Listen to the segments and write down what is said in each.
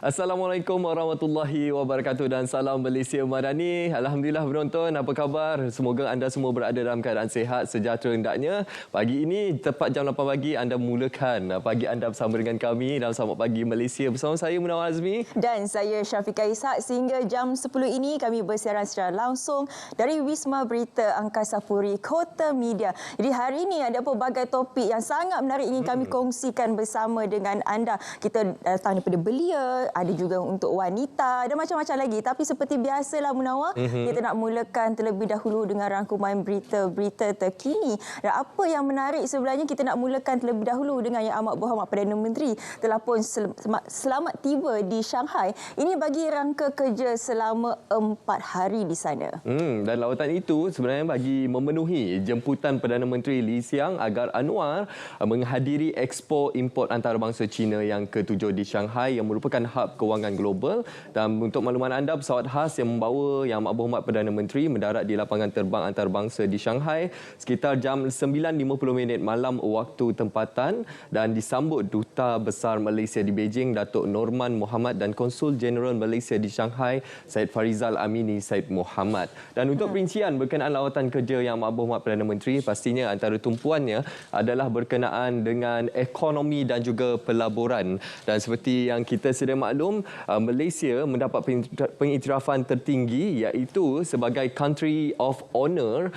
Assalamualaikum warahmatullahi wabarakatuh dan salam Malaysia Madani. Alhamdulillah penonton, apa khabar? Semoga anda semua berada dalam keadaan sihat, sejahtera hendaknya. Pagi ini tepat jam 8 pagi anda mulakan pagi anda bersama dengan kami dalam Selamat Pagi Malaysia bersama saya Munawar Azmi dan saya Syafiqah Ishak. Sehingga jam 10 ini kami bersiaran secara langsung dari Wisma Berita Angkasa Puri Kota Media. Jadi hari ini ada pelbagai topik yang sangat menarik ingin kami kongsikan bersama dengan anda. Kita datang daripada belia, ada juga untuk wanita dan macam-macam lagi. Tapi seperti biasalah Munawar, kita nak mulakan terlebih dahulu dengan rangkuman berita-berita terkini. Dan apa yang menarik sebenarnya, kita nak mulakan terlebih dahulu dengan Yang Amat Berhormat Perdana Menteri telah pun selamat tiba di Shanghai. Ini bagi rangka kerja selama 4 hari di sana. Dan lawatan itu sebenarnya bagi memenuhi jemputan Perdana Menteri Lee Hsien agar Anwar menghadiri Expo Import Antarabangsa China yang ke-7 di Shanghai yang merupakan hub kewangan global. Dan untuk makluman anda, pesawat khas yang membawa Yang Amat Berhormat Perdana Menteri mendarat di lapangan terbang antarabangsa di Shanghai sekitar jam 9.50 malam waktu tempatan dan disambut Duta Besar Malaysia di Beijing Datuk Norman Mohamad dan Konsul Jeneral Malaysia di Shanghai Syed Farizal Amini Syed Mohamad. Dan untuk perincian berkenaan lawatan kerja Yang Amat Berhormat Perdana Menteri, pastinya antara tumpuannya adalah berkenaan dengan ekonomi dan juga pelaburan. Dan seperti yang kita sedia maklum, Malaysia mendapat pengiktirafan tertinggi iaitu sebagai Country of Honour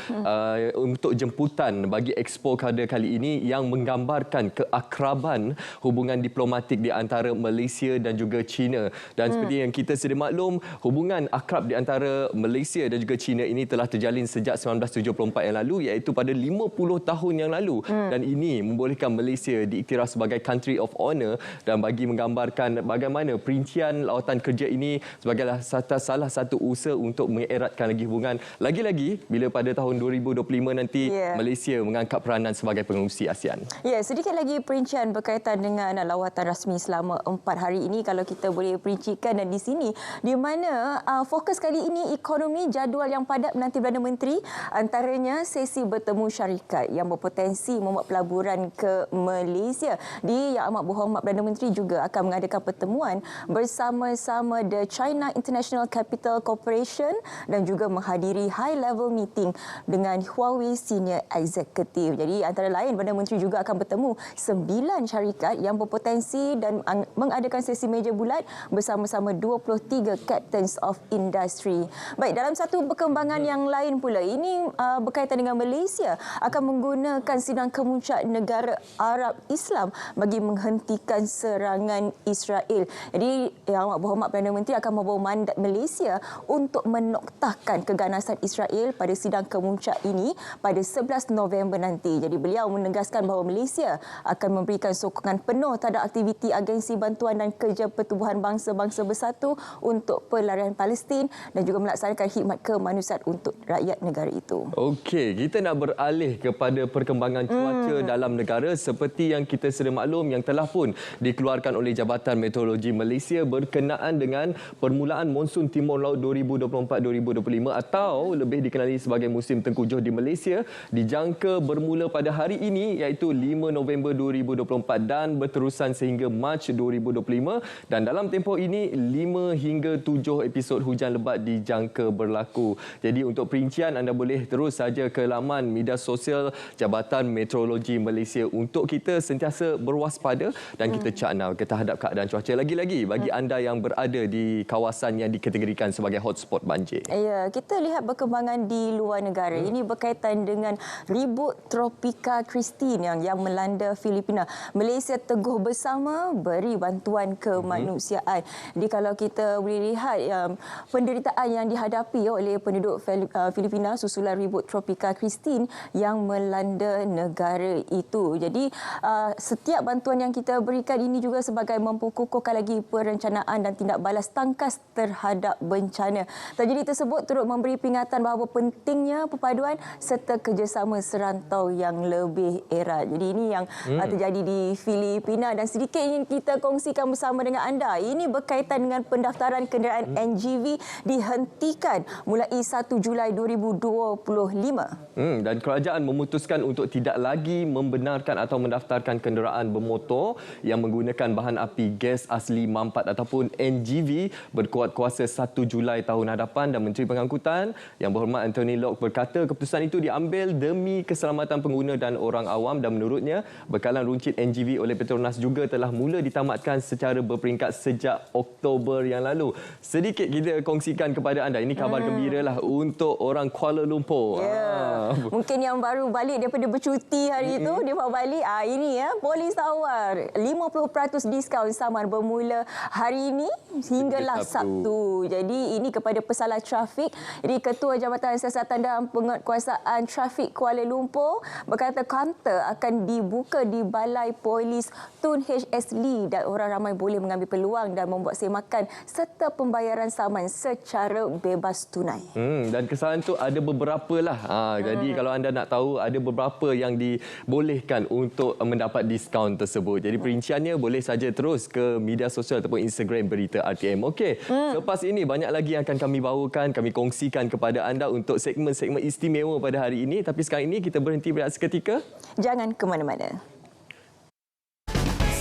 untuk jemputan bagi Expo pada kali ini yang menggambarkan keakraban hubungan diplomatik di antara Malaysia dan juga China. Dan seperti yang kita sedia maklum, hubungan akrab di antara Malaysia dan juga China ini telah terjalin sejak 1974 yang lalu, iaitu pada 50 tahun yang lalu. Dan ini membolehkan Malaysia diiktiraf sebagai Country of Honour dan bagi menggambarkan bagaimana perincian lawatan kerja ini sebagai salah satu usaha untuk mengeratkan lagi hubungan. Lagi-lagi bila pada tahun 2025 nanti Malaysia mengangkat peranan sebagai pengerusi ASEAN. Sedikit lagi perincian berkaitan dengan lawatan rasmi selama 4 hari ini kalau kita boleh perincikan. Dan di sini di mana fokus kali ini ekonomi, jadual yang padat menanti Perdana Menteri, antaranya sesi bertemu syarikat yang berpotensi membuat pelaburan ke Malaysia. Di Yang Amat Berhormat Perdana Menteri juga akan mengadakan pertemuan bersama-sama The China International Capital Corporation dan juga menghadiri high level meeting dengan Huawei Senior Executive. Jadi antara lain Perdana Menteri juga akan bertemu 9 syarikat yang berpotensi dan mengadakan sesi meja bulat bersama-sama 23 Captains of Industry. Baik, dalam satu perkembangan yang lain pula, ini berkaitan dengan Malaysia akan menggunakan sidang kemuncak negara Arab Islam bagi menghentikan serangan Israel. Jadi Yang Amat Berhormat Perdana Menteri akan membawa mandat Malaysia untuk menoktahkan keganasan Israel pada sidang kemuncak ini pada 11 November nanti. Jadi beliau menegaskan bahawa Malaysia akan memberikan sokongan penuh terhadap aktiviti agensi bantuan dan kerja pertubuhan bangsa-bangsa bersatu untuk pelarian Palestin dan juga melaksanakan khidmat kemanusiaan untuk rakyat negara itu. Okey, kita nak beralih kepada perkembangan cuaca dalam negara seperti yang kita sedia maklum yang telah pun dikeluarkan oleh Jabatan Meteorologi Malaysia berkenaan dengan permulaan monsun Timur Laut 2024-2025 atau lebih dikenali sebagai musim tengkujuh di Malaysia dijangka bermula pada hari ini iaitu 5 November 2024 dan berterusan sehingga Mac 2025 dan dalam tempoh ini 5 hingga 7 episod hujan lebat dijangka berlaku. Jadi untuk perincian anda boleh terus saja ke laman media sosial Jabatan Meteorologi Malaysia untuk kita sentiasa berwaspada dan kita cakna terhadap keadaan cuaca. Lagi-lagi bagi anda yang berada di kawasan yang dikategorikan sebagai hotspot banjir. Ya, kita lihat perkembangan di luar negara. Ini berkaitan dengan ribut tropika Christine yang melanda Filipina. Malaysia teguh bersama beri bantuan kemanusiaan. Jadi kalau kita boleh lihat penderitaan yang dihadapi oleh penduduk Filipina susulan ribut tropika Christine yang melanda negara itu. Jadi setiap bantuan yang kita berikan ini juga sebagai memperkukuhkan lagi perencanaan dan tindak balas tangkas terhadap bencana. Tragedi tersebut turut memberi peringatan bahawa pentingnya perpaduan serta kerjasama serantau yang lebih erat. Jadi ini yang terjadi di Filipina dan sedikit ingin kita kongsikan bersama dengan anda. Ini berkaitan dengan pendaftaran kenderaan NGV dihentikan mulai 1 Julai 2025. Dan kerajaan memutuskan untuk tidak lagi membenarkan atau mendaftarkan kenderaan bermotor yang menggunakan bahan api gas asli Mampat ataupun NGV berkuat kuasa 1 Julai tahun hadapan, dan Menteri Pengangkutan Yang Berhormat Anthony Locke berkata keputusan itu diambil demi keselamatan pengguna dan orang awam, dan menurutnya bekalan runcit NGV oleh Petronas juga telah mula ditamatkan secara berperingkat sejak Oktober yang lalu. Sedikit kita kongsikan kepada anda, ini kabar gembira lah untuk orang Kuala Lumpur. Mungkin yang baru balik daripada bercuti hari itu, dia baru balik. Ini polis tawar 50% diskaun saman bermula hari ini hinggalah Sabtu. Jadi ini kepada pesalah trafik. Jadi Ketua Jabatan Siasatan dan Penguatkuasaan Trafik Kuala Lumpur berkata kaunter akan dibuka di Balai Polis Tun HS Lee dan orang ramai boleh mengambil peluang dan membuat semakan serta pembayaran saman secara bebas tunai. Dan kesalahan tu ada beberapa lah. Jadi kalau anda nak tahu, ada beberapa yang dibolehkan untuk mendapat diskaun tersebut. Jadi perinciannya boleh saja terus ke media sosial ataupun Instagram Berita RTM. Okey, selepas ini banyak lagi yang akan kami bawakan, kami kongsikan kepada anda untuk segmen-segmen istimewa pada hari ini. Tapi sekarang ini kita berhenti berehat seketika. Jangan ke mana-mana.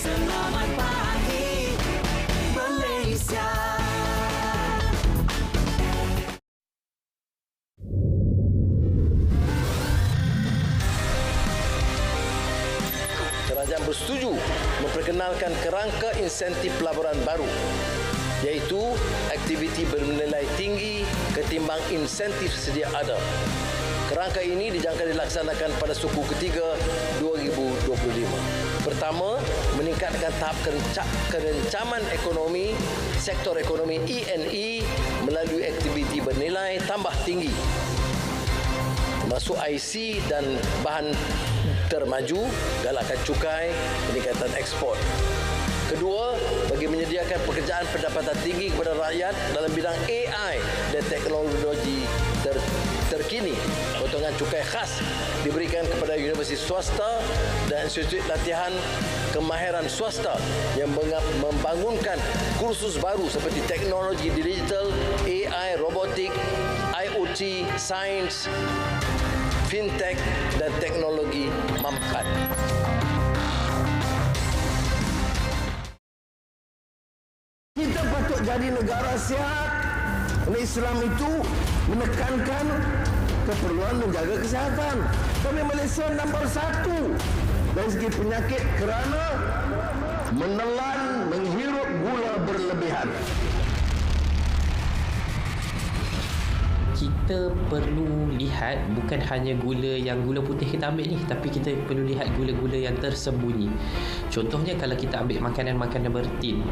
Selamat pagi Malaysia. Kerajaan bersetuju memperkenalkan kerangka insentif pelaburan baru, iaitu aktiviti bernilai tinggi ketimbang insentif sedia ada. Kerangka ini dijangka dilaksanakan pada suku ketiga 2025. Pertama, meningkatkan tahap kerencaman ekonomi, sektor ekonomi E&E melalui aktiviti bernilai tambah tinggi, termasuk IC dan bahan termaju, galakan cukai, peningkatan ekspor. Kedua, bagi menyediakan pekerjaan pendapatan tinggi kepada rakyat dalam bidang AI dan teknologi terkini. Potongan cukai khas diberikan kepada universiti swasta dan institut latihan kemahiran swasta yang membangunkan kursus baru seperti teknologi digital, AI, robotik, IoT, sains, fintech dan teknologi mampat. Kita patut jadi negara sihat. Islam itu menekankan keperluan menjaga kesihatan. Kami Malaysia nombor 1 dari segi penyakit kerana menelan, menghirup gula berlebihan. Kita perlu lihat bukan hanya gula putih kita ambil ni, tapi kita perlu lihat gula-gula yang tersembunyi. Contohnya kalau kita ambil makanan-makanan bertin,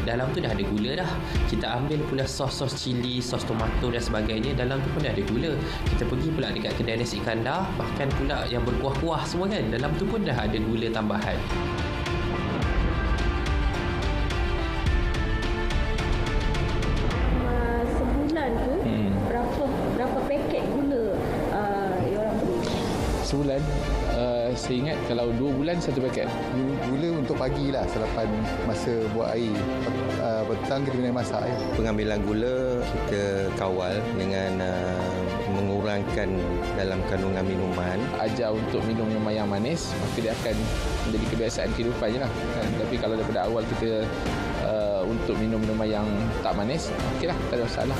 dalam tu dah ada gula dah. Kita ambil pula sos cili, sos tomato dan sebagainya, dalam tu pun dah ada gula. Kita pergi pula dekat kedai nasi kandar, bahkan pula yang berkuah-kuah semua kan, dalam tu pun dah ada gula tambahan. Sebulan, saya ingat kalau 2 bulan 1 paket. Gula untuk pagi lah selepas masa buat air. Petang kita kena masak air. Pengambilan gula kita kawal dengan mengurangkan dalam kandungan minuman. Ajar untuk minum minuman yang manis, maka dia akan menjadi kebiasaan kehidupan je lah. Tapi kalau daripada awal kita untuk minum minuman yang tak manis, okeylah, tak ada masalah.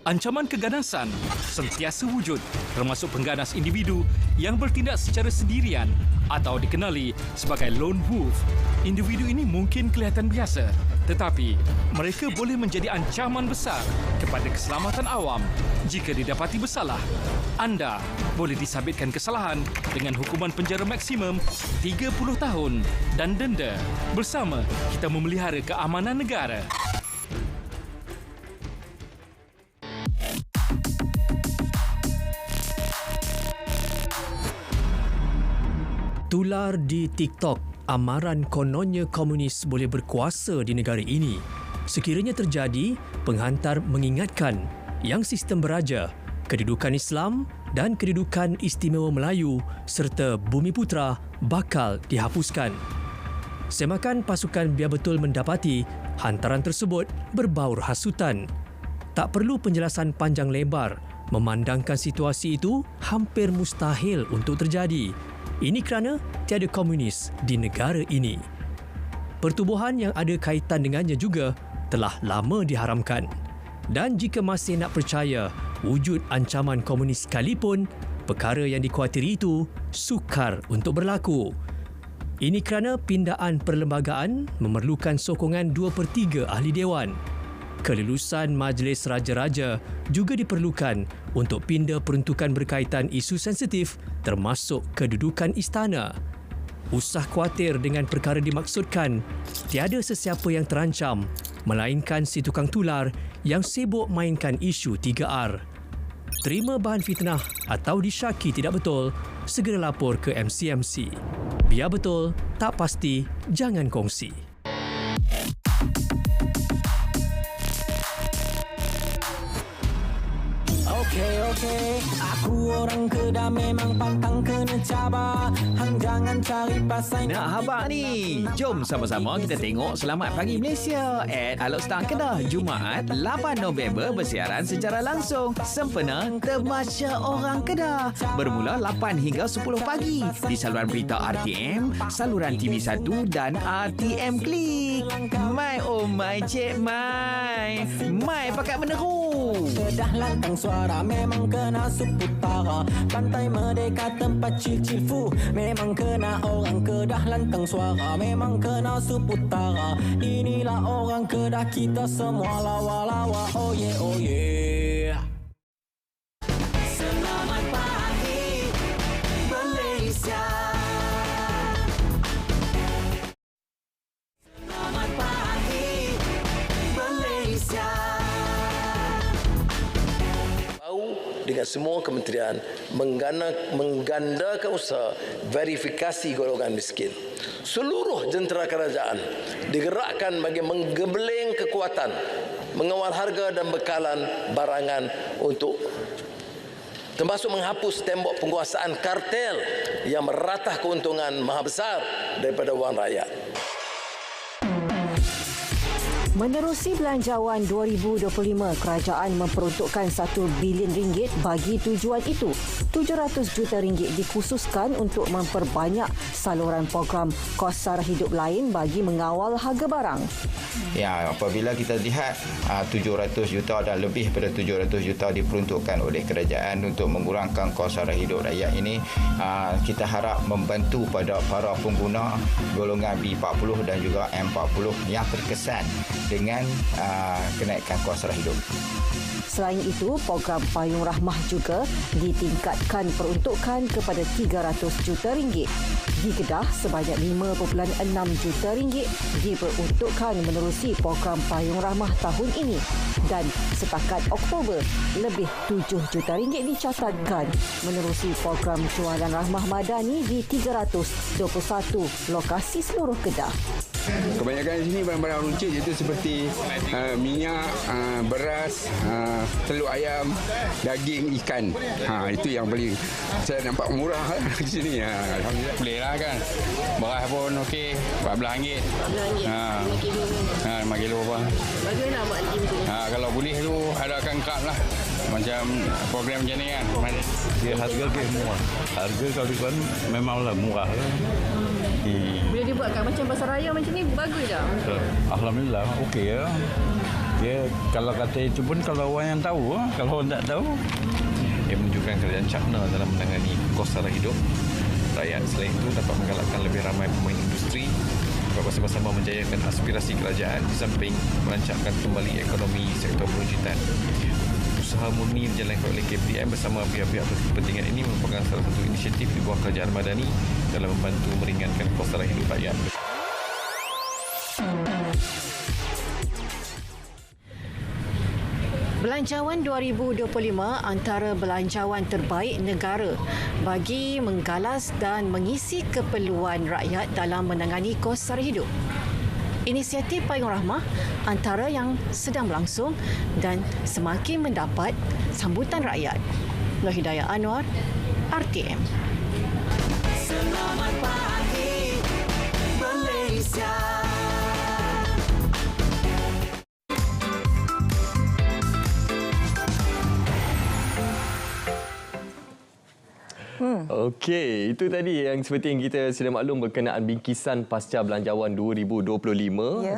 Ancaman keganasan sentiasa wujud, termasuk pengganas individu yang bertindak secara sendirian atau dikenali sebagai lone wolf. Individu ini mungkin kelihatan biasa, tetapi mereka boleh menjadi ancaman besar kepada keselamatan awam jika didapati bersalah. Anda boleh disabitkan kesalahan dengan hukuman penjara maksimum 30 tahun dan denda. Bersama kita memelihara keamanan negara. Tular di TikTok, amaran kononnya komunis boleh berkuasa di negara ini. Sekiranya terjadi, penghantar mengingatkan yang sistem beraja, kedudukan Islam dan kedudukan istimewa Melayu serta Bumi Putra bakal dihapuskan. Semakan pasukan biar betul mendapati hantaran tersebut berbaur hasutan. Tak perlu penjelasan panjang lebar, memandangkan situasi itu hampir mustahil untuk terjadi. Ini kerana tiada komunis di negara ini. pertubuhan yang ada kaitan dengannya juga telah lama diharamkan. Dan jika masih nak percaya wujud ancaman komunis sekalipun, perkara yang dikhawatiri itu sukar untuk berlaku. Ini kerana pindaan perlembagaan memerlukan sokongan 2/3 ahli dewan. Kelulusan Majlis Raja-Raja juga diperlukan untuk pindah peruntukan berkaitan isu sensitif termasuk kedudukan istana. Usah khawatir dengan perkara dimaksudkan, tiada sesiapa yang terancam, melainkan si tukang tular yang sibuk mainkan isu 3R. Terima bahan fitnah atau disyaki tidak betul, segera lapor ke MCMC. Biar betul, tak pasti, jangan kongsi. Okey, aku orang Kedah memang pantang kena cabar. Hang jangan cari pasal. Nak habaq ni. Jom sama-sama kita tengok Selamat Pagi Malaysia at Alok Star Kedah Jumaat 8 November bersiaran secara langsung sempena Temasya Orang Kedah bermula 8 hingga 10 pagi di saluran berita RTM, saluran TV1 dan RTM Klik. My oh my cik my. My pakat meneru. Kedah lantang suara memang kena Suputara. Pantai Merdeka tempat cil-cil fu. Memang kena orang Kedah lantang suara. Memang kena Suputara. Inilah orang Kedah kita semua lawa-lawa. Oh yeah, oh yeah. Selamat pagi Malaysia. Selamat pagi Malaysia. Dengan semua kementerian menggandakan usaha verifikasi golongan miskin. Seluruh jentera kerajaan digerakkan bagi menggembleng kekuatan, mengawal harga dan bekalan barangan untuk termasuk menghapus tembok penguasaan kartel yang meratah keuntungan maha besar daripada wang rakyat. Menerusi Belanjawan 2025, kerajaan memperuntukkan RM1 bilion bagi tujuan itu. RM700 juta dikhususkan untuk memperbanyak saluran program kos sara hidup lain bagi mengawal harga barang. Ya, apabila kita lihat 700 juta dan lebih pada 700 juta diperuntukkan oleh kerajaan untuk mengurangkan kos sara hidup rakyat ini, kita harap membantu pada para pengguna golongan B40 dan juga M40 yang terkesan dengan kenaikan kos sara hidup. Selain itu, program Payung Rahmah juga ditingkatkan peruntukan kepada RM300 juta. Di Kedah, sebanyak RM5.6 juta diperuntukkan menerusi program Payung Rahmah tahun ini. Dan setakat Oktober, lebih RM7 juta dicatatkan menerusi program Jualan Rahmah Madani di 321 lokasi seluruh Kedah. Kebanyakan di sini barang-barang runcit iaitu seperti minyak, beras, telur ayam, daging, ikan. Itu yang paling saya nampak murah di sini. Alhamdulillah. Boleh lah kan. Beras pun okey, RM14. RM5 kilo apa. Bagaimana awak macam tu? Kalau boleh tu adakan kad lah. Macam program macam ni kan. Ya, harga ke murah. Harga kalau di Kelantan memanglah murah lah. Boleh dibuatkan macam pasar raya macam ni bagus tak? Alhamdulillah, okey ya. Ya, kalau kata itu pun kalau orang yang tahu, kalau orang tak tahu. Ia menunjukkan kerajaan China dalam menangani kos sara hidup rakyat. Selain itu dapat menggalakkan lebih ramai pemain industri dapat bersama-sama menjayakan aspirasi kerajaan di samping merancangkan kembali ekonomi sektor peruncitan. Usaha murni dijalankan oleh KPM bersama pihak-pihak berkepentingan ini merupakan salah satu inisiatif di bawah kerajaan Madani dalam membantu meringankan kos sara hidup rakyat. Belanjawan 2025 antara belanjawan terbaik negara bagi menggalas dan mengisi keperluan rakyat dalam menangani kos sara hidup. Inisiatif Payung Rahmah antara yang sedang berlangsung dan semakin mendapat sambutan rakyat. Nur Hidayah Anwar, RTM. Selamat pagi Malaysia. Okey, itu tadi yang seperti yang kita sudah maklum berkenaan bingkisan pasca belanjawan 2025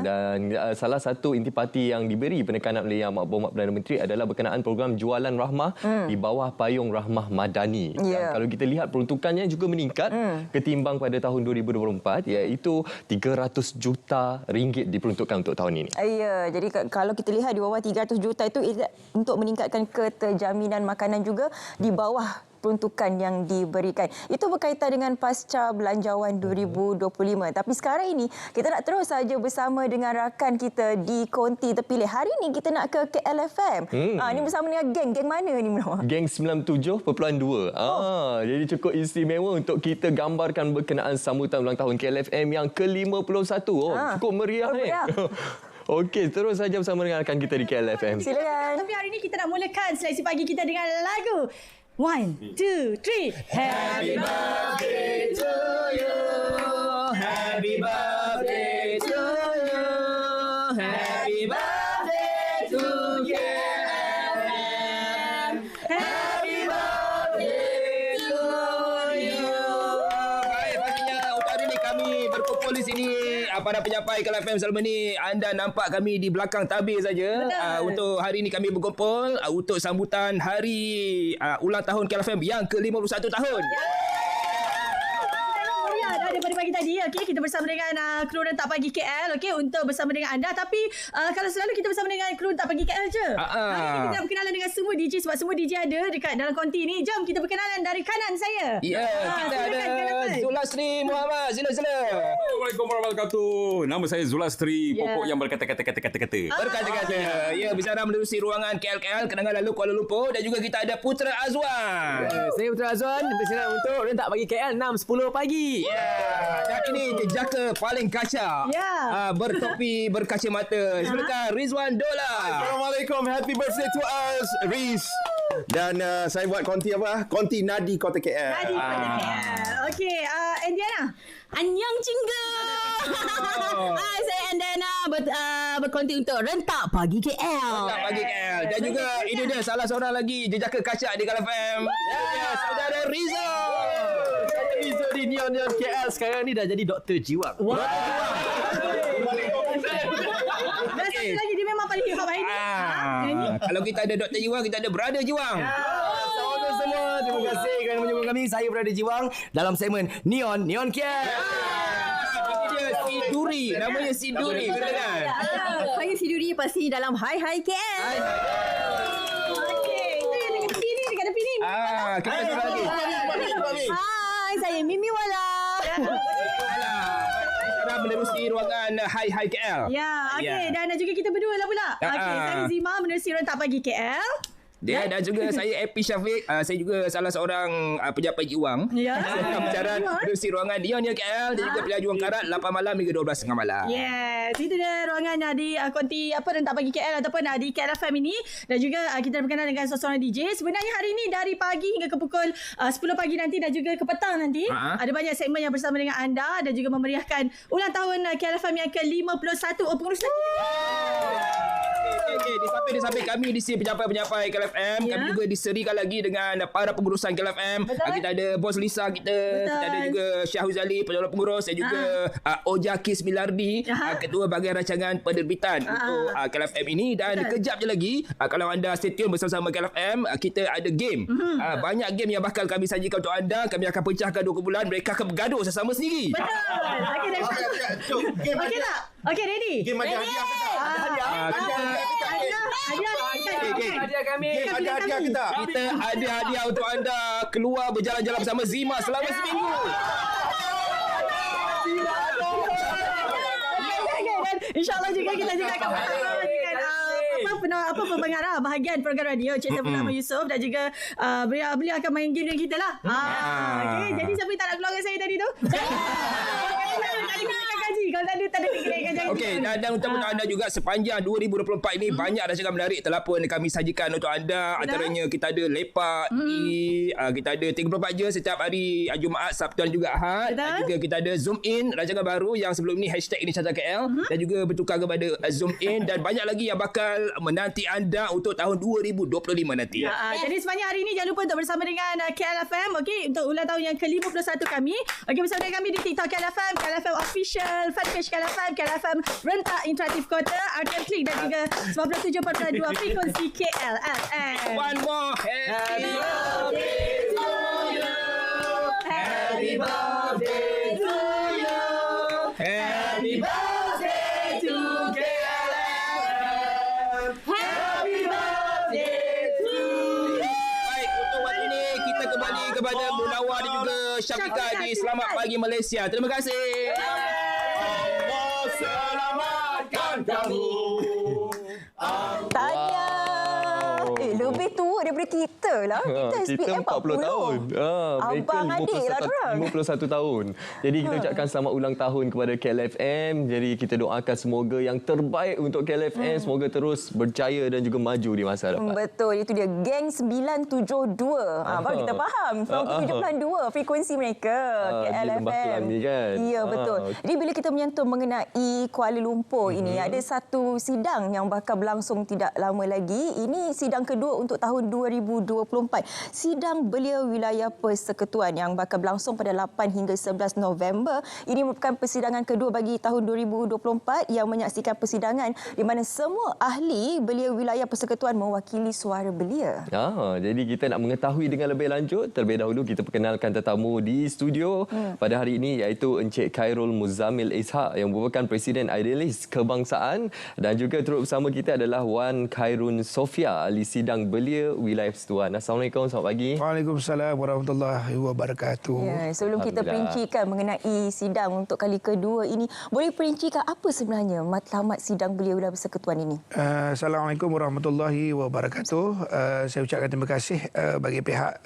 dan salah satu intipati yang diberi penekanan oleh Yang Berhormat Perdana Menteri adalah berkenaan program Jualan Rahmah di bawah payung Rahmah Madani. Dan kalau kita lihat peruntukannya juga meningkat ketimbang pada tahun 2024 iaitu 300 juta ringgit diperuntukkan untuk tahun ini. Ya, jadi kalau kita lihat di bawah 300 juta itu untuk meningkatkan keterjaminan makanan juga di bawah peruntukan yang diberikan. Itu berkaitan dengan pasca belanjawan 2025. Tapi sekarang ini kita nak terus saja bersama dengan rakan kita di konti terpilih. Hari ini kita nak ke KLFM. Ini bersama dengan geng mana ni? Geng 97.2. Jadi cukup istimewa untuk kita gambarkan berkenaan sambutan ulang tahun KLFM yang ke-51. Cukup meriah ni. Okey, terus saja bersama dengan rakan kita di KLFM. Silakan. Tapi hari ini kita nak mulakan seleksi pagi kita dengan lagu 1, 2, 3. Happy birthday to you. Happy birthday to you. Happy birthday to KLFM. Happy birthday to you. Baik, pastinya untuk hari ini kami berkumpul di sini. Para penyampai KLFM selama ni, anda nampak kami di belakang tabir saja. Untuk hari ini kami berkumpul untuk sambutan hari ulang tahun KLFM yang ke-51 tahun. Daripada pagi tadi, kita bersama dengan kru Rentak Pagi KL, untuk bersama dengan anda. Tapi kalau selalu kita bersama dengan kru Rentak Pagi KL je. Hari ini kita nak berkenalan dengan semua DJ sebab semua DJ ada dekat dalam konti ni. Jom kita berkenalan dari kanan saya. Kita ada Zulastri Muhammad. Sila. Assalamualaikum warahmatullahi wabarakatuh. Nama saya Zulastri, pokok yang berkata-kata. Berkata-kata. Ya, bicara menerusi ruangan KL, kenangan lalu Kuala Lumpur. Dan juga kita ada Putra Azwan. Saya Putra Azwan, bersinar untuk Rentak Pagi KL 6.10 pagi. Dan ini jejaka paling kacak. Bertopi berkacamata. Silakan Rizwan Dola. Assalamualaikum. Happy birthday to us, Riz. Dan saya buat konti apa? Konti Nadi Kota KL. Nadi Kota KL. Okey, Andiana. Annyeong Cingga. Saya Andiana berkonti untuk Rentak Pagi KL. Rentak Pagi KL. Dan juga ini dia salah seorang lagi jejaka kacak di KLFM. Saudara Riza. Riza di Neon KL sekarang ni dah jadi doktor jiwang. Dan satu lagi dia memang paling hip-hop hari ni. Kalau kita ada Dr. Jiwang, kita ada Brother Jiwang. Assalamualaikum semua. Terima kasih kerana menyokong kami. Saya Brother Jiwang dalam segmen Neon KL. Ini dia si Duri. Namanya si Duri. Betul. Saya si Duri pasti dalam Hai KL. Okey, itu yang dekat tepi ni, kita jumpa lagi. Hai, saya Mimi Wala. Menerusi ruangan Hai KL. Okey. Dan juga kita berdua lah pula. Okey, saya Zima menerusi Rentak Pagi KL. Dan juga saya Epi Syafiq. Saya juga salah seorang pejabat jiwang. Bicara menerusi ruangan Neon KL dan juga pilihan juang karat 8 malam hingga 12.30 malam. Yes, itu dia ruangan di konti Rentak Pagi KL ataupun di KLFM ini. Dan juga kita berkenalan dengan seorang DJ. Sebenarnya hari ini dari pagi hingga ke pukul 10 pagi nanti dan juga ke petang nanti. Ada banyak segmen yang bersama dengan anda dan juga memeriahkan ulang tahun KLFM yang ke-51. Pengurusan di samping kami di sini penyampai-penyampai KLFM, kami juga diserikan lagi dengan para pengurusan KLFM. Kita ada Bos Lisa kita ada juga Syahuzali pengurus, dan juga Ojaki Smilardi, ketua bahagian rancangan penerbitan untuk KLFM ini. Dan kejap je lagi, kalau anda stay tune bersama-sama KLFM, kita ada game. Banyak game yang bakal kami sajikan untuk anda. Kami akan pecahkan 2 kumpulan, mereka akan bergaduh sesama sendiri. Okey tak? Okey, ready? Game ada hadiah ke tak? Hadiah kami. Ada hadiah ke tak? Kita ada hadiah untuk anda keluar berjalan-jalan bersama Zima selama seminggu. InsyaAllah juga kita juga akan bersama dengan pengarah bahagian program radio Cik Tengah Yusof dan juga beliau akan main game dengan kita lah. Okay, jadi siapa yang tak nak keluar dengan saya tadi tu? Kalau tak ada kekeliruan. Okey, dan untuk anda juga sepanjang 2024 ini banyak rancangan menarik telah pun kami sajikan untuk anda. Antaranya kita ada Lepak, kita ada 34 je setiap hari Jumaat, Sabtu dan juga Ahad. Dan juga kita ada Zoom In, rancangan baru yang sebelum ni #IniCartaKL dan juga bertukar kepada Zoom In dan banyak lagi yang bakal menanti anda untuk tahun 2025 nanti. Jadi sepanjang hari ini jangan lupa untuk bersama dengan KLFM, okey, untuk ulang tahun yang ke-51 kami. Okey, bersama dengan kami di TikTok KLFM, KLFM Official, fanpage KLFM, KLFM Rentak Interaktif Kota, RTM Klik dan juga 97.2 frekuensi KLFM. One more. Happy birthday to you. Happy birthday to you. Happy birthday to KLFM. Happy birthday to you. Baik, untuk waktu ini kita kembali kepada Munawar dan juga Syafiqah di Selamat Pagi Malaysia. Terima kasih. Allah selamatkan kamu. Tahniah. Lebih tua daripada kita lah. Kita SPM 40 tahun. Abang adik lah korang. 51 tahun. Jadi kita ucapkan selamat ulang tahun kepada KLFM. Jadi kita doakan semoga yang terbaik untuk KLFM. Semoga terus berjaya dan juga maju di masa depan. Betul. Itu dia geng 972. Baru kita faham. 972 frekuensi mereka. KLFM. Kan? Ya, betul. Jadi bila kita menyentuh mengenai Kuala Lumpur ini, ada satu sidang yang bakal berlangsung tidak lama lagi. Ini sidang kedua untuk tahun 2024. Sidang Belia Wilayah Persekutuan yang bakal berlangsung pada 8 hingga 11 November. Ini merupakan persidangan kedua bagi tahun 2024 yang menyaksikan persidangan di mana semua ahli Belia Wilayah Persekutuan mewakili suara belia. Jadi kita nak mengetahui dengan lebih lanjut. Terlebih dahulu kita perkenalkan tetamu di studio pada hari ini iaitu Encik Khairul Muzammil Ishak yang merupakan Presiden Idealis Kebangsaan dan juga turut bersama kita adalah Wan Khairun Sofia ahli sidang Belia Wilayah Persekutuan. Assalamualaikum, selamat pagi. Waalaikumsalam warahmatullahi wabarakatuh. Ya, sebelum kita perincikan mengenai sidang untuk kali kedua ini, boleh perincikan apa sebenarnya matlamat sidang Belia Wilayah Persekutuan ini? Assalamualaikum warahmatullahi wabarakatuh. Saya ucapkan terima kasih bagi pihak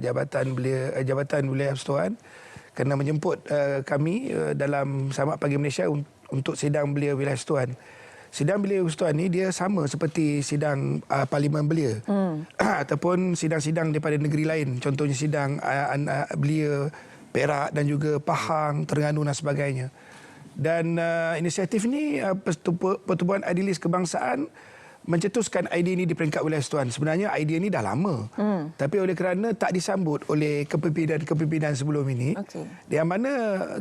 Jabatan Wilayah Persekutuan kerana menjemput kami dalam Selamat Pagi Malaysia untuk sidang Belia Wilayah Persekutuan. Sidang Belia Persekutuan ni dia sama seperti sidang Parlimen Belia ataupun sidang-sidang daripada negeri lain. Contohnya sidang Belia Perak dan juga Pahang, Terengganu dan sebagainya. Dan inisiatif ni Pertubuhan Idealis Kebangsaan mencetuskan idea ini di peringkat wilayah persekutuan. Sebenarnya idea ini dah lama. Tapi oleh kerana tak disambut oleh kepimpinan sebelum ini, yang mana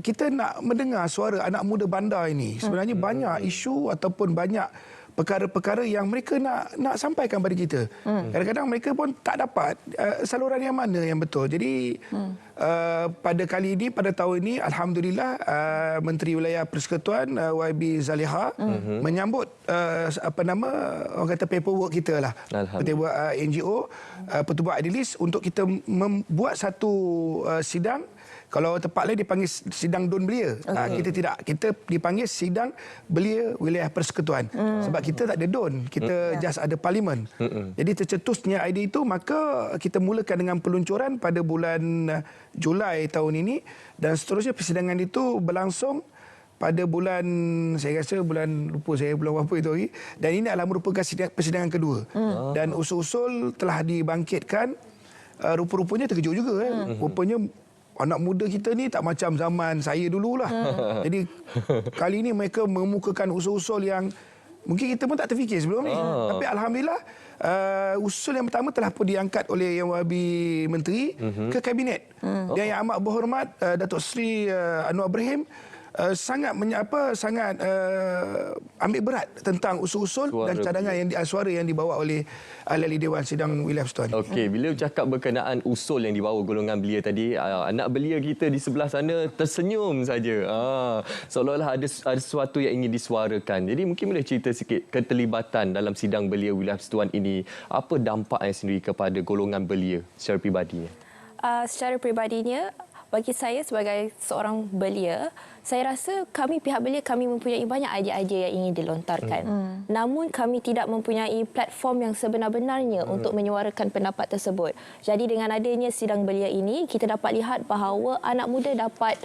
kita nak mendengar suara anak muda bandar ini. Sebenarnya banyak isu ataupun banyak perkara-perkara yang mereka nak sampaikan pada kita. Kadang-kadang mereka pun tak dapat saluran yang mana yang betul. Jadi pada kali ini, pada tahun ini, alhamdulillah Menteri Wilayah Persekutuan YB Zaliha menyambut orang kata paperwork kita lah. Paperwork NGO Pertubuhan Idealis untuk kita membuat satu sidang. Kalau tempat lain dipanggil sidang Dun Belia. Kita tidak. Kita dipanggil sidang Belia Wilayah Persekutuan. Sebab kita tak ada Dun. Kita just ada parlimen. Jadi tercetusnya idea itu, maka kita mulakan dengan peluncuran pada bulan Julai tahun ini. Dan seterusnya persidangan itu berlangsung pada bulan, saya rasa lupa saya bulan apa itu lagi. Dan ini adalah merupakan persidangan kedua. Dan usul-usul telah dibangkitkan. Rupa-rupanya terkejut juga. Rupanya anak muda kita ni tak macam zaman saya dululah. Jadi kali ini mereka mengemukakan usul-usul yang mungkin kita pun tak terfikir sebelum ni. Tapi alhamdulillah usul yang pertama telah pun diangkat oleh Yang Wabi Menteri ke Kabinet. Dan yang amat berhormat Datuk Seri Anwar Ibrahim sangat ambil berat tentang usul-usul dan cadangan suara yang dibawa oleh ahli Dewan Sidang Wilayah Persekutuan. Okey, bila bercakap berkenaan usul yang dibawa golongan belia tadi, anak belia kita di sebelah sana tersenyum saja. Seolah-olah ada sesuatu yang ingin disuarakan. Jadi mungkin boleh cerita sikit keterlibatan dalam sidang Belia Wilayah Persekutuan ini. Apa dampaknya sendiri kepada golongan belia secara peribadinya? Secara peribadinya, bagi saya sebagai seorang belia, saya rasa pihak belia kami mempunyai banyak idea-idea yang ingin dilontarkan. Namun kami tidak mempunyai platform yang sebenar-benarnya untuk menyuarakan pendapat tersebut. Jadi dengan adanya sidang belia ini, kita dapat lihat bahawa anak muda dapat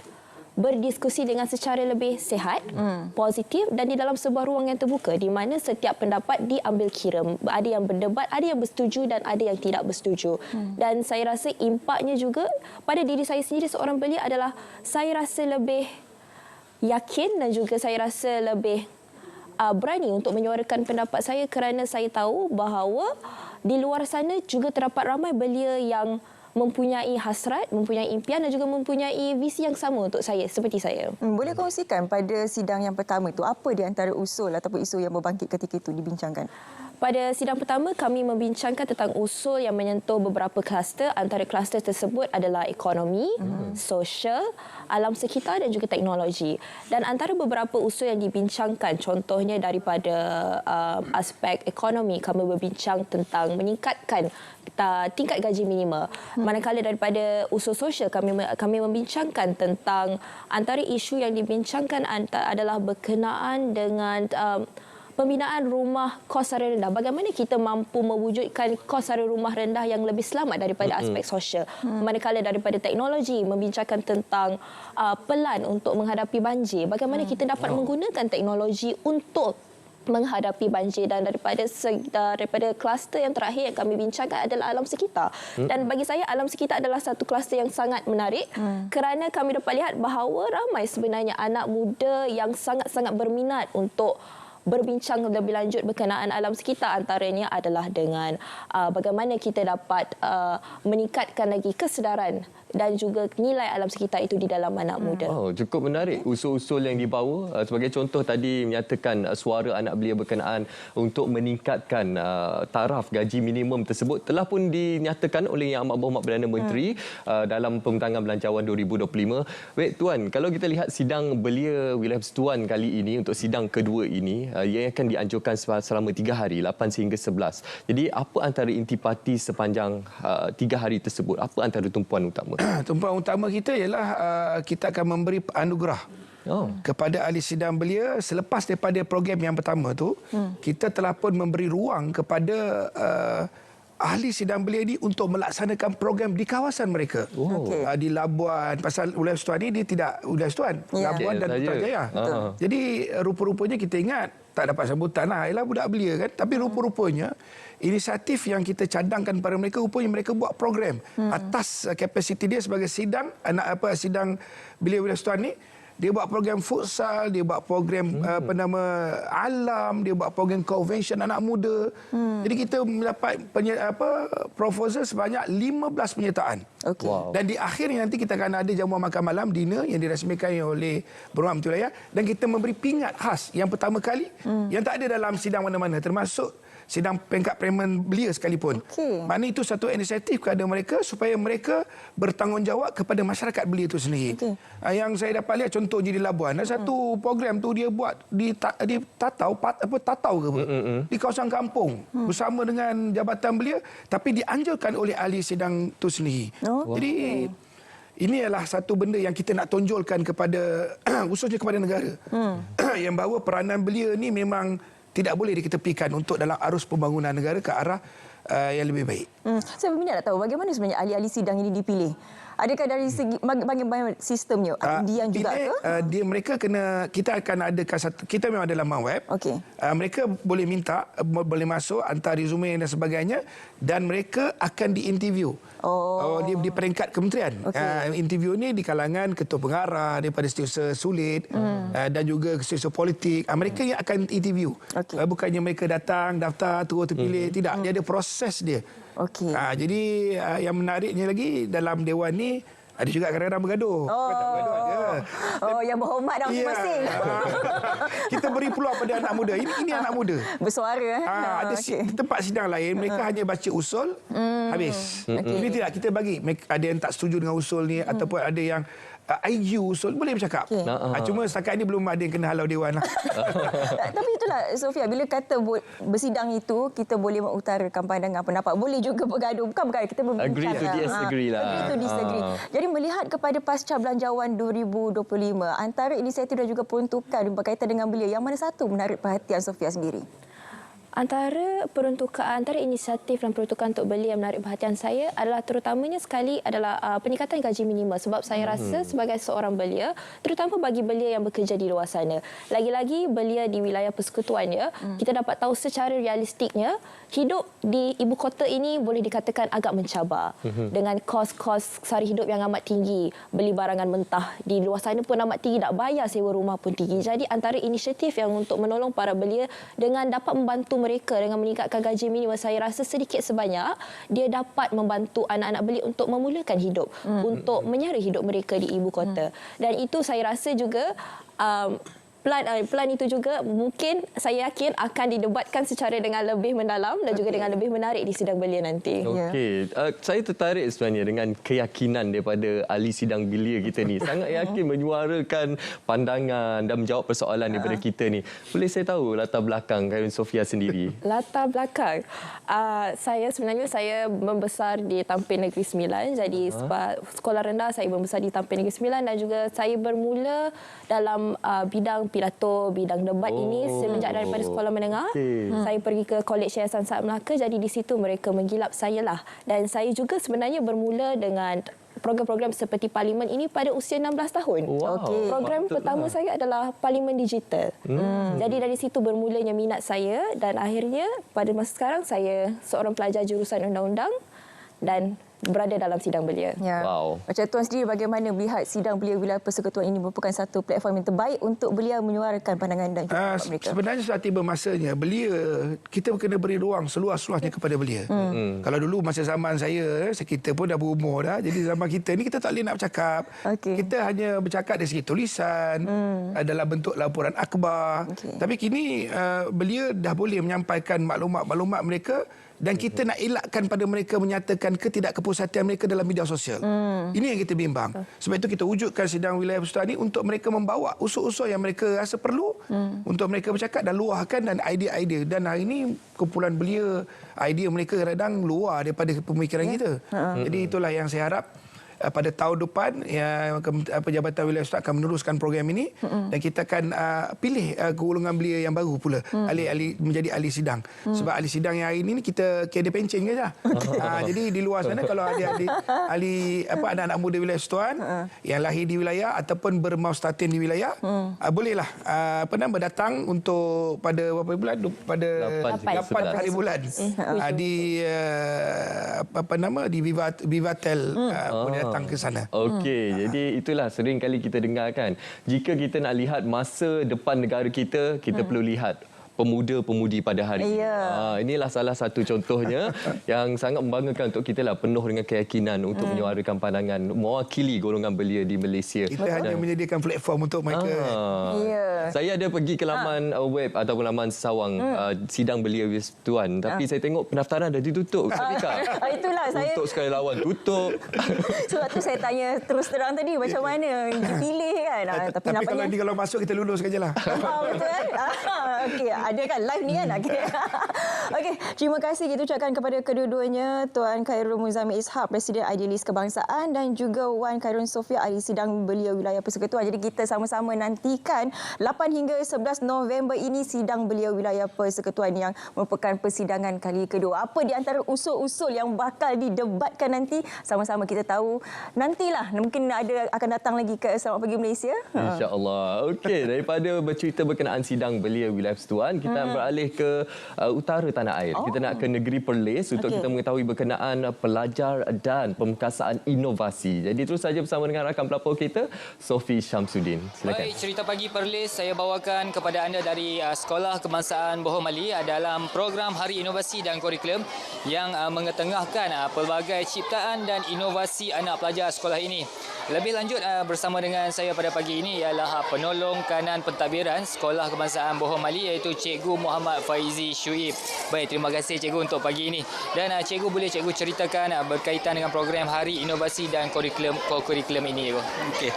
berdiskusi dengan secara lebih sihat, positif dan di dalam sebuah ruang yang terbuka di mana setiap pendapat diambil kira. Ada yang berdebat, ada yang bersetuju dan ada yang tidak bersetuju. Dan saya rasa impaknya juga pada diri saya sendiri seorang belia adalah saya rasa lebih yakin dan juga saya rasa lebih berani untuk menyuarakan pendapat saya kerana saya tahu bahawa di luar sana juga terdapat ramai belia yang mempunyai hasrat, mempunyai impian dan juga mempunyai visi yang sama untuk saya, seperti saya. Boleh kongsikan pada sidang yang pertama itu, apa di antara usul ataupun isu yang berbangkit ketika itu dibincangkan? Pada sidang pertama, kami membincangkan tentang usul yang menyentuh beberapa kluster. Antara kluster tersebut adalah ekonomi, sosial, alam sekitar dan juga teknologi. Dan antara beberapa usul yang dibincangkan, contohnya daripada aspek ekonomi, kami berbincang tentang meningkatkan tingkat gaji minima. Manakala daripada usul sosial, kami membincangkan tentang antara isu yang dibincangkan adalah berkenaan dengan pembinaan rumah kos sara rendah. Bagaimana kita mampu mewujudkan kos sara rumah rendah yang lebih selamat daripada aspek sosial. Manakala daripada teknologi, membincangkan tentang pelan untuk menghadapi banjir. Bagaimana kita dapat menggunakan teknologi untuk menghadapi banjir. Dan daripada kluster yang terakhir yang kami bincangkan adalah alam sekitar. Dan bagi saya alam sekitar adalah satu kluster yang sangat menarik kerana kami dapat lihat bahawa ramai sebenarnya anak muda yang sangat-sangat berminat untuk berbincang lebih lanjut berkenaan alam sekitar. Antaranya adalah dengan bagaimana kita dapat meningkatkan lagi kesedaran dan juga nilai alam sekitar itu di dalam anak muda. Oh, cukup menarik usul-usul yang dibawa. Sebagai contoh tadi menyatakan suara anak belia berkenaan untuk meningkatkan taraf gaji minimum tersebut telah pun dinyatakan oleh Yang Amat Berhormat Perdana Menteri dalam pembentangan belanjawan 2025. Baik Tuan, kalau kita lihat sidang belia Wilayah Persekutuan kali ini untuk sidang kedua ini, ia akan dianjurkan selama 3 hari, 8 sehingga 11. Jadi apa antara intipati sepanjang 3 hari tersebut? Apa antara tumpuan utama? Tumpuan utama kita ialah kita akan memberi anugerah kepada ahli sidang belia. Selepas daripada program yang pertama tu, kita telah pun memberi ruang kepada ahli sidang belia ini untuk melaksanakan program di kawasan mereka. Di Labuan, pasal Wilayah Persekutuan ini dia tidak Wilayah Persekutuan, Labuan dan Putrajaya. Jadi rupa-rupanya kita ingat tak dapat sambutan lah, ialah budak belia kan. Tapi rupa-rupanya inisiatif yang kita cadangkan pada mereka, rupanya mereka buat program atas kapasiti dia sebagai sidang sidang belia Wilayah Persekutuan ni. Dia buat program futsal, dia buat program alam, dia buat program convention anak muda. Jadi kita mendapat proposal sebanyak 15 penyertaan. Dan di akhirnya nanti kita akan ada jamuan makan malam, dinner yang dirasmikan oleh Berhormat Menteri Wilayah, dan kita memberi pingat khas yang pertama kali yang tak ada dalam sidang mana-mana, termasuk sidang peringkat Parlimen belia sekalipun. Maknanya itu satu inisiatif kepada mereka supaya mereka bertanggungjawab kepada masyarakat belia itu sendiri. Yang saya dapat lihat contohnya di Labuan, ada satu program tu dia buat di Tatau ke apa? Di kawasan kampung bersama dengan Jabatan Belia, tapi dianjurkan oleh ahli sidang tu sendiri. Jadi ini adalah satu benda yang kita nak tonjolkan kepada khususnya kepada negara. Yang bahawa peranan belia ni memang tidak boleh diketepikan untuk dalam arus pembangunan negara ke arah yang lebih baik. Saya berminat nak tahu bagaimana sebenarnya ahli-ahli sidang ini dipilih. Adakah dari segi bagaimana sistemnya? Undian juga ke? Mereka kena, kita akan adakan satu, kita memang ada laman web. Mereka boleh minta, boleh masuk, hantar resume dan sebagainya, dan mereka akan diinterview. Di peringkat kementerian. Interview ni di kalangan ketua pengarah daripada setiausaha sulit dan juga setiausaha politik. Mereka yang akan interview. Bukannya mereka datang, daftar, terus terpilih. Tidak, dia ada proses dia. Jadi yang menariknya lagi dalam dewan ni ada juga kadang-kadang bergaduh. Yang berhormat dan masing-masing. Kita beri peluang pada anak muda. Ini anak muda. Bersuara. Ada tempat sidang lain, mereka hanya baca usul, habis. Ini tidak, kita bagi. Ada yang tak setuju dengan usul ni, ataupun ada yang IU usul, boleh bercakap. Cuma setakat ini belum ada yang kena halau dewan lah. Tapi itulah Sofia, bila kata bersidang itu, kita boleh mengutarakan pandangan pendapat. Boleh juga bergaduh. Bukan bergaduh, kita berbincang. Agree to disagree lah. Agree to disagree. Jadi melihat kepada pasca belanjawan 2025, antara inisiatif dan juga peruntukan berkaitan dengan belia, yang mana satu menarik perhatian Sofia sendiri? Antara inisiatif dan peruntukan untuk belia yang menarik perhatian saya adalah terutamanya sekali adalah peningkatan gaji minimum, sebab saya rasa sebagai seorang belia, terutama bagi belia yang bekerja di luar sana, lagi-lagi belia di wilayah persekutuan kita dapat tahu secara realistiknya hidup di ibu kota ini boleh dikatakan agak mencabar dengan kos-kos sara hidup yang amat tinggi, beli barangan mentah di luar sana pun amat tinggi, nak bayar sewa rumah pun tinggi. Jadi antara inisiatif yang untuk menolong para belia dengan dapat membantu mereka dengan meningkatkan gaji minimum, saya rasa sedikit sebanyak dia dapat membantu anak-anak belia untuk memulakan hidup, untuk menyara hidup mereka di ibu kota. Dan itu saya rasa juga plan itu juga mungkin saya yakin akan didebatkan secara dengan lebih mendalam dan juga dengan lebih menarik di sidang belia nanti. Okey, saya tertarik sebenarnya dengan keyakinan daripada ahli sidang belia kita ni. Sangat yakin menyuarakan pandangan dan menjawab persoalan daripada kita ni. Boleh saya tahu latar belakang Khairun Sofia sendiri? Latar belakang. Saya membesar di Tampin Negeri Sembilan. Jadi sekolah rendah saya membesar di Tampin Negeri Sembilan dan juga saya bermula dalam bidang pidato, bidang debat ini semenjak daripada sekolah menengah. Saya pergi ke Kolej Yayasan Saat Melaka, jadi di situ mereka menggilap saya lah. Dan saya juga sebenarnya bermula dengan program-program seperti parlimen ini pada usia 16 tahun. Program pertama saya adalah parlimen digital. Jadi dari situ bermulanya minat saya dan akhirnya pada masa sekarang saya seorang pelajar jurusan undang-undang dan berada dalam sidang belia. Macam Tuan sendiri bagaimana melihat sidang belia wilayah persekutuan ini merupakan satu platform yang terbaik untuk belia menyuarakan pandangan dan pendapat mereka? Sebenarnya sudah tiba masanya belia, kita kena beri ruang seluas-luasnya kepada belia. Kalau dulu masa zaman saya kita pun dah berumur dah, jadi zaman kita ni kita tak boleh nak bercakap. Kita hanya bercakap dari segi tulisan, dalam bentuk laporan akhbar. Tapi kini belia dah boleh menyampaikan maklumat-maklumat mereka dan kita nak elakkan pada mereka menyatakan ketidakkepuasaan mereka dalam media sosial. Ini yang kita bimbang. Sebab itu kita wujudkan sidang wilayah persekutuan ini untuk mereka membawa usul-usul yang mereka rasa perlu untuk mereka bercakap dan luahkan dan idea-idea. Dan hari ini kumpulan belia, idea mereka kadang luar daripada pemikiran kita. Jadi itulah yang saya harap pada tahun depan Jabatan Wilayah Persekutuan akan meneruskan program ini dan kita akan pilih golongan belia yang baru pula menjadi ahli sidang. Sebab ahli sidang yang hari ini kita kira pencen je lah. Jadi di luar sana kalau ada ahli anak-anak muda wilayah persekutuan yang lahir di wilayah ataupun bermaustatin di wilayah, bolehlah datang untuk pada berapa bulan, pada 8 hari bulan di di Vivatel datang ke sana. Okey, jadi itulah sering kali kita dengarkan. Jika kita nak lihat masa depan negara kita, kita perlu lihat pemuda-pemudi pada hari ini. Inilah salah satu contohnya yang sangat membanggakan untuk kita lah, penuh dengan keyakinan untuk menyuarakan pandangan, mewakili golongan belia di Malaysia. Kita hanya menyediakan platform untuk mereka. Saya ada pergi ke laman web ataupun laman sawang sidang belia persekutuan, tapi saya tengok pendaftaran dah ditutup. Itulah saya untuk sekali lawan tutup. Sebab tu saya tanya terus terang tadi macam mana dipilih kan. Tapi kalau masuk kita lulus sajalah. Betul kan? Okey, ada kan live ni kan. Okey, terima kasih kita ucapkan kepada kedua-duanya, Tuan Khairul Muzamil Ishak, Presiden Idealis Kebangsaan, dan juga Wan Khairun Sofia, ahli sidang belia wilayah persekutuan. Jadi kita sama-sama nantikan 8 hingga 11 November ini sidang belia wilayah persekutuan yang merupakan persidangan kali kedua. Apa di antara usul-usul yang bakal didebatkan nanti, sama-sama kita tahu nantilah. Mungkin akan datang lagi ke Selamat Pagi Malaysia. InsyaAllah. Okey, daripada bercerita berkenaan sidang belia wilayah persekutuan, kita beralih ke utara tanah air. Kita nak ke negeri Perlis untuk kita mengetahui berkenaan pelajar dan pemekasaan inovasi. Jadi terus saja bersama dengan rakan pelapor kita, Sofi Syamsuddin. Silakan. Baik, cerita pagi Perlis saya bawakan kepada anda dari Sekolah Kebangsaan Bohong Mali dalam program Hari Inovasi dan Kurikulum yang mengetengahkan pelbagai ciptaan dan inovasi anak pelajar sekolah ini. Lebih lanjut bersama dengan saya pada pagi ini ialah penolong kanan pentadbiran Sekolah Kebangsaan Bohong Mali, iaitu Cikgu Muhammad Faizi Syuib. Baik, terima kasih Cikgu untuk pagi ini. Dan Cikgu, boleh Cikgu ceritakan berkaitan dengan program Hari Inovasi dan Kurikulum ini, Cikgu? Okey.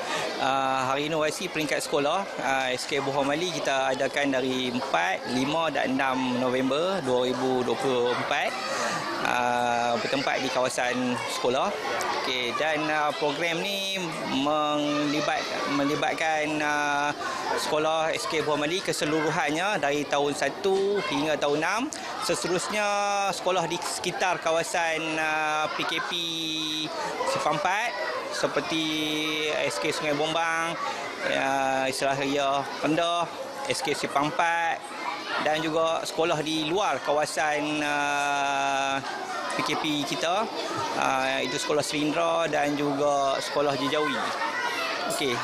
Hari Inovasi peringkat sekolah SK Bohong Mali kita adakan dari 4, 5 dan 6 November 2024. bertempat di kawasan sekolah. Okey, dan program ni melibatkan sekolah SK Buah Mali keseluruhannya dari tahun 1 hingga tahun 6. Seterusnya sekolah di sekitar kawasan PKP Simpang 4 seperti SK Sungai Bombang, Islah Raya Pendah, SK Simpang 4 dan juga sekolah di luar kawasan PKP kita, itu sekolah Serindra dan juga sekolah Jejawi. Okey.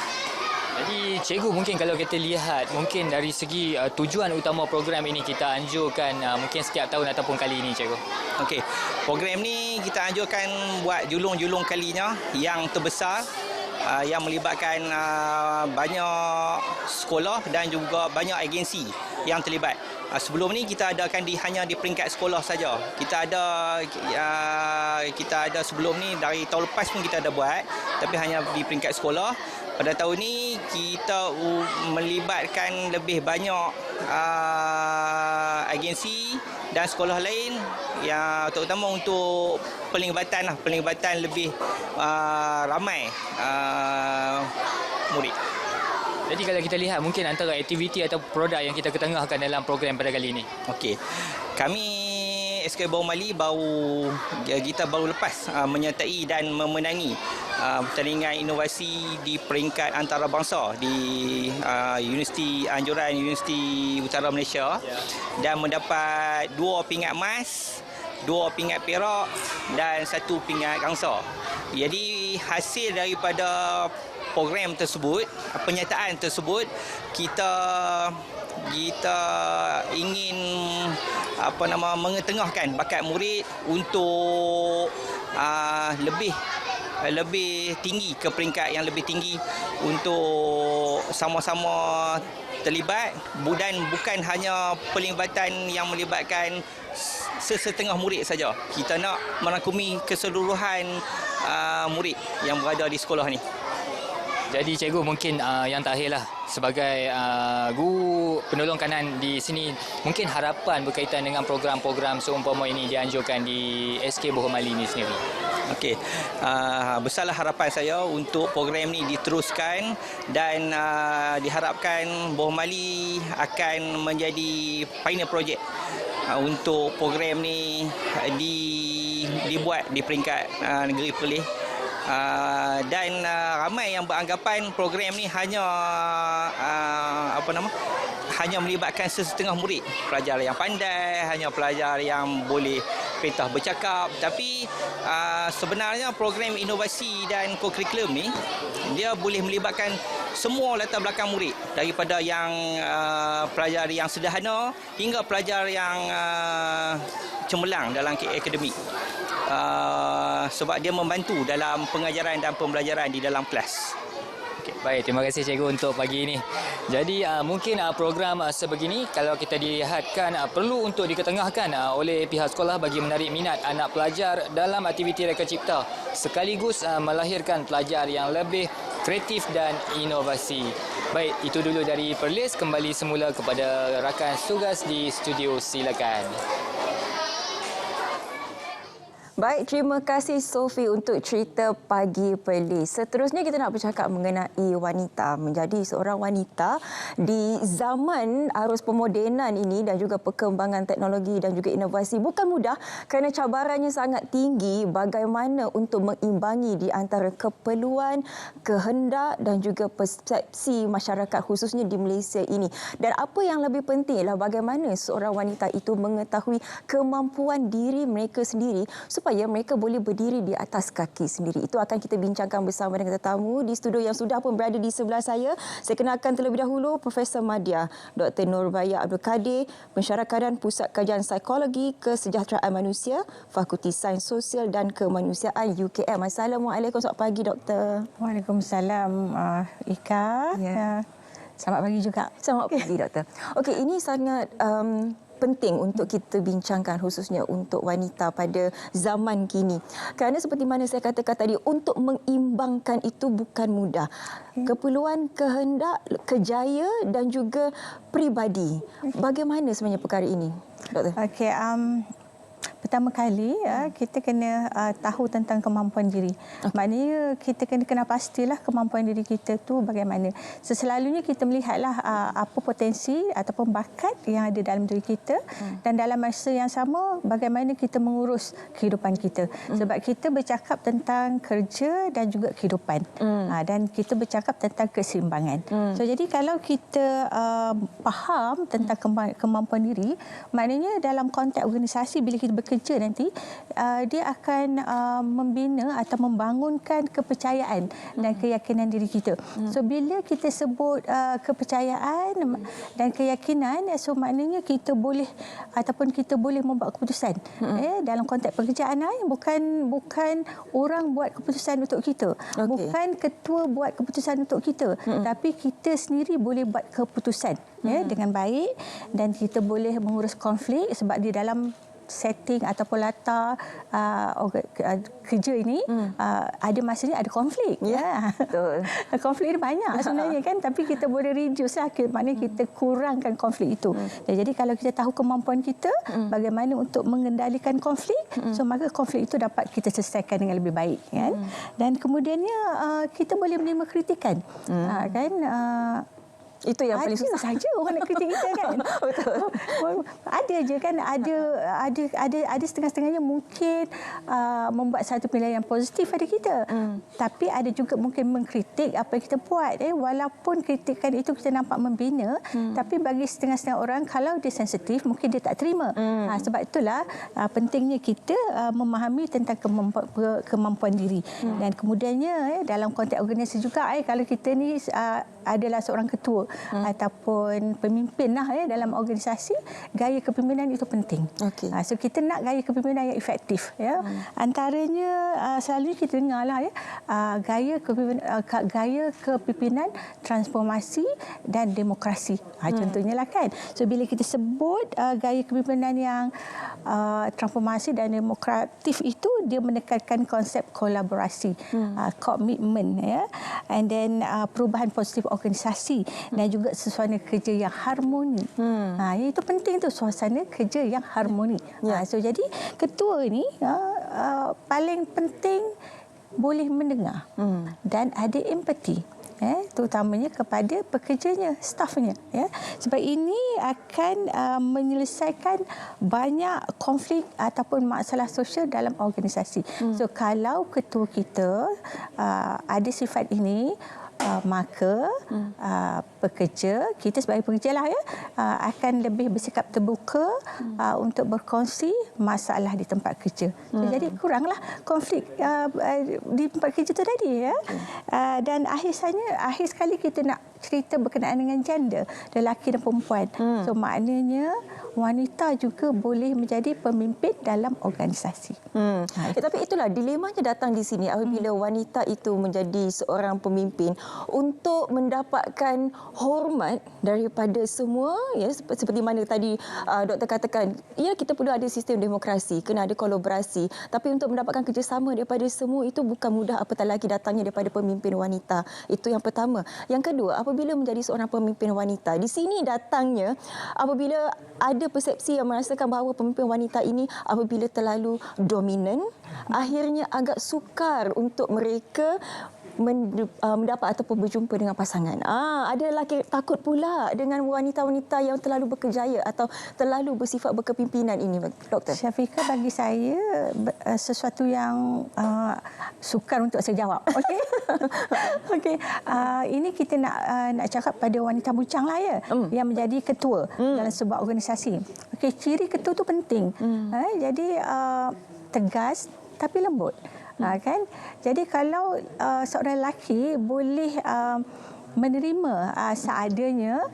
Jadi cikgu, mungkin kalau kita lihat mungkin dari segi tujuan utama program ini kita anjurkan mungkin setiap tahun ataupun kali ini, cikgu. Okey. Program ni kita anjurkan buat julung-julung kalinya yang terbesar, yang melibatkan banyak sekolah dan juga banyak agensi yang terlibat. Sebelum ni kita adakan hanya di peringkat sekolah saja. Kita ada sebelum ni dari tahun lepas pun kita ada buat, tapi hanya di peringkat sekolah. Pada tahun ni kita melibatkan lebih banyak agensi dan sekolah lain, yang terutama untuk pelibatan lebih ramai murid. Jadi kalau kita lihat mungkin antara aktiviti atau produk yang kita ketengahkan dalam program pada kali ini. Okey. Kami SK Buah Mali kita baru lepas menyertai dan memenangi pertandingan inovasi di peringkat antarabangsa di Universiti Anjuran Universiti Utara Malaysia, dan mendapat 2 pingat emas, 2 pingat perak dan 1 pingat gangsa. Jadi hasil daripada program tersebut, penyertaan tersebut, kita ingin mengetengahkan bakat murid untuk lebih tinggi ke peringkat yang lebih tinggi, untuk sama-sama terlibat, dan bukan hanya pelibatan yang melibatkan sesetengah murid saja. Kita nak merangkumi keseluruhan murid yang berada di sekolah ni. Jadi cikgu, mungkin yang terakhirlah sebagai guru penolong kanan di sini, mungkin harapan berkaitan dengan program-program seumpama ini dianjurkan di SK Buah Mali ini sendiri. Okey, besarlah harapan saya untuk program ini diteruskan, dan diharapkan Buah Mali akan menjadi pioneer project untuk program ni dibuat di peringkat negeri Perlis. Dan ramai yang beranggapan program ni hanya melibatkan sesetengah murid, pelajar yang pandai, hanya pelajar yang boleh pintar bercakap, tapi sebenarnya program inovasi dan co-curriculum ni dia boleh melibatkan semua latar belakang murid, daripada yang pelajar yang sederhana hingga pelajar yang cemerlang dalam akademik. Sebab dia membantu dalam pengajaran dan pembelajaran di dalam kelas. Okay, baik, terima kasih cikgu untuk pagi ini. Jadi mungkin program sebegini kalau kita dilihatkan perlu untuk diketengahkan oleh pihak sekolah bagi menarik minat anak pelajar dalam aktiviti reka cipta, sekaligus melahirkan pelajar yang lebih kreatif dan inovasi. Baik, itu dulu dari Perlis. Kembali semula kepada rakan tugas di studio, silakan. Baik, terima kasih Sophie untuk cerita pagi Perlis. Seterusnya kita nak bercakap mengenai wanita. Menjadi seorang wanita di zaman arus pemodenan ini dan juga perkembangan teknologi dan juga inovasi bukan mudah, kerana cabarannya sangat tinggi bagaimana untuk mengimbangi di antara keperluan, kehendak dan juga persepsi masyarakat khususnya di Malaysia ini. Dan apa yang lebih penting ialah bagaimana seorang wanita itu mengetahui kemampuan diri mereka sendiri supaya mereka boleh berdiri di atas kaki sendiri. Itu akan kita bincangkan bersama dengan tetamu di studio yang sudah pun berada di sebelah saya. Saya kenalkan terlebih dahulu Profesor Madya Dr. Nurbaya Abdul Kadir, Pensyarah Kanan Pusat Kajian Psikologi Kesejahteraan Manusia, Fakulti Sains Sosial dan Kemanusiaan UKM. Assalamualaikum, selamat pagi Doktor. Waalaikumsalam Ika. Ya. Selamat pagi juga. Selamat pagi Doktor. Okey, ini sangat penting untuk kita bincangkan khususnya untuk wanita pada zaman kini. Kerana seperti mana saya katakan tadi, untuk mengimbangkan itu bukan mudah. Keperluan, kehendak, kejaya dan juga peribadi. Bagaimana sebenarnya perkara ini, Doktor? Okey, pertama kali kita kena tahu tentang kemampuan diri. Maknanya kita kena pastilah kemampuan diri kita tu bagaimana. Selalunya kita melihatlah apa potensi ataupun bakat yang ada dalam diri kita dan dalam masa yang sama bagaimana kita mengurus kehidupan kita. Sebab kita bercakap tentang kerja dan juga kehidupan. Dan kita bercakap tentang keseimbangan. So jadi kalau kita faham tentang kemampuan diri, maknanya dalam konteks organisasi bila kita bekerja nanti dia akan membina atau membangunkan kepercayaan dan keyakinan diri kita. So bila kita sebut kepercayaan dan keyakinan, so maknanya kita boleh ataupun kita boleh membuat keputusan dalam konteks pekerjaan bukan orang buat keputusan untuk kita. Bukan ketua buat keputusan untuk kita, tapi kita sendiri boleh buat keputusan dengan baik dan kita boleh mengurus konflik sebab di dalam setting ataupun latar kerja ini ada masanya ada konflik. Betul. Konflik ni banyak sebenarnya kan, tapi kita boleh reduce lah, maknanya kita kurangkan konflik itu. Jadi kalau kita tahu kemampuan kita bagaimana untuk mengendalikan konflik, so maka konflik itu dapat kita selesaikan dengan lebih baik kan. Dan kemudiannya kita boleh menerima kritikan. Kan itu yang paling susah saja orang nak kritik kita kan. Betul. Ada je kan, ada setengah-setengahnya mungkin membuat satu penilaian yang positif pada kita. Tapi ada juga mungkin mengkritik apa yang kita buat. Walaupun kritikan itu kita nampak membina, tapi bagi setengah-setengah orang kalau dia sensitif mungkin dia tak terima. Sebab itulah pentingnya kita memahami tentang kemampuan diri. Dan kemudiannya dalam konteks organisasi juga kalau kita ni adalah seorang ketua ataupun pemimpin dalam organisasi, gaya kepimpinan itu penting. So kita nak gaya kepimpinan yang efektif. Antaranya selalu kita dengarlah gaya kepimpinan transformasi dan demokrasi. Contohnya lah kan. So bila kita sebut gaya kepimpinan yang transformasi dan demokratif itu, dia menekankan konsep kolaborasi, komitmen and then perubahan positif organisasi dan juga suasana kerja yang harmoni. Itu penting tu, suasana kerja yang harmoni. So jadi ketua ni paling penting boleh mendengar dan ada empati. Terutamanya kepada pekerjanya, stafnya. Sebab ini akan menyelesaikan banyak konflik ataupun masalah sosial dalam organisasi. So kalau ketua kita ada sifat ini, maka pekerja, kita sebagai pekerja lah akan lebih bersikap terbuka untuk berkongsi masalah di tempat kerja. Jadi kuranglah konflik di tempat kerja tu tadi dan akhir sekali kita nak cerita berkenaan dengan gender, lelaki dan perempuan. So maknanya wanita juga boleh menjadi pemimpin dalam organisasi. Tapi itulah dilemanya datang di sini apabila wanita itu menjadi seorang pemimpin, untuk mendapatkan hormat daripada semua, seperti mana tadi doktor katakan, kita perlu ada sistem demokrasi, kena ada kolaborasi, tapi untuk mendapatkan kerjasama daripada semua itu bukan mudah, apatah lagi datangnya daripada pemimpin wanita. Itu yang pertama. Yang kedua, apabila menjadi seorang pemimpin wanita, di sini datangnya apabila ada persepsi yang merasakan bahawa pemimpin wanita ini apabila terlalu dominan, akhirnya agak sukar untuk mereka mendapat ataupun berjumpa dengan pasangan. Ada lelaki takut pula dengan wanita-wanita yang terlalu berkejaya atau terlalu bersifat berkepimpinan ini, doktor. Syafiqah, bagi saya sesuatu yang sukar untuk saya jawab. Okey. Ini kita nak cakap pada wanita bujang lah yang menjadi ketua dalam sebuah organisasi. Okey, ciri ketua tu penting. Jadi tegas tapi lembut. Kan? Jadi kalau seorang lelaki boleh menerima seadanya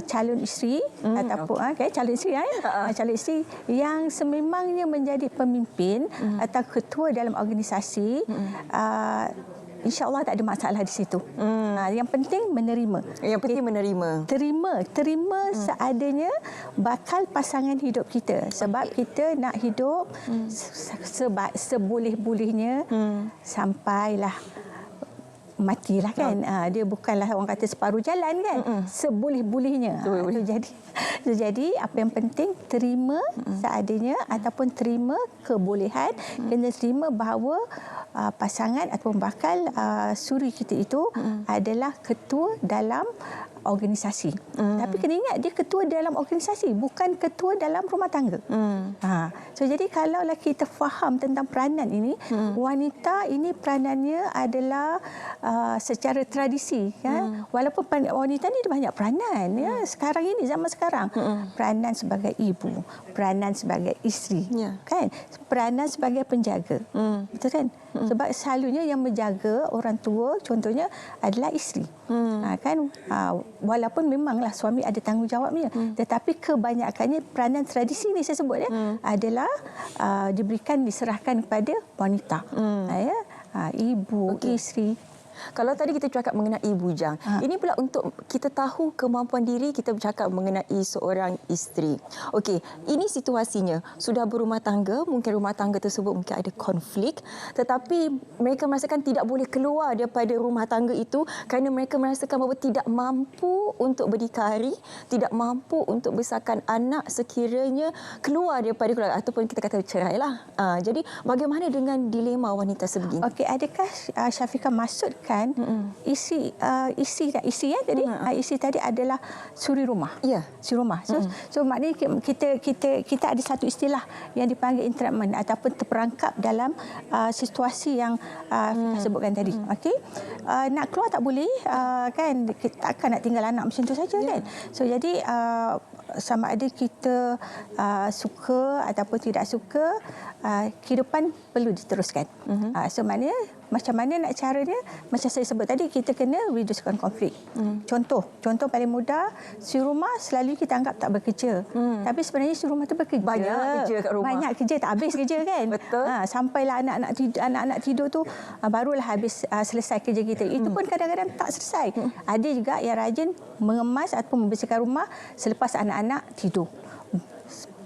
calon isteri ataupun calon isteri yang sememangnya menjadi pemimpin atau ketua dalam organisasi, InsyaAllah tak ada masalah di situ. Yang penting menerima. Yang penting menerima. Terima seadanya bakal pasangan hidup kita. Sebab kita nak hidup seboleh-bolehnya sampailah matilah kan. Dia bukanlah orang kata separuh jalan kan. Seboleh-bolehnya. Jadi apa yang penting terima seadanya ataupun terima kebolehan. Kena terima bahawa pasangan ataupun bakal suri kita itu adalah ketua dalam organisasi. Tapi kena ingat dia ketua dalam organisasi, bukan ketua dalam rumah tangga. So jadi kalaulah kita faham tentang peranan ini, wanita ini peranannya adalah secara tradisi ya. Walaupun wanita ni ada banyak peranan ya. Sekarang ini zaman sekarang, peranan sebagai ibu, peranan sebagai isteri, kan? Peranan sebagai penjaga. Betul kan? Sebab selalunya yang menjaga orang tua contohnya adalah isteri. Kan walaupun memanglah suami ada tanggungjawabnya, tetapi kebanyakannya peranan tradisi ni saya sebut adalah diserahkan kepada wanita. Ibu, isteri. Kalau tadi kita cakap mengenai bujang, ini pula untuk kita tahu kemampuan diri, kita bercakap mengenai seorang isteri. Okey, ini situasinya sudah berumah tangga, mungkin rumah tangga tersebut mungkin ada konflik, tetapi mereka merasakan tidak boleh keluar daripada rumah tangga itu kerana mereka merasakan bahawa tidak mampu untuk berdikari, tidak mampu untuk besarkan anak sekiranya keluar daripada keluarga ataupun kita kata cerailah. Jadi bagaimana dengan dilema wanita sebegini? Okey, adakah Syafiqah maksudkan isi tadi adalah suri rumah. Ya, suri rumah. So maknanya kita ada satu istilah yang dipanggil entrapment ataupun terperangkap dalam situasi yang kita sebutkan tadi. Okey. Nak keluar tak boleh kan, kita takkan nak tinggal anak macam tu saja kan. So jadi sama ada kita suka ataupun tidak suka, kehidupan perlu diteruskan. So maknanya macam mana nak caranya, macam saya sebut tadi, kita kena reducekan konflik. Contoh paling mudah, si rumah selalu kita anggap tak bekerja. Tapi sebenarnya si rumah tu bekerja. Banyak kerja kat rumah. Banyak kerja, tak habis kerja kan. Betul. Sampailah anak-anak tidur tu, barulah habis selesai kerja kita. Itu pun kadang-kadang tak selesai. Ada juga yang rajin mengemas ataupun membersihkan rumah selepas anak-anak tidur.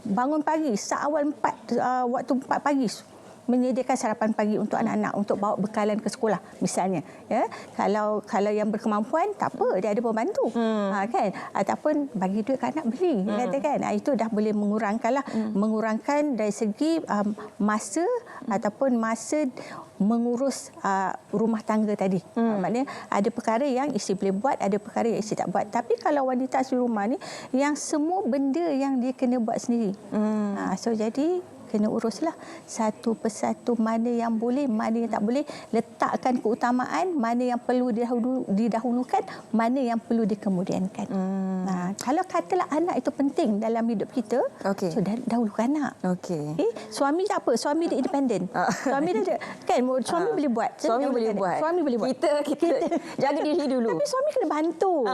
Bangun pagi, seawal 4 pagi menyediakan sarapan pagi untuk anak-anak untuk bawa bekalan ke sekolah misalnya ya. Kalau yang berkemampuan tak apa, dia ada pembantu kan, ataupun bagi duit ke anak beli katakan. Itu dah boleh mengurangkan dari segi masa ataupun masa mengurus rumah tangga tadi. Maknanya ada perkara yang isteri boleh buat, ada perkara yang isteri tak buat. Tapi kalau wanita asli rumah ni yang semua benda yang dia kena buat sendiri. So jadi kena uruslah satu persatu, mana yang boleh, mana yang tak boleh, letakkan keutamaan, mana yang perlu didahulukan, mana yang perlu dikemudiankan. Kalau katalah anak itu penting dalam hidup kita, so dahulukan anak. Suami tak apa, suami dia independen. Suami dia kan, suami boleh buat. Suami boleh buat. Kita jaga diri dulu. Tapi suami kena bantu.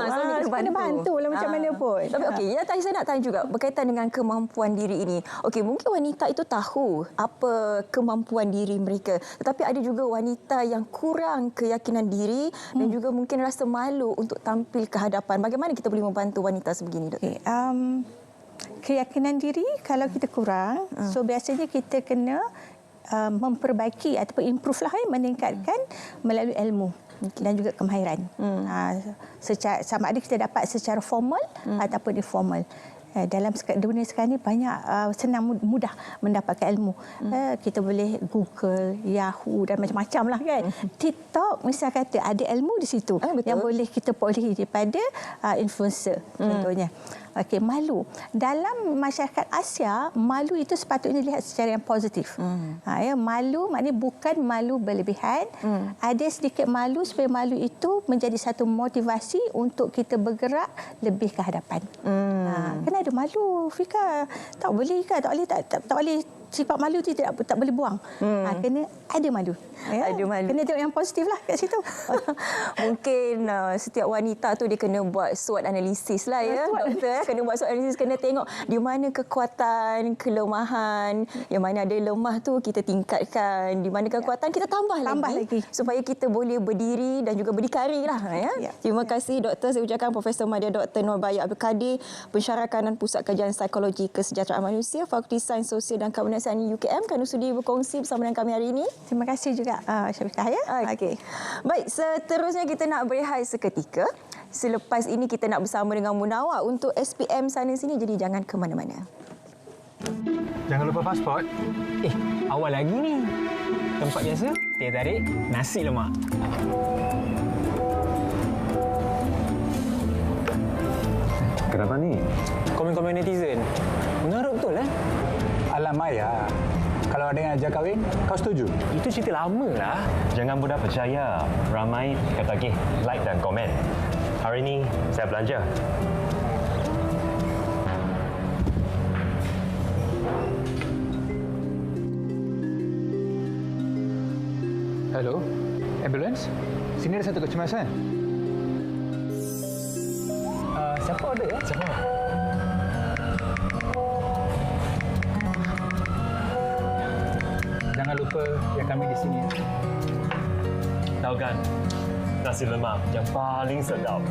Kena bantu lah macam mana pun. Tapi okey, yang tadi saya nak tanya juga berkaitan dengan kemampuan diri ini. Okey, mungkin wanita itu tahu apa kemampuan diri mereka, tetapi ada juga wanita yang kurang keyakinan diri dan juga mungkin rasa malu untuk tampil ke hadapan. Bagaimana kita boleh membantu wanita sebegini, Dok? Keyakinan diri kalau kita kurang, so biasanya kita kena memperbaiki ataupun improve lah, meningkatkan melalui ilmu dan juga kemahiran. Sama ada kita dapat secara formal ataupun informal. Dalam dunia sekarang ni banyak senang mudah mendapatkan ilmu. Kita boleh Google, Yahoo dan macam-macam lah kan. TikTok misal kata ada ilmu di situ yang boleh kita perolehi daripada influencer contohnya. Okey, malu. Dalam masyarakat Asia, malu itu sepatutnya dilihat secara yang positif. Malu maknanya bukan malu berlebihan. Ada sedikit malu supaya malu itu menjadi satu motivasi untuk kita bergerak lebih ke hadapan. Kena ada malu, Fika. Tak boleh sifat malu tu tak boleh buang. Kena ada malu. Ada malu. Kena tengok yang positif lah kat situ. Mungkin setiap wanita tu dia kena buat SWOT analisis lah ya, doktor. Kena buat SWOT analisis, kena tengok di mana kekuatan, kelemahan, yang mana ada lemah tu kita tingkatkan, di mana kekuatan kita tambah lagi supaya kita boleh berdiri dan juga berdikari lah ya. Terima kasih doktor. Saya ucapkan Profesor Madya Dr. Nurbaya Abdul Kadir, Pensyarah Kanan Pusat Kajian Psikologi Kesejahteraan Manusia, Fakulti Sains Sosial dan Kabinet Penasihat UKM kerana sudi berkongsi bersama dengan kami hari ini. Terima kasih juga Syafiqah ya. Okey. Baik, seterusnya kita nak berehat seketika. Selepas ini kita nak bersama dengan Munawar untuk SPM sana sini, jadi jangan ke mana-mana. Jangan lupa pasport. Awal lagi ni. Tempat biasa, teh tarik, nasi lemak. Kenapa ni? Komen-komen netizen. Mengarut betul Alam Maya. Kalau ada yang ajak kahwin, kau setuju? Itu cerita lama lah. Jangan mudah percaya. Ramai kata like dan komen. Hari ini saya belanja. Hello, ambulance? Sini ada satu kecemasan. Siapa order ya? Siapa? Jangan lupa yang kami di sini. Tahu kan? Nasi lemak yang paling sedap.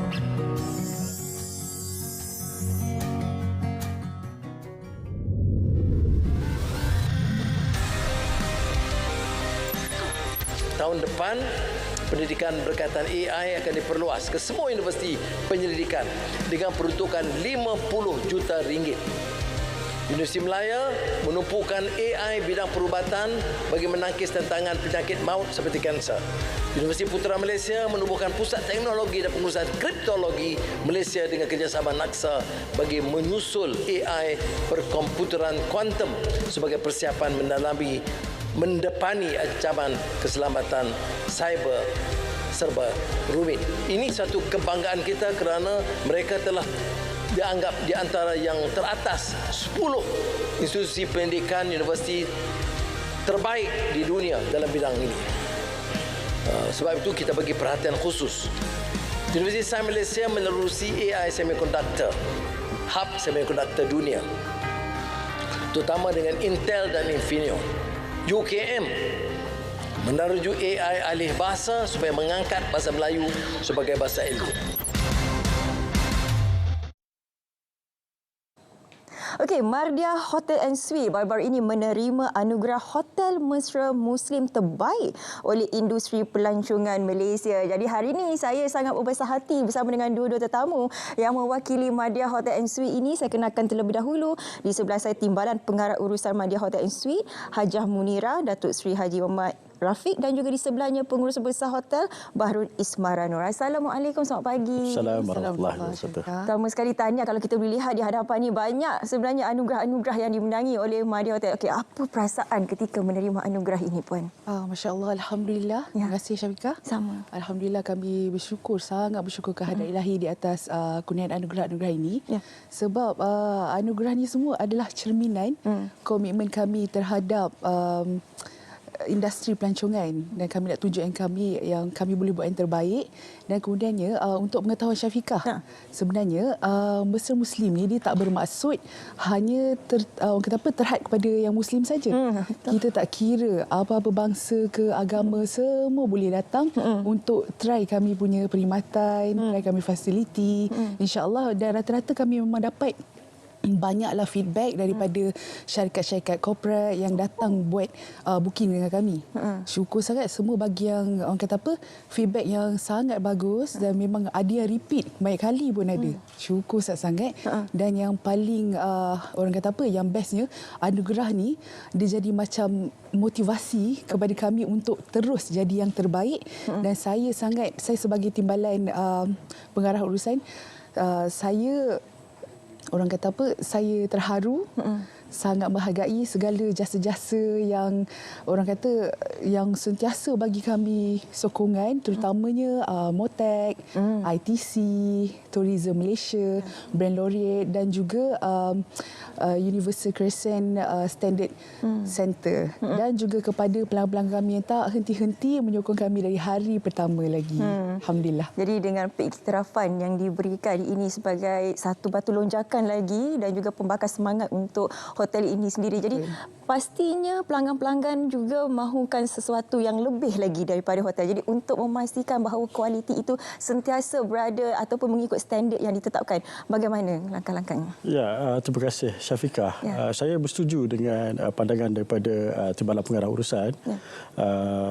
Tahun depan, pendidikan berkaitan AI akan diperluas ke semua universiti penyelidikan dengan peruntukan 50 juta ringgit. Universiti Melaya menumpukan AI bidang perubatan bagi menangkis tantangan penyakit maut seperti kanser. Universiti Putra Malaysia menubuhkan pusat teknologi dan pengurusan kriptologi Malaysia dengan kerjasama NAXA bagi menyusul AI perkomputeran kuantum sebagai persiapan mendepani ancaman keselamatan cyber serba rumit. Ini satu kebanggaan kita kerana mereka telah dianggap di antara yang teratas 10 institusi pendidikan universiti terbaik di dunia dalam bidang ini. Sebab itu kita bagi perhatian khusus. Universiti Sains Malaysia menerusi AI semiconductor, hub semiconductor dunia, terutama dengan Intel dan Infineon. UKM meneruju AI alih bahasa supaya mengangkat bahasa Melayu sebagai bahasa ilmu. Okey, Mardia Hotel and Suite baru-baru ini menerima anugerah Hotel Mesra Muslim terbaik oleh industri pelancongan Malaysia. Jadi hari ini saya sangat berbesar hati bersama dengan dua-dua tetamu yang mewakili Mardia Hotel and Suite ini. Saya kenalkan terlebih dahulu, di sebelah saya Timbalan Pengarah Urusan Mardia Hotel and Suite, Hajah Munira, Datuk Seri Haji Muhammad Rafiq, dan juga di sebelahnya Pengurus Besar Hotel Bahrul Ismaranur. Assalamualaikum, selamat pagi. Assalamualaikum warahmatullahi wabarakatuh. Pertama sekali tanya, kalau kita boleh lihat di hadapan ini banyak sebenarnya anugerah-anugerah yang dimenangi oleh Mardia Hotel. Okey, apa perasaan ketika menerima anugerah ini, Puan? Masya Allah, Alhamdulillah. Terima kasih Syafiqah. Sama. Alhamdulillah, kami bersyukur, sangat bersyukur kehadirat ilahi di atas kurniaan anugerah-anugerah ini. Sebab anugerah ini semua adalah cerminan komitmen kami terhadap industri pelancongan, dan kami nak tunjukkan kami yang kami boleh buat yang terbaik. Dan kemudiannya untuk pengetahuan Syafiqah, sebenarnya Mesra Muslim ni dia tak bermaksud hanya terhad kepada yang Muslim saja. Kita tak kira apa-apa bangsa ke agama, semua boleh datang untuk try kami punya perkhidmatan, try kami fasiliti, insya-Allah. Dan rata-rata kami memang dapat banyaklah feedback daripada syarikat-syarikat korporat yang datang buat booking dengan kami. Syukur sangat semua bagi yang orang kata feedback yang sangat bagus, dan memang ada yang repeat banyak kali pun ada. Syukur sangat. Dan yang paling orang kata yang bestnya, anugerah ni dia jadi macam motivasi kepada kami untuk terus jadi yang terbaik. Dan saya sebagai timbalan pengarah urusan, saya orang kata saya terharu, sangat menghargai segala jasa-jasa yang orang kata yang sentiasa bagi kami sokongan, terutamanya Motek, ITC, Tourism Malaysia, Brand Laureate, dan juga Universal Crescent Standard Center, dan juga kepada pelanggan-pelanggan kami yang tak henti-henti menyokong kami dari hari pertama lagi. Alhamdulillah. Jadi dengan pengiktirafan yang diberikan ini sebagai satu batu lonjakan lagi dan juga pembakar semangat untuk hotel ini sendiri. Jadi pastinya pelanggan-pelanggan juga mahukan sesuatu yang lebih lagi daripada hotel. Jadi untuk memastikan bahawa kualiti itu sentiasa berada ataupun mengikut standard yang ditetapkan, bagaimana langkah-langkahnya? Ya, terima kasih Syafiqah. Saya bersetuju dengan pandangan daripada Timbalan Pengarah Urusan.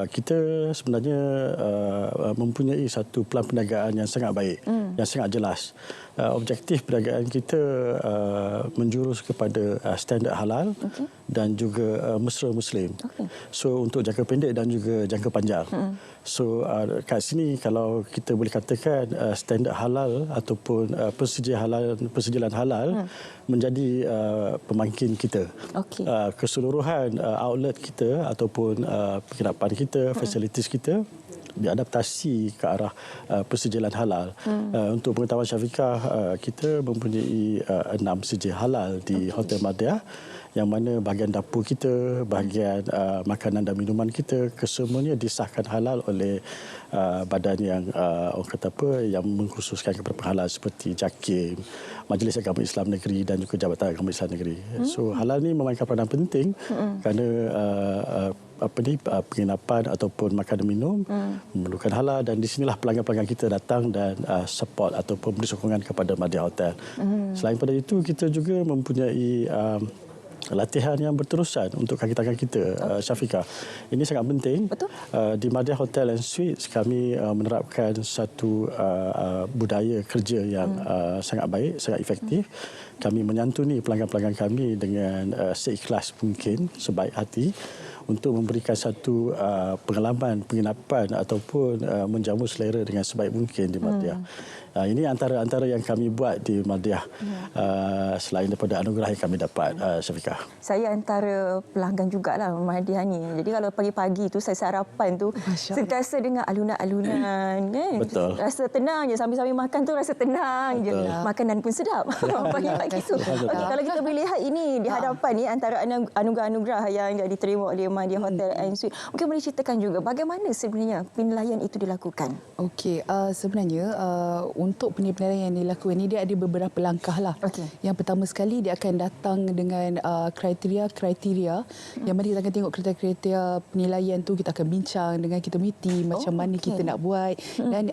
Kita sebenarnya mempunyai satu pelan perniagaan yang sangat baik, yang sangat jelas. Objektif perniagaan kita menjurus kepada standard halal dan juga mesra Muslim. So untuk jangka pendek dan juga jangka panjang. So kat sini kalau kita boleh katakan standard halal ataupun persediaan halal menjadi pemangkin kita. Keseluruhan outlet kita ataupun penginapan kita, fasilitis kita diadaptasi ke arah persediaan halal. Untuk pengetahuan Syafiqah, kita mempunyai 6 sedia halal di Hotel Madya, yang mana bahagian dapur kita, bahagian makanan dan minuman kita, kesemuanya disahkan halal oleh badan yang orang kata apa, yang mengkhususkan kepada penghalal seperti JAKIM, Majlis Agama Islam Negeri dan juga Jabatan Agama Islam Negeri. So halal ni memainkan peranan penting kerana penginapan ataupun makanan minum memerlukan halal, dan di sinilah pelanggan-pelanggan kita datang dan support ataupun beri sokongan kepada Madya Hotel. Selain pada itu, kita juga mempunyai latihan yang berterusan untuk kaki tangan kita, Syafiqah. Ini sangat penting. Di Madya Hotel and Suites kami menerapkan satu budaya kerja yang sangat baik, sangat efektif. Kami menyantuni pelanggan-pelanggan kami dengan seikhlas mungkin, sebaik hati, untuk memberikan satu pengalaman penginapan ataupun menjamu selera dengan sebaik mungkin di Madya. Ini antara yang kami buat di Madya, selain daripada anugerah yang kami dapat, Syafiqah. Saya antara pelanggan jugalah Madya ni. Jadi kalau pagi-pagi tu saya sarapan tu sentiasa dengar alunan-alunan kan. Betul. Rasa tenang je, sambil-sambil makan tu rasa tenang je. Makanan pun sedap. Pagi-pagi tu. Okey, kalau kita boleh lihat ini di hadapan ni antara anugerah-anugerah yang diterima oleh Madya Hotel and Suites. Mungkin boleh ceritakan juga bagaimana sebenarnya penilaian itu dilakukan? Okey, sebenarnya untuk penilaian yang dilakukan ini, dia ada beberapa langkah lah. Yang pertama sekali, dia akan datang dengan kriteria yang mana kita akan tengok kriteria penilaian tu, kita akan bincang dengan kita committee macam mana kita nak buat. Dan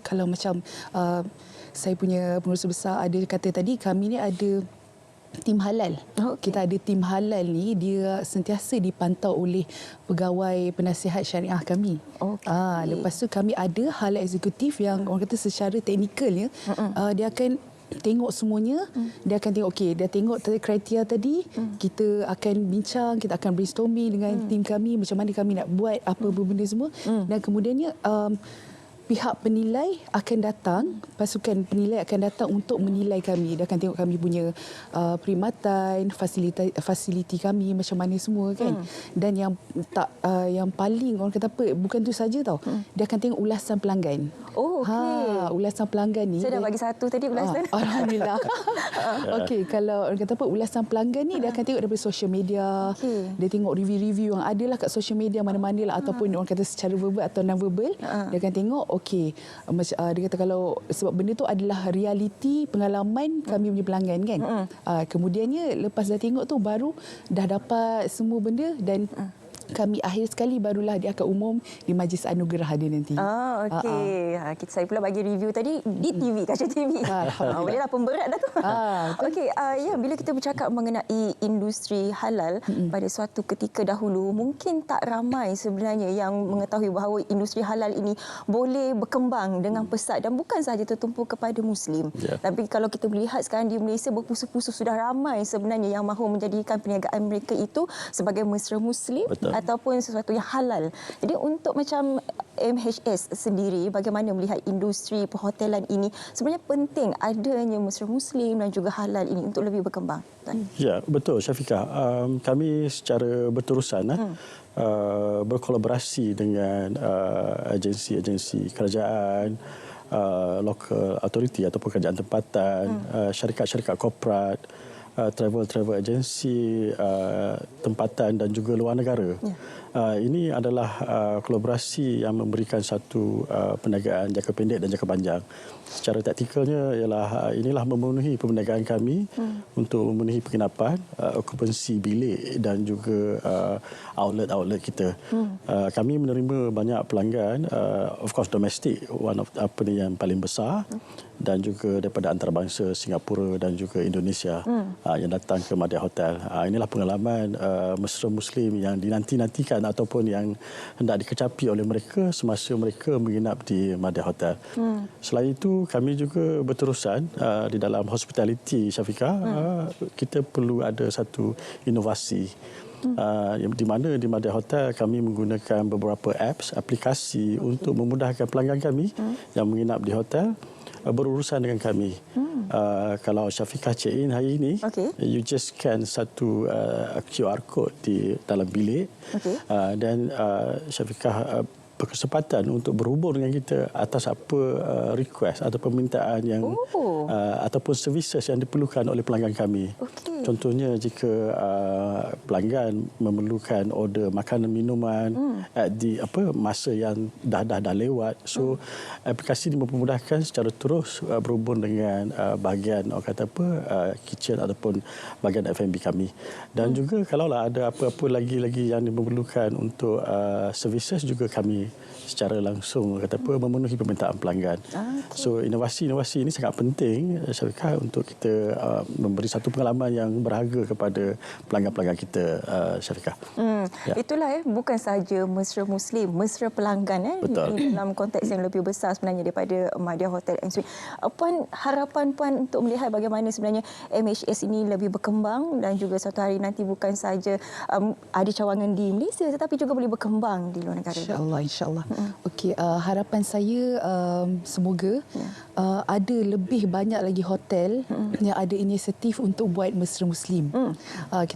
kalau macam saya punya pengurus besar ada kata tadi, kami ni ada tim halal. Kita ada tim halal ni, dia sentiasa dipantau oleh pegawai penasihat syariah kami. Lepas tu kami ada halal eksekutif yang orang kata secara teknikalnya dia akan tengok semuanya. Dia akan tengok, okey, dia tengok kriteria tadi, kita akan bincang, kita akan brainstorming dengan tim kami macam mana kami nak buat apa benda semua. Dan kemudiannya pihak penilai akan datang, pasukan penilai akan datang untuk menilai kami. Dia akan tengok kami punya perkhidmatan, fasiliti kami macam mana semua kan. Dan yang paling orang kata apa, bukan tu saja tau. Dia akan tengok ulasan pelanggan. Ulasan pelanggan ni. Saya dah bagi satu tadi ulasan. Alhamdulillah. Okey, kalau orang kata apa, ulasan pelanggan ni dia akan tengok daripada social media. Dia tengok review-review yang ada lah kat social media mana-mana lah, ataupun orang kata secara verbal atau non-verbal. Dia akan tengok, okey, dia kata kalau sebab benda tu adalah realiti pengalaman kami punya pelanggan kan. Kemudiannya lepas dah tengok tu, baru dah dapat semua benda, dan kami akhir sekali barulah dia akan umum di majlis anugerah dia nanti. Okey. Saya pula bagi review tadi di TV, Kaca TV. Bolehlah pemberat dah tu. Okey, bila kita bercakap mengenai industri halal, pada suatu ketika dahulu mungkin tak ramai sebenarnya yang mengetahui bahawa industri halal ini boleh berkembang dengan pesat dan bukan sahaja tertumpu kepada Muslim. Tapi kalau kita melihat sekarang di Malaysia, berpusu-pusu sudah ramai sebenarnya yang mahu menjadikan perniagaan mereka itu sebagai mesra Muslim ataupun sesuatu yang halal. Jadi untuk macam MHS sendiri, bagaimana melihat industri perhotelan ini? Sebenarnya penting adanya mesra Muslim dan juga halal ini untuk lebih berkembang. Ya, betul Syafiqah. Kami secara berterusan berkolaborasi dengan agensi-agensi kerajaan, local authority ataupun kerajaan tempatan, syarikat-syarikat korporat, travel agency tempatan dan juga luar negara. Ini adalah kolaborasi yang memberikan satu perniagaan jangka pendek dan jangka panjang. Secara taktikalnya ialah inilah memenuhi perniagaan kami untuk memenuhi penginapan, okupansi bilik dan juga outlet-outlet kita. Kami menerima banyak pelanggan, of course domestic, one of yang paling besar, dan juga daripada antarabangsa Singapura dan juga Indonesia yang datang ke Madea Hotel. Inilah pengalaman mesra Muslim yang dinanti-nantikan ataupun yang hendak dikecapi oleh mereka semasa mereka menginap di Madea Hotel. Selain itu, kami juga berterusan di dalam hospitality, Syafiqah. Kita perlu ada satu inovasi. Di mana di Madea Hotel kami menggunakan beberapa aplikasi untuk memudahkan pelanggan kami yang menginap di hotel berurusan dengan kami. Kalau Syafiqah check-in hari ini, you just scan satu QR code di dalam bilik dan Syafiqah berkesempatan untuk berhubung dengan kita atas apa request atau permintaan yang ataupun services yang diperlukan oleh pelanggan kami. Contohnya jika pelanggan memerlukan order makanan minuman di masa yang dah lewat, so aplikasi ini mempermudahkan secara terus berhubung dengan bahagian kitchen ataupun bahagian F&B kami. Dan juga kalaulah ada apa-apa lagi yang memerlukan untuk services, juga kami secara langsung memenuhi permintaan pelanggan. So inovasi-inovasi ini sangat penting, Syafiqah, untuk kita memberi satu pengalaman yang berharga kepada pelanggan-pelanggan kita, Syafiqah. Itulah bukan sahaja mesra Muslim, mesra pelanggan ini dalam konteks yang lebih besar sebenarnya daripada Madea Hotel and Suite. Puan, harapan Puan untuk melihat bagaimana sebenarnya MHS ini lebih berkembang dan juga suatu hari nanti bukan sahaja ada cawangan di Malaysia tetapi juga boleh berkembang di luar negara. InsyaAllah. Okey, harapan saya semoga ada lebih banyak lagi hotel yang ada inisiatif untuk buat mesra Muslim.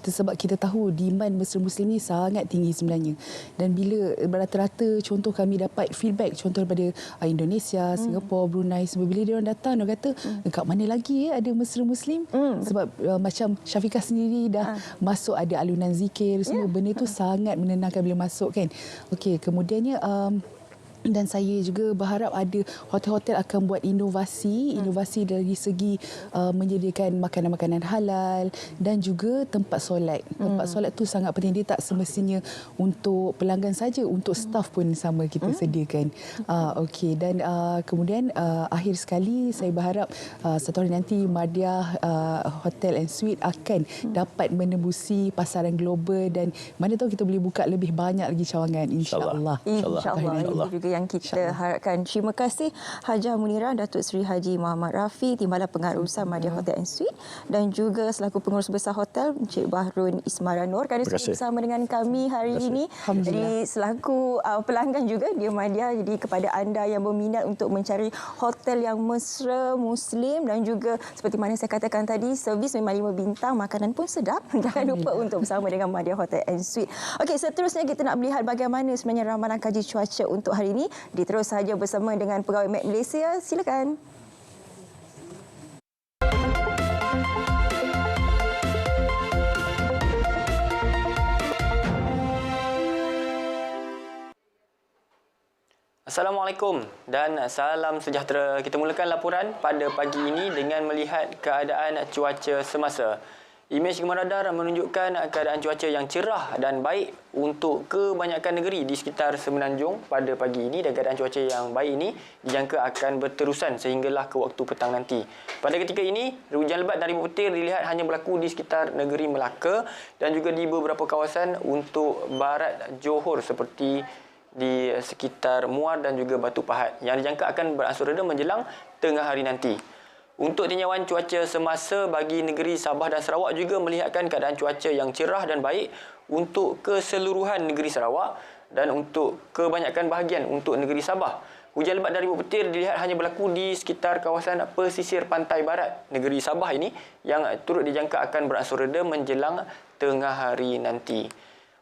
Sebab kita tahu demand mesra Muslim ni sangat tinggi sebenarnya. Dan bila rata-rata contoh kami dapat feedback contoh daripada Indonesia, Singapura, Brunei, semua bila dia orang datang dia kata kat mana lagi ada mesra Muslim? Sebab macam Syafiqah sendiri dah masuk ada alunan zikir, semua benda tu sangat menenangkan bila masuk kan. Okey, kemudiannya dan saya juga berharap ada hotel-hotel akan buat inovasi dari segi menyediakan makanan-makanan halal dan juga tempat solat. Tempat solat tu sangat penting, dia tak semestinya untuk pelanggan saja, untuk staf pun sama kita sediakan. Okey, dan kemudian akhir sekali saya berharap satu hari nanti Madea Hotel and Suite akan dapat menembusi pasaran global dan mana tahu kita boleh buka lebih banyak lagi cawangan, insya-Allah. Insya-Allah. Juga yang kita harapkan. Terima kasih Hajah Munirah, Datuk Seri Haji Muhammad Rafi, Timbalan Pengarusan Madea Hotel and Suite, dan juga selaku Pengurus Besar Hotel Encik Bahrun Ismara Nur kerana sudi bersama dengan kami hari ini. Jadi selaku pelanggan juga di Madea, jadi kepada anda yang berminat untuk mencari hotel yang mesra Muslim dan juga seperti mana saya katakan tadi, servis memang 5 bintang, makanan pun sedap. Jangan lupa untuk bersama dengan Madea Hotel and Suite. Okey, seterusnya kita nak melihat bagaimana sebenarnya ramalan kaji cuaca untuk hari ini. Terus saja bersama dengan Pegawai Met Malaysia. Silakan. Assalamualaikum dan salam sejahtera. Kita mulakan laporan pada pagi ini dengan melihat keadaan cuaca semasa. Imej Gemar Radar menunjukkan keadaan cuaca yang cerah dan baik untuk kebanyakan negeri di sekitar Semenanjung pada pagi ini, dan keadaan cuaca yang baik ini dijangka akan berterusan sehinggalah ke waktu petang nanti. Pada ketika ini, hujan lebat dan ribut petir dilihat hanya berlaku di sekitar negeri Melaka dan juga di beberapa kawasan untuk barat Johor seperti di sekitar Muar dan juga Batu Pahat yang dijangka akan beransur reda menjelang tengah hari nanti. Untuk tinjauan cuaca semasa bagi negeri Sabah dan Sarawak juga melihatkan keadaan cuaca yang cerah dan baik untuk keseluruhan negeri Sarawak dan untuk kebanyakan bahagian untuk negeri Sabah. Hujan lebat dan ribut petir dilihat hanya berlaku di sekitar kawasan pesisir pantai barat negeri Sabah ini yang turut dijangka akan beransur reda menjelang tengah hari nanti.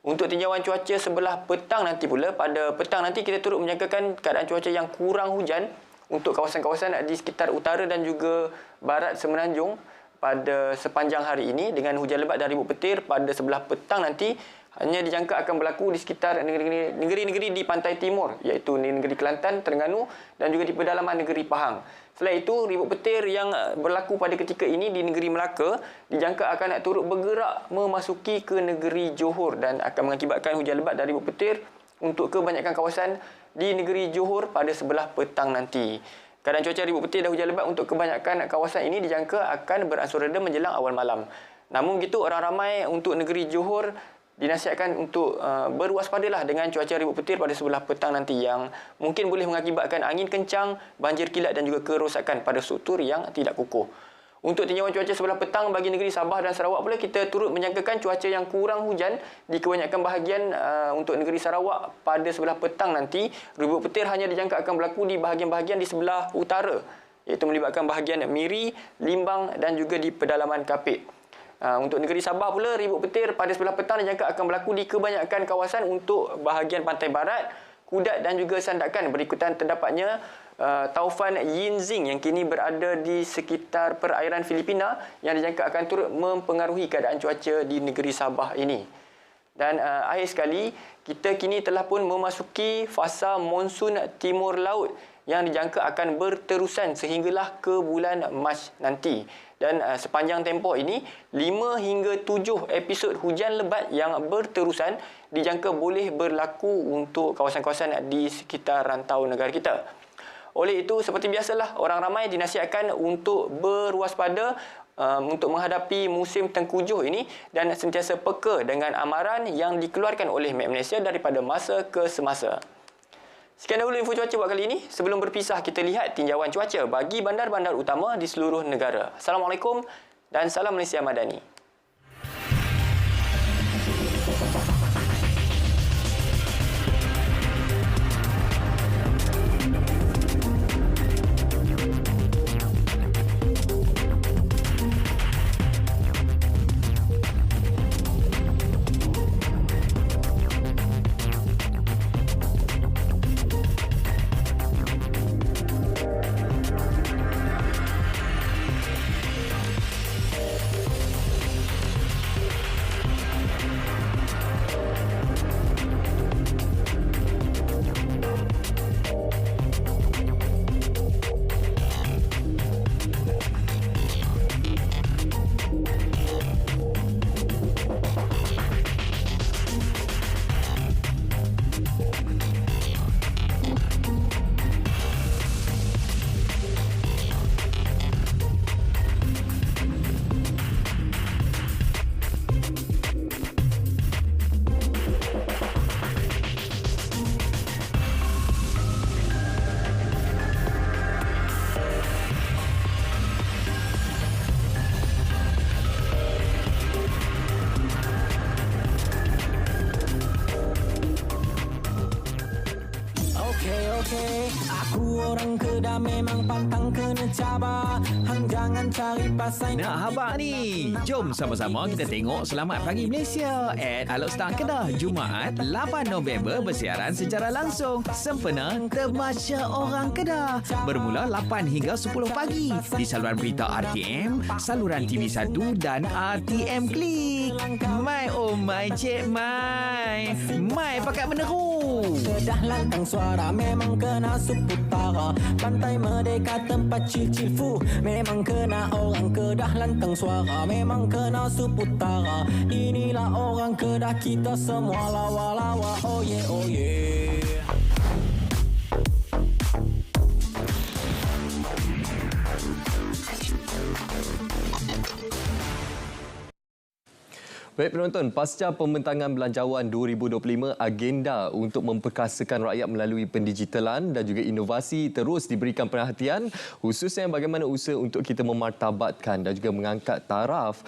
Untuk tinjauan cuaca sebelah petang nanti pula, pada petang nanti kita turut menjangkakan keadaan cuaca yang kurang hujan untuk kawasan-kawasan di sekitar utara dan juga barat Semenanjung pada sepanjang hari ini, dengan hujan lebat dan ribut petir pada sebelah petang nanti hanya dijangka akan berlaku di sekitar negeri-negeri di pantai timur, iaitu negeri Kelantan, Terengganu dan juga di pedalaman negeri Pahang. Selain itu, ribut petir yang berlaku pada ketika ini di negeri Melaka dijangka akan turut bergerak memasuki ke negeri Johor dan akan mengakibatkan hujan lebat dan ribut petir untuk kebanyakan kawasan di negeri Johor pada sebelah petang nanti. Keadaan cuaca ribut petir dan hujan lebat untuk kebanyakan kawasan ini dijangka akan beransur reda menjelang awal malam. Namun begitu, orang ramai untuk negeri Johor dinasihatkan untuk berwaspadalah dengan cuaca ribut petir pada sebelah petang nanti yang mungkin boleh mengakibatkan angin kencang, banjir kilat dan juga kerosakan pada struktur yang tidak kukuh. Untuk tinjauan cuaca sebelah petang bagi negeri Sabah dan Sarawak pula, kita turut menjangkakan cuaca yang kurang hujan di kebanyakan bahagian untuk negeri Sarawak pada sebelah petang nanti. Ribut petir hanya dijangka akan berlaku di bahagian-bahagian di sebelah utara, iaitu melibatkan bahagian Miri, Limbang dan juga di pedalaman Kapit. Untuk negeri Sabah pula, ribut petir pada sebelah petang dijangka akan berlaku di kebanyakan kawasan untuk bahagian pantai barat, Kudat dan juga Sandakan. Berikutan terdapatnya taufan Yinzing yang kini berada di sekitar perairan Filipina yang dijangka akan turut mempengaruhi keadaan cuaca di negeri Sabah ini. Dan akhir sekali, kita kini telah pun memasuki fasa monsun timur laut yang dijangka akan berterusan sehinggalah ke bulan Mac nanti. Dan sepanjang tempoh ini, 5 hingga 7 episod hujan lebat yang berterusan dijangka boleh berlaku untuk kawasan-kawasan di sekitar rantau negara kita. Oleh itu, seperti biasalah, orang ramai dinasihatkan untuk berwaspada untuk menghadapi musim tengkujuh ini dan sentiasa peka dengan amaran yang dikeluarkan oleh Met Malaysia daripada masa ke semasa. Sekian dahulu info cuaca buat kali ini. Sebelum berpisah, kita lihat tinjauan cuaca bagi bandar-bandar utama di seluruh negara. Assalamualaikum dan salam Malaysia Madani. Aku orang Kedah memang pantang kena cabar. Hang jangan cari pasal. Nak habaq ni. Jom sama-sama kita tengok Selamat Pagi Malaysia at Alok Stang Kedah Jumaat 8 November bersiaran secara langsung sempena Temasya Orang Kedah bermula 8 hingga 10 pagi di saluran berita RTM, saluran TV1 dan RTM Klik. Mai oh mai cik mai. Mai pakat meneru. Kedah lantang suara memang kena Suputara. Pantai Merdeka tempat cil-cil fu. Memang kena orang Kedah lantang suara. Memang kena Suputara. Inilah orang Kedah kita semua lawa-lawa. Oh yeah, oh yeah. Baik penonton, pasca pembentangan Belanjawan 2025, agenda untuk memperkasakan rakyat melalui pendigitalan dan juga inovasi terus diberikan perhatian, khususnya bagaimana usaha untuk kita memartabatkan dan juga mengangkat taraf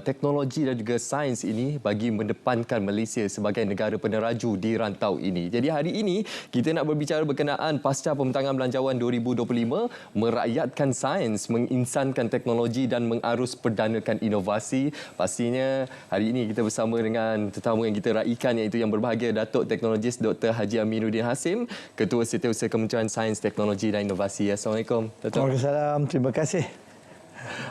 teknologi dan juga sains ini bagi mendepankan Malaysia sebagai negara peneraju di rantau ini. Jadi hari ini kita nak berbicara berkenaan pasca pembentangan Belanjawan 2025, merakyatkan sains, menginsankan teknologi dan mengarus perdanakan inovasi. Pastinya hari ini kita bersama dengan tetamu yang kita raikan iaitu yang berbahagia Datuk Teknologis Dr. Haji Aminuddin Hasim, Ketua Setiausaha Kementerian Sains, Teknologi dan Inovasi. Assalamualaikum, Datuk. Waalaikumsalam. Terima kasih.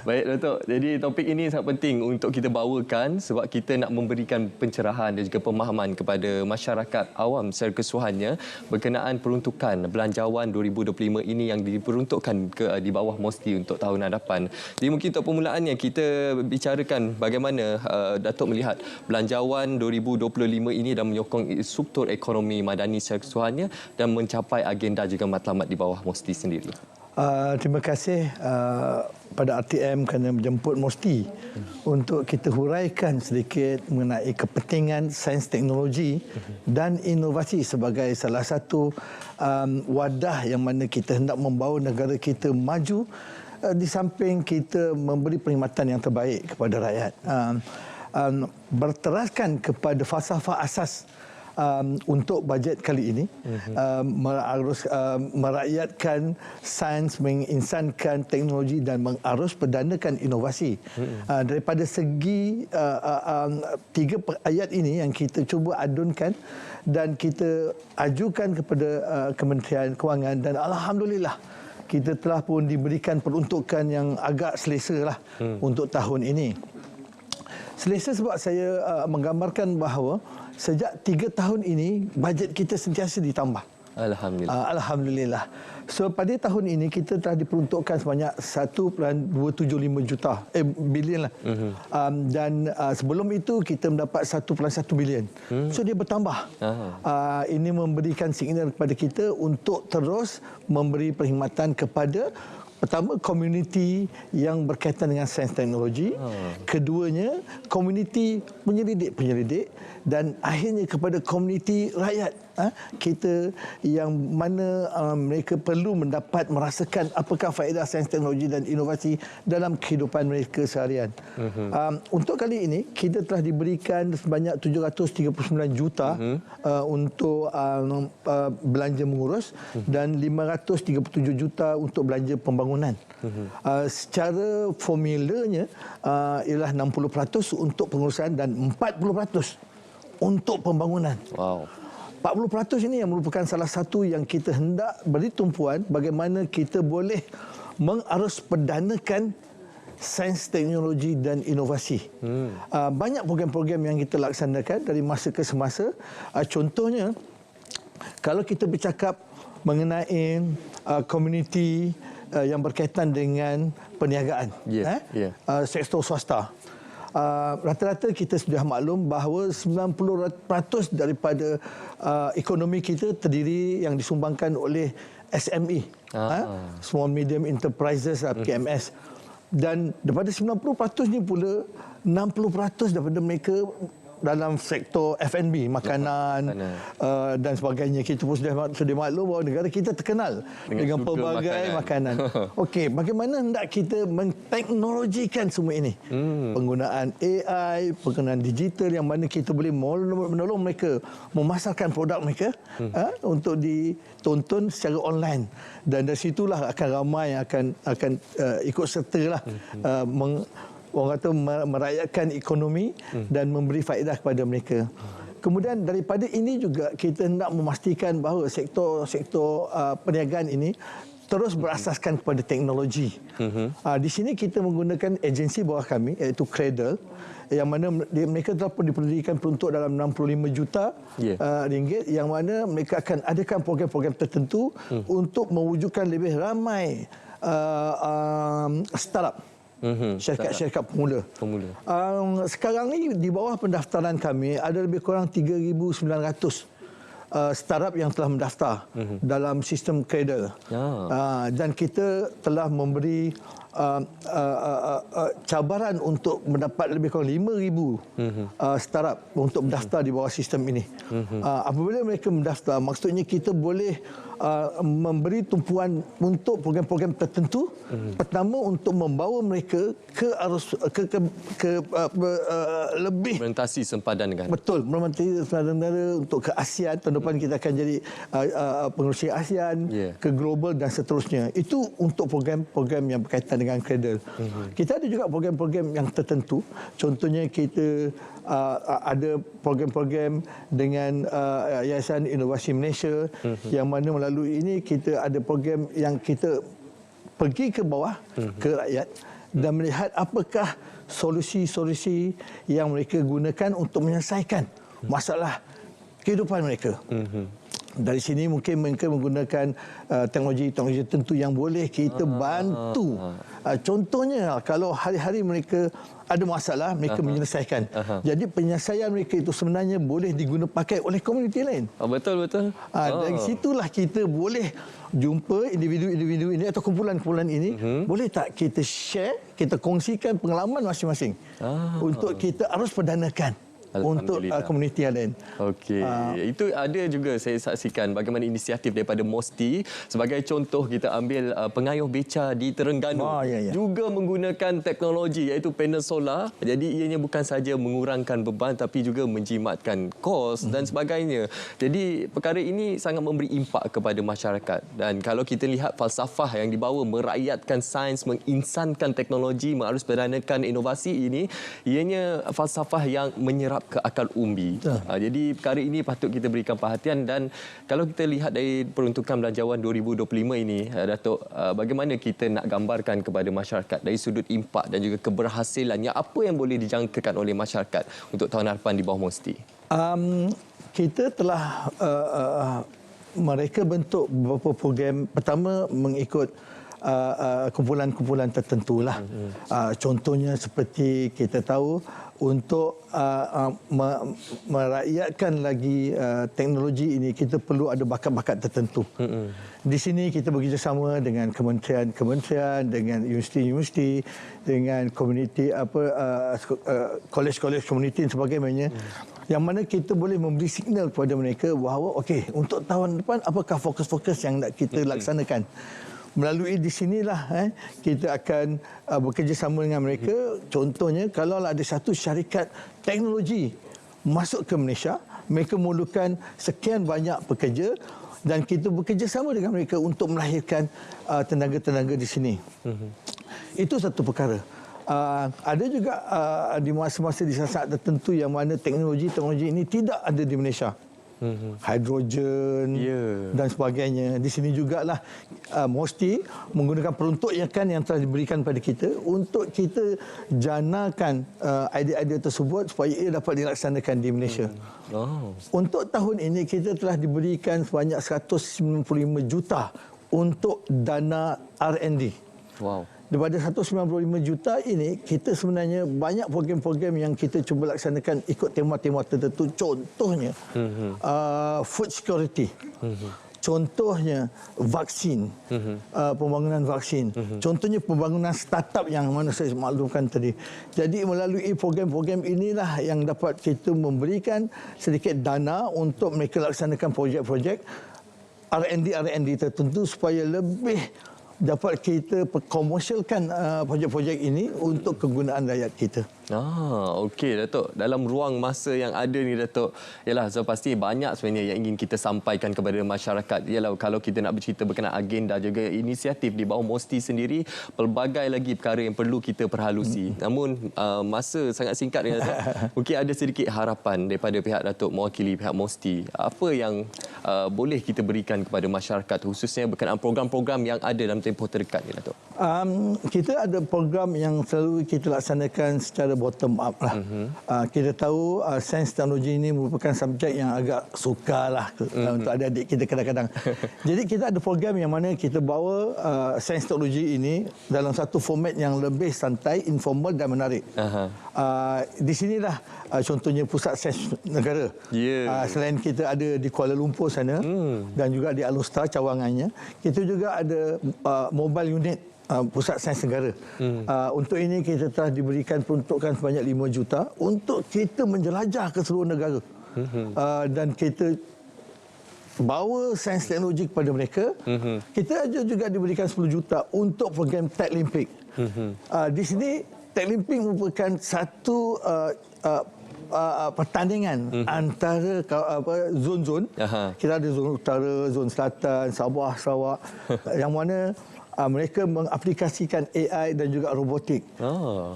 Baik Datuk, jadi topik ini sangat penting untuk kita bawakan sebab kita nak memberikan pencerahan dan juga pemahaman kepada masyarakat awam secara keseluruhannya berkenaan peruntukan belanjawan 2025 ini yang diperuntukkan di bawah MOSTI untuk tahun hadapan. Jadi mungkin untuk permulaannya kita bicarakan bagaimana Datuk melihat belanjawan 2025 ini dan menyokong struktur ekonomi madani secara keseluruhannya dan mencapai agenda juga matlamat di bawah MOSTI sendiri. Terima kasih pada RTM kerana menjemput MOSTI untuk kita huraikan sedikit mengenai kepentingan sains teknologi dan inovasi sebagai salah satu wadah yang mana kita hendak membawa negara kita maju di samping kita memberi perkhidmatan yang terbaik kepada rakyat. Berteraskan kepada falsafah asas untuk bajet kali ini, merakyatkan sains, menginsankan teknologi dan mengarus perdanakan inovasi. Daripada segi tiga ayat ini yang kita cuba adunkan dan kita ajukan kepada Kementerian Kewangan, dan alhamdulillah kita telah pun diberikan peruntukan yang agak selesa lah untuk tahun ini. Selesa sebab saya menggambarkan bahawa sejak 3 tahun ini bajet kita sentiasa ditambah. Alhamdulillah. Alhamdulillah. So pada tahun ini kita telah diperuntukkan sebanyak 1.275 bilion lah. Dan sebelum itu kita mendapat 1.1 bilion. So dia bertambah. Ini memberikan signal kepada kita untuk terus memberi perkhidmatan kepada pertama, komuniti yang berkaitan dengan sains teknologi. Keduanya, komuniti penyelidik. Dan akhirnya kepada komuniti rakyat. Kita yang mana mereka perlu mendapat merasakan apakah faedah sains teknologi dan inovasi dalam kehidupan mereka seharian. Untuk kali ini, kita telah diberikan sebanyak 739 juta untuk belanja mengurus dan 537 juta untuk belanja pembangunan. Secara formulanya ialah 60% untuk pengurusan dan 40% untuk pembangunan. Wow. 40% ini yang merupakan salah satu yang kita hendak beri tumpuan bagaimana kita boleh mengarus perdanakan sains teknologi dan inovasi. Banyak program-program yang kita laksanakan dari masa ke semasa. Contohnya, kalau kita bercakap mengenai komuniti yang berkaitan dengan perniagaan, sektor swasta. Rata-rata kita sudah maklum bahawa 90% daripada ekonomi kita terdiri yang disumbangkan oleh SME, Small Medium Enterprises, PMS. Dan daripada 90% ni pula 60% daripada mereka dalam sektor F&B, makanan dan sebagainya. Kita pun sudah maklum bahawa negara kita terkenal dengan pelbagai makanan. Okey, bagaimana hendak kita menteknologikan semua ini? Penggunaan AI, penggunaan digital yang mana kita boleh menolong mereka memasarkan produk mereka untuk ditonton secara online. Dan dari situlah akan ramai yang akan ikut sertalah orang kata merakyatkan ekonomi dan memberi faedah kepada mereka. Kemudian daripada ini juga kita hendak memastikan bahawa sektor perniagaan ini terus berasaskan kepada teknologi. Di sini kita menggunakan agensi bawah kami iaitu Cradle, yang mana mereka telah pun diberikan peruntuk dalam 65 juta ringgit, yang mana mereka akan adakan program-program tertentu untuk mewujudkan lebih ramai startup. Syarikat-syarikat pemula. Sekarang ni di bawah pendaftaran kami ada lebih kurang 3,900 startup yang telah mendaftar dalam sistem Cradle. Dan kita telah memberi cabaran untuk mendapat lebih kurang 5,000 startup untuk mendaftar di bawah sistem ini. Apabila mereka mendaftar, maksudnya kita boleh memberi tumpuan untuk program-program tertentu. Pertama, untuk membawa mereka ke lebih implementasi sempadan negara. Betul, implementasi sempadan negara untuk ke ASEAN. Tahun depan kita akan jadi pengerusi ASEAN, ke global dan seterusnya. Itu untuk program-program yang berkaitan dengan Cradle. Kita ada juga program-program yang tertentu. Contohnya kita ada program-program dengan Yayasan Inovasi Malaysia, yang mana melalui ini kita ada program yang kita pergi ke bawah, ke rakyat, dan melihat apakah solusi-solusi yang mereka gunakan untuk menyelesaikan masalah kehidupan mereka. Dari sini mungkin mereka menggunakan teknologi-teknologi tertentu yang boleh kita bantu. Contohnya, kalau hari-hari mereka ada masalah, mereka menyelesaikan. Jadi penyelesaian mereka itu sebenarnya boleh pakai oleh komuniti lain. Betul-betul. Dari situlah kita boleh jumpa individu-individu ini atau kumpulan-kumpulan ini. Boleh tak kita share, kita kongsikan pengalaman masing-masing untuk kita harus perdanakan untuk komuniti yang lain. Okey. Itu ada juga saya saksikan bagaimana inisiatif daripada MOSTI. Sebagai contoh, kita ambil pengayuh beca di Terengganu. Juga menggunakan teknologi iaitu panel solar. Jadi ianya bukan saja mengurangkan beban tapi juga menjimatkan kos dan sebagainya. Jadi perkara ini sangat memberi impak kepada masyarakat. Dan kalau kita lihat falsafah yang dibawa merakyatkan sains, menginsankan teknologi, mengharus perdanakan inovasi ini, ianya falsafah yang menyerap ke akal umbi. Jadi perkara ini patut kita berikan perhatian dan kalau kita lihat dari peruntukan belanjawan 2025 ini, Datuk, bagaimana kita nak gambarkan kepada masyarakat dari sudut impak dan juga keberhasilannya, apa yang boleh dijangkakan oleh masyarakat untuk tahun hadapan di bawah MOSTI? Kita telah mereka bentuk beberapa program. Pertama, mengikut kumpulan-kumpulan tertentulah. Contohnya seperti kita tahu, untuk merakyatkan lagi teknologi ini, kita perlu ada bakat-bakat tertentu. Di sini kita bekerjasama dengan kementerian-kementerian, dengan universiti-universiti, dengan komuniti kolej-kolej komuniti dan sebagainya. Yang mana kita boleh memberi signal kepada mereka bahawa okey, untuk tahun depan apakah fokus-fokus yang nak kita laksanakan. Melalui di sinilah kita akan bekerjasama dengan mereka. Contohnya, kalau ada satu syarikat teknologi masuk ke Malaysia, mereka memerlukan sekian banyak pekerja dan kita bekerjasama dengan mereka untuk melahirkan tenaga-tenaga di sini. Itu satu perkara. Ada juga di masa-masa di saat tertentu yang mana teknologi ini tidak ada di Malaysia. Hidrogen dan sebagainya. Di sini jugalah MOSTI menggunakan peruntukan yang telah diberikan kepada kita untuk kita janakan idea-idea tersebut supaya ia dapat dilaksanakan di Malaysia. Untuk tahun ini kita telah diberikan sebanyak 195 juta untuk dana R&D. Daripada 195 juta ini, kita sebenarnya banyak program-program yang kita cuba laksanakan ikut tema-tema tertentu. Contohnya, food security. Contohnya, vaksin. Pembangunan vaksin. Contohnya, pembangunan startup yang mana saya maklumkan tadi. Jadi, melalui program-program inilah yang dapat kita memberikan sedikit dana untuk mereka laksanakan projek-projek R&D tertentu supaya lebih dapat kita komersialkan projek-projek ini untuk kegunaan rakyat kita. Okey Datuk. Dalam ruang masa yang ada ni Datuk, yalah, so pasti banyak sebenarnya yang ingin kita sampaikan kepada masyarakat. Yalah, kalau kita nak bercerita berkenaan agenda juga inisiatif di bawah MOSTI sendiri, pelbagai lagi perkara yang perlu kita perhalusi. Namun masa sangat singkat ni Datuk. Mungkin ada sedikit harapan daripada pihak Datuk mewakili pihak MOSTI. Apa yang boleh kita berikan kepada masyarakat khususnya berkenaan program-program yang ada dalam tempoh terdekat ni Datuk? Kita ada program yang selalu kita laksanakan secara bottom up lah. Kita tahu sains teknologi ini merupakan subjek yang agak sukar lah untuk adik-adik kita kadang-kadang. Jadi kita ada program yang mana kita bawa sains teknologi ini dalam satu format yang lebih santai, informal dan menarik. Di sinilah contohnya pusat sains negara. Selain kita ada di Kuala Lumpur sana dan juga di Alustar cawangannya, kita juga ada mobile unit Pusat Sains Negara. Untuk ini kita telah diberikan peruntukan sebanyak 5 juta untuk kita menjelajah ke seluruh negara. Dan kita bawa sains teknologi kepada mereka. Kita juga diberikan 10 juta untuk program Techlimpic. Di sini Techlimpic merupakan satu pertandingan antara zon-zon. Kita ada zon utara, zon selatan, Sabah, Sarawak, yang mana mereka mengaplikasikan AI dan juga robotik.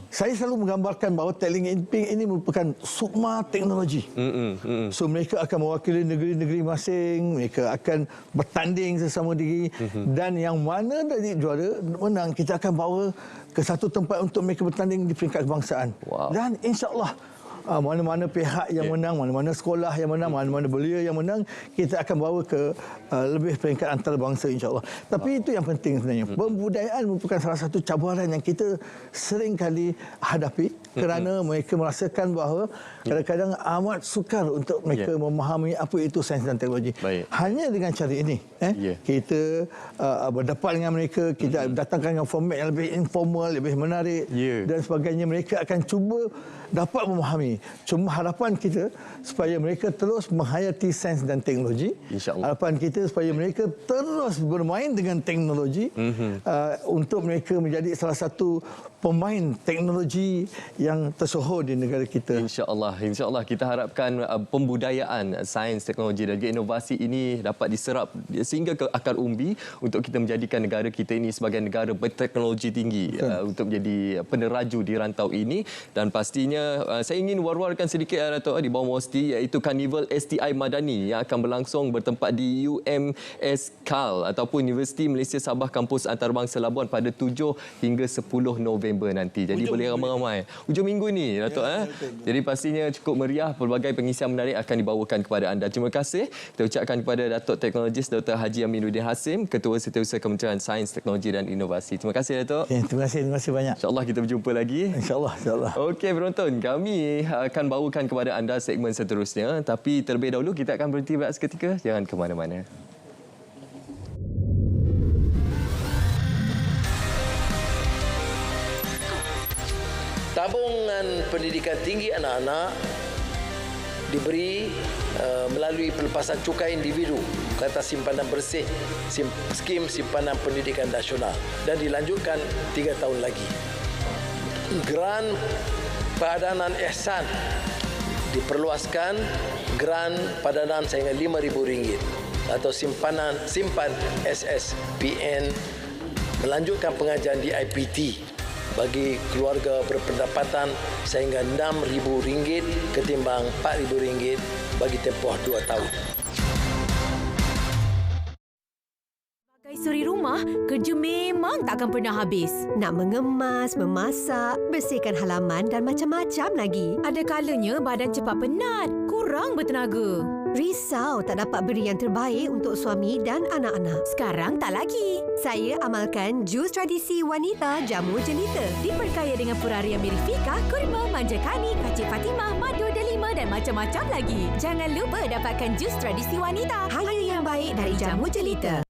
Saya selalu menggambarkan bahawa Telingiping ini merupakan sukma teknologi. So mereka akan mewakili negeri-negeri masing, mereka akan bertanding sesama diri, dan yang mana dari juara menang, kita akan bawa ke satu tempat untuk mereka bertanding di peringkat kebangsaan. Dan insya-Allah mana-mana pihak yang menang, mana-mana sekolah yang menang, mana-mana belia yang menang, kita akan bawa ke lebih peringkat antarabangsa, insya-Allah. Tapi itu yang penting sebenarnya. Pembudayaan merupakan salah satu cabaran yang kita sering kali hadapi kerana mereka merasakan bahawa kadang-kadang amat sukar untuk mereka memahami apa itu sains dan teknologi. Hanya dengan cara ini, kita berdepan dengan mereka, kita datangkan dengan format yang lebih informal, lebih menarik dan sebagainya. Mereka akan cuba dapat memahami. Cuma harapan kita supaya mereka terus menghayati sains dan teknologi. Harapan kita supaya mereka terus bermain dengan teknologi untuk mereka menjadi salah satu pemain teknologi yang tersohor di negara kita. InsyaAllah kita harapkan pembudayaan sains, teknologi dan juga inovasi ini dapat diserap sehingga ke akar umbi untuk kita menjadikan negara kita ini sebagai negara berteknologi tinggi untuk menjadi peneraju di rantau ini. Dan pastinya saya ingin war-warkan sedikit Dato' di bawah Mosti, iaitu Karnival STI Madani yang akan berlangsung bertempat di UMS KAL ataupun Universiti Malaysia Sabah Kampus Antarabangsa Labuan pada 7 hingga 10 November nanti. Jadi boleh ramai-ramai. Hujung minggu ni Dato'. Jadi pastinya cukup meriah, pelbagai pengisian menarik akan dibawakan kepada anda. Terima kasih kita ucapkan kepada Datuk Teknologis Dr. Haji Aminuddin Hasim, Ketua Setiausaha Kementerian Sains, Teknologi dan Inovasi. Terima kasih Datuk. Terima kasih banyak. InsyaAllah kita berjumpa lagi. InsyaAllah. Okey penonton, kami akan bawakan kepada anda segmen seterusnya. Tapi terlebih dahulu kita akan berhenti berehat seketika. Jangan ke mana-mana. Tabungan pendidikan tinggi anak-anak diberi melalui pelepasan cukai individu ke atas simpanan bersih, skim simpanan pendidikan nasional, dan dilanjutkan 3 tahun lagi. Geran padanan ihsan diperluaskan, geran padanan sehingga RM5,000 atau simpan SSPN, melanjutkan pengajian di IPT bagi keluarga berpendapatan sehingga RM6,000 ketimbang RM4,000 bagi tempoh 2 tahun. Suri rumah, kerja memang takkan pernah habis. Nak mengemas, memasak, bersihkan halaman dan macam-macam lagi. Ada kalanya badan cepat penat, kurang bertenaga. Risau tak dapat beri yang terbaik untuk suami dan anak-anak. Sekarang tak lagi. Saya amalkan jus tradisi wanita jamu jelita. Diperkaya dengan purari Amerifika, kurma, manja kani, kacip Fatimah, madu delima dan macam-macam lagi. Jangan lupa dapatkan jus tradisi wanita. Hanya yang baik dari jamu jelita.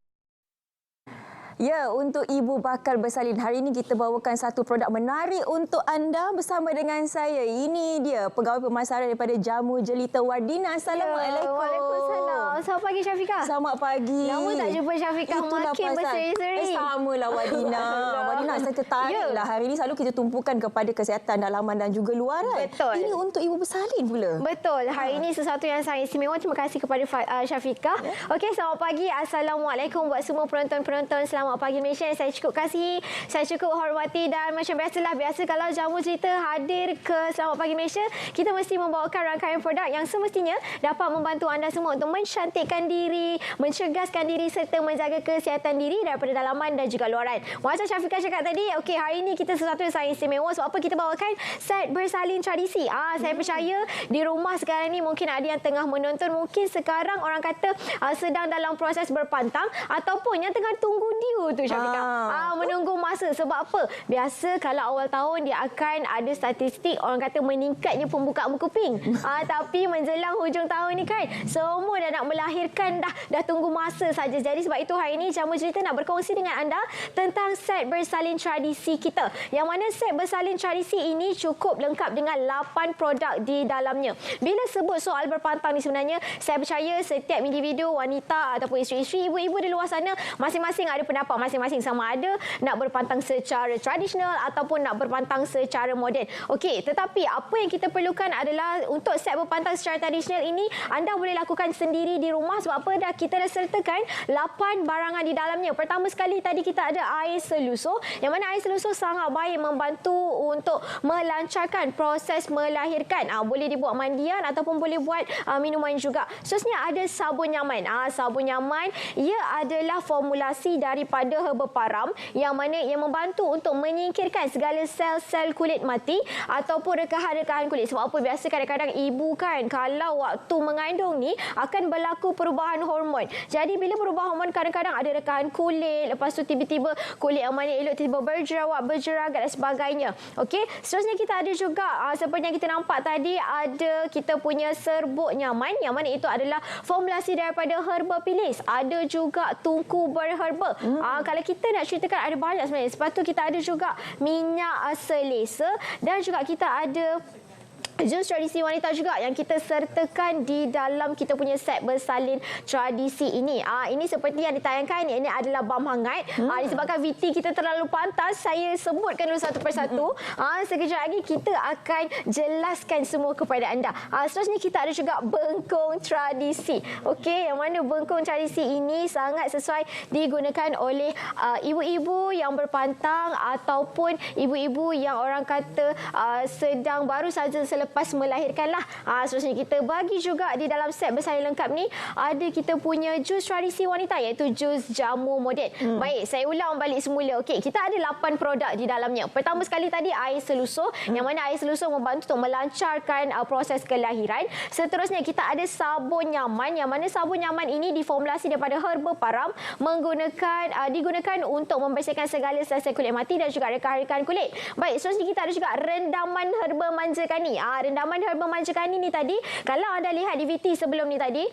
Ya, untuk ibu bakal bersalin, hari ini kita bawakan satu produk menarik untuk anda bersama dengan saya. Ini dia pegawai pemasaran daripada Jamu Jelita, Wardina. Assalamualaikum. Waalaikumsalam. Selamat pagi Syafiqah. Selamat pagi. Lama tak jumpa Syafiqah, makin berseri-seri. Samalah Wardina. Wardina, saya tertariklah. Hari ini selalu kita tumpukan kepada kesihatan dalaman dan juga luaran. Betul. Ini untuk ibu bersalin pula. Betul. Hari ini sesuatu yang sangat istimewa. Terima kasih kepada Syafiqah. Okey, selamat pagi. Assalamualaikum buat semua penonton-penonton. Selamat pagi Malaysia. Saya cukup kasihi, saya cukup hormati, dan macam biasa kalau Jamu Jelita hadir ke Selamat Pagi Malaysia, kita mesti membawakan rangkaian produk yang semestinya dapat membantu anda semua untuk mencantikkan diri, mencerdaskan diri serta menjaga kesihatan diri daripada dalaman dan juga luaran. Macam Syafiqah cakap tadi, okey, hari ini kita sesuatu yang sangat istimewa. Sebab apa kita bawakan set bersalin tradisi. Saya percaya di rumah sekarang ni mungkin ada yang tengah menonton, mungkin sekarang orang kata sedang dalam proses berpantang ataupun yang tengah tunggu due tu menunggu masa. Sebab apa? Biasa kalau awal tahun dia akan ada statistik orang kata meningkatnya pembukaan buku pink. Tapi menjelang hujung tahun ni kan, semua dah nak melahirkan, dah tunggu masa saja. Jadi sebab itu hari ini Jamu Jelita nak berkongsi dengan anda tentang set bersalin tradisi kita. Yang mana set bersalin tradisi ini cukup lengkap dengan 8 produk di dalamnya. Bila sebut soal berpantang ni, sebenarnya saya percaya setiap individu, wanita ataupun isteri-isteri, ibu-ibu di luar sana masing-masing ada pendapat pendapat masing-masing sama ada nak berpantang secara tradisional ataupun nak berpantang secara moden. Okey, tetapi apa yang kita perlukan adalah untuk set berpantang secara tradisional ini anda boleh lakukan sendiri di rumah. Sebab apa? Kita dah sertakan 8 barangan di dalamnya. Pertama sekali tadi kita ada air selusur, yang mana air selusur sangat baik membantu untuk melancarkan proses melahirkan. Boleh dibuat mandian ataupun boleh buat minuman juga. Seterusnya ada sabun nyaman. Sabun nyaman ia adalah formulasi daripada herba param yang mana ia membantu untuk menyingkirkan segala sel-sel kulit mati ataupun rekahan-rekahan kulit. Sebab apa? Biasa kadang-kadang ibu kan kalau waktu mengandung ni akan berlaku perubahan hormon. Jadi bila perubahan hormon kadang-kadang ada rekahan kulit, lepas tu tiba-tiba kulit yang mana elok tiba-tiba berjerawat, berjeragat dan sebagainya. Okey, seterusnya kita ada juga seperti yang kita nampak tadi, ada kita punya serbuk nyaman yang mana itu adalah formulasi daripada herba pilis. Ada juga tungku berherba. Kalau kita nak ceritakan ada banyak sebenarnya. Lepas tu kita ada juga minyak selesa dan juga kita ada jus tradisi wanita juga yang kita sertakan di dalam kita punya set bersalin tradisi ini. Ini seperti yang ditayangkan, ini adalah bam hangat. Disebabkan VT kita terlalu pantas, saya sebutkan dulu satu persatu. Sekejap lagi kita akan jelaskan semua kepada anda. Seterusnya kita ada juga bengkung tradisi. Okey, yang mana bengkung tradisi ini sangat sesuai digunakan oleh ibu-ibu yang berpantang ataupun ibu-ibu yang orang kata sedang baru saja selepas melahirkanlah. Seterusnya kita bagi juga di dalam set bersalin lengkap ni ada kita punya jus tradisi wanita iaitu jus jamu moden. Baik, saya ulang balik semula. Okey, kita ada 8 produk di dalamnya. Pertama sekali tadi air selusur yang mana air selusur membantu untuk melancarkan proses kelahiran. Seterusnya kita ada sabun nyaman yang mana sabun nyaman ini diformulasi daripada herba param digunakan untuk membersihkan segala sel-sel kulit mati dan juga rekahan-rekahan kulit. Baik, seterusnya kita ada juga rendaman herba manjakani. Rendaman herba manjakani ni tadi, kalau anda lihat di VT sebelum ni tadi,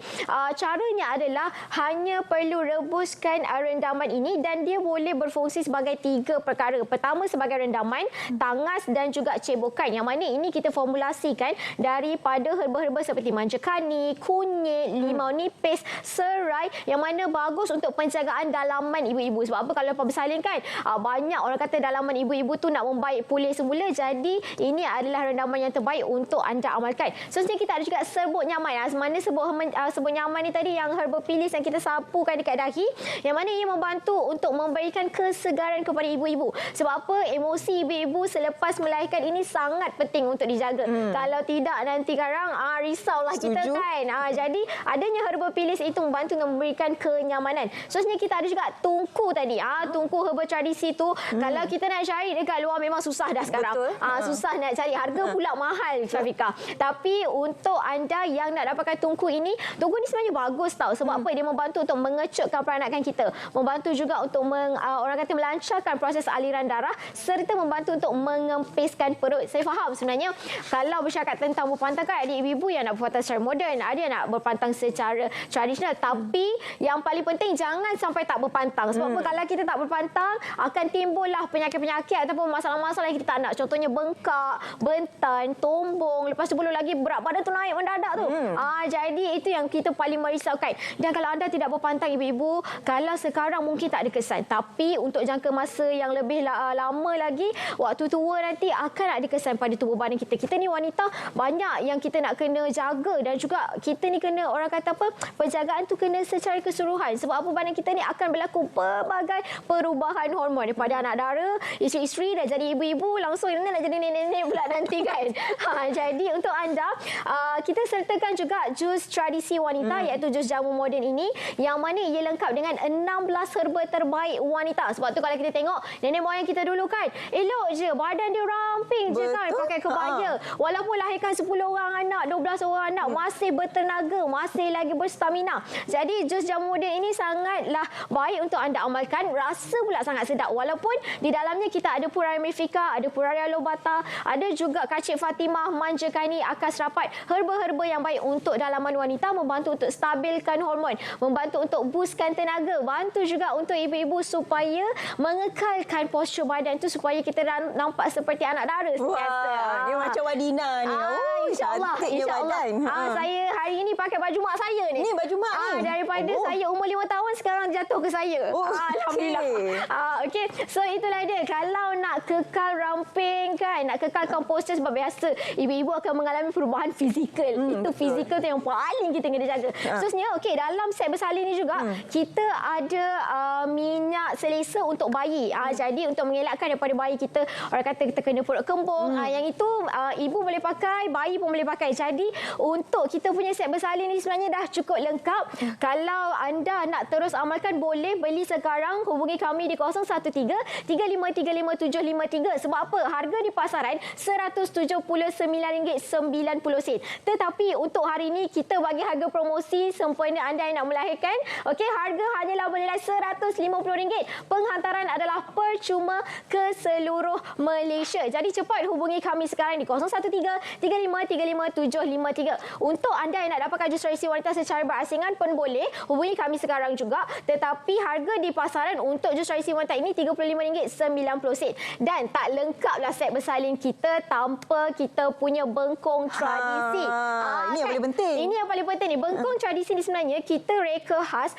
caranya adalah hanya perlu rebuskan rendaman ini dan dia boleh berfungsi sebagai 3 perkara. Pertama sebagai rendaman, tangas dan juga cebokan. Yang mana ini kita formulasikan daripada herba-herba seperti manjakani, kunyit, limau nipis, serai yang mana bagus untuk penjagaan dalaman ibu-ibu. Sebab apa? Kalau bersalin kan, banyak orang kata dalaman ibu-ibu tu nak membaik pulih semula. Jadi ini adalah rendaman yang terbaik untuk anda amalkan. Seterusnya kita ada juga serbuk nyaman. Mana serbuk nyaman ni tadi yang herba pilis yang kita sapukan dekat dahi, yang mana ia membantu untuk memberikan kesegaran kepada ibu-ibu. Sebab apa? Emosi ibu-ibu selepas melahirkan ini sangat penting untuk dijaga. Kalau tidak nanti sekarang risaulah kita kan. Jadi adanya herba pilis itu membantu memberikan kenyamanan. Seterusnya kita ada juga tungku tadi. Tungku herba tradisi tu kalau kita nak cari dekat luar memang susah dah sekarang. Susah nak cari, harga pula mahal Syafiqah. Tapi untuk anda yang nak dapatkan tungku ini sebenarnya bagus tau. Sebab apa? Dia membantu untuk mengecutkan peranakan kita, membantu juga untuk orang kata melancarkan proses aliran darah serta membantu untuk mengempiskan perut. Saya faham sebenarnya kalau bercakap tentang berpantang kan ada ibu-ibu yang nak berpantang secara moden, ada yang nak berpantang secara tradisional, tapi yang paling penting jangan sampai tak berpantang. Sebab apa? Kalau kita tak berpantang akan timbullah penyakit-penyakit ataupun masalah-masalah yang kita tak nak. Contohnya bengkak, bentan, tombong, lepas tu belum lagi berat badan tu naik mendadak tu. Jadi itu yang kita paling merisaukan. Dan kalau anda tidak berpantang ibu-ibu, kalau sekarang mungkin tak ada kesan, tapi untuk jangka masa yang lebih lama lagi, waktu tua nanti akan ada kesan pada tubuh badan kita. Kita ni wanita banyak yang kita nak kena jaga dan juga kita ni kena orang kata apa? Penjagaan tu kena secara keseluruhan. Sebab apa? Badan kita ni akan berlaku pelbagai perubahan hormon daripada anak dara, isteri-isteri dah jadi ibu-ibu, langsung ini nak jadi nenek-nenek pula nanti kan. Jadi untuk anda kita sertakan juga jus tradisi wanita iaitu jus jamu moden ini yang mana ia lengkap dengan 16 herba terbaik wanita. Sebab tu kalau kita tengok nenek moyang kita dulu kan elok je, badan dia ramping je kan pakai kebaya. Walaupun lahirkan 10 orang anak, 12 orang anak masih bertenaga, masih lagi berstamina. Jadi jus jamu moden ini sangatlah baik untuk anda amalkan. Rasa pula sangat sedap walaupun di dalamnya kita ada puraria mifika, ada puraria lobata, ada juga kacik Fatimah, manjakani, akas rapat, herba-herba yang baik untuk dalaman wanita, membantu untuk stabilkan hormon, membantu untuk boostkan tenaga, bantu juga untuk ibu-ibu supaya mengekalkan postur badan tu supaya kita nampak seperti anak dara. Wah, dia macam Wadina ni. InsyaAllah. Saya hari ini pakai baju mak saya ni. Ni baju mak ni? Daripada saya umur 5 tahun sekarang jatuh ke saya. Alhamdulillah. Okey. So itulah dia. Kalau nak kekal ramping kan, nak kekalkan postur sebab biasa ibu-ibu akan mengalami perubahan fizikal. Itu fizikal tu yang paling kita kena jaga. Seterusnya, okey, dalam set bersalin ni juga kita ada minyak selesa untuk bayi. Jadi untuk mengelakkan daripada bayi kita, orang kata kita kena perut kembung. Yang itu ibu boleh pakai, bayi pun boleh pakai. Jadi untuk kita punya set bersalin ni sebenarnya dah cukup lengkap. Kalau anda nak terus amalkan, boleh beli sekarang. Hubungi kami di 013-3535-753. Sebab apa? Harga di pasaran RM179.90. Tetapi untuk hari ini kita bagi harga promosi sempena anda yang nak melahirkan. Okey, harga hanyalah bernilai RM150. Penghantaran adalah percuma ke seluruh Malaysia. Jadi cepat hubungi kami sekarang di 013-3535-753. Untuk anda yang nak dapatkan jus racing wanita secara berasingan pun boleh hubungi kami sekarang juga. Tetapi harga di pasaran untuk jus racing wanita ini RM35.90. Dan tak lengkaplah set bersalin kita tanpa kita punya bengkong tradisi. Ini yang paling penting. Ini yang paling penting ni. Bengkong tradisi ni sebenarnya kita reka khas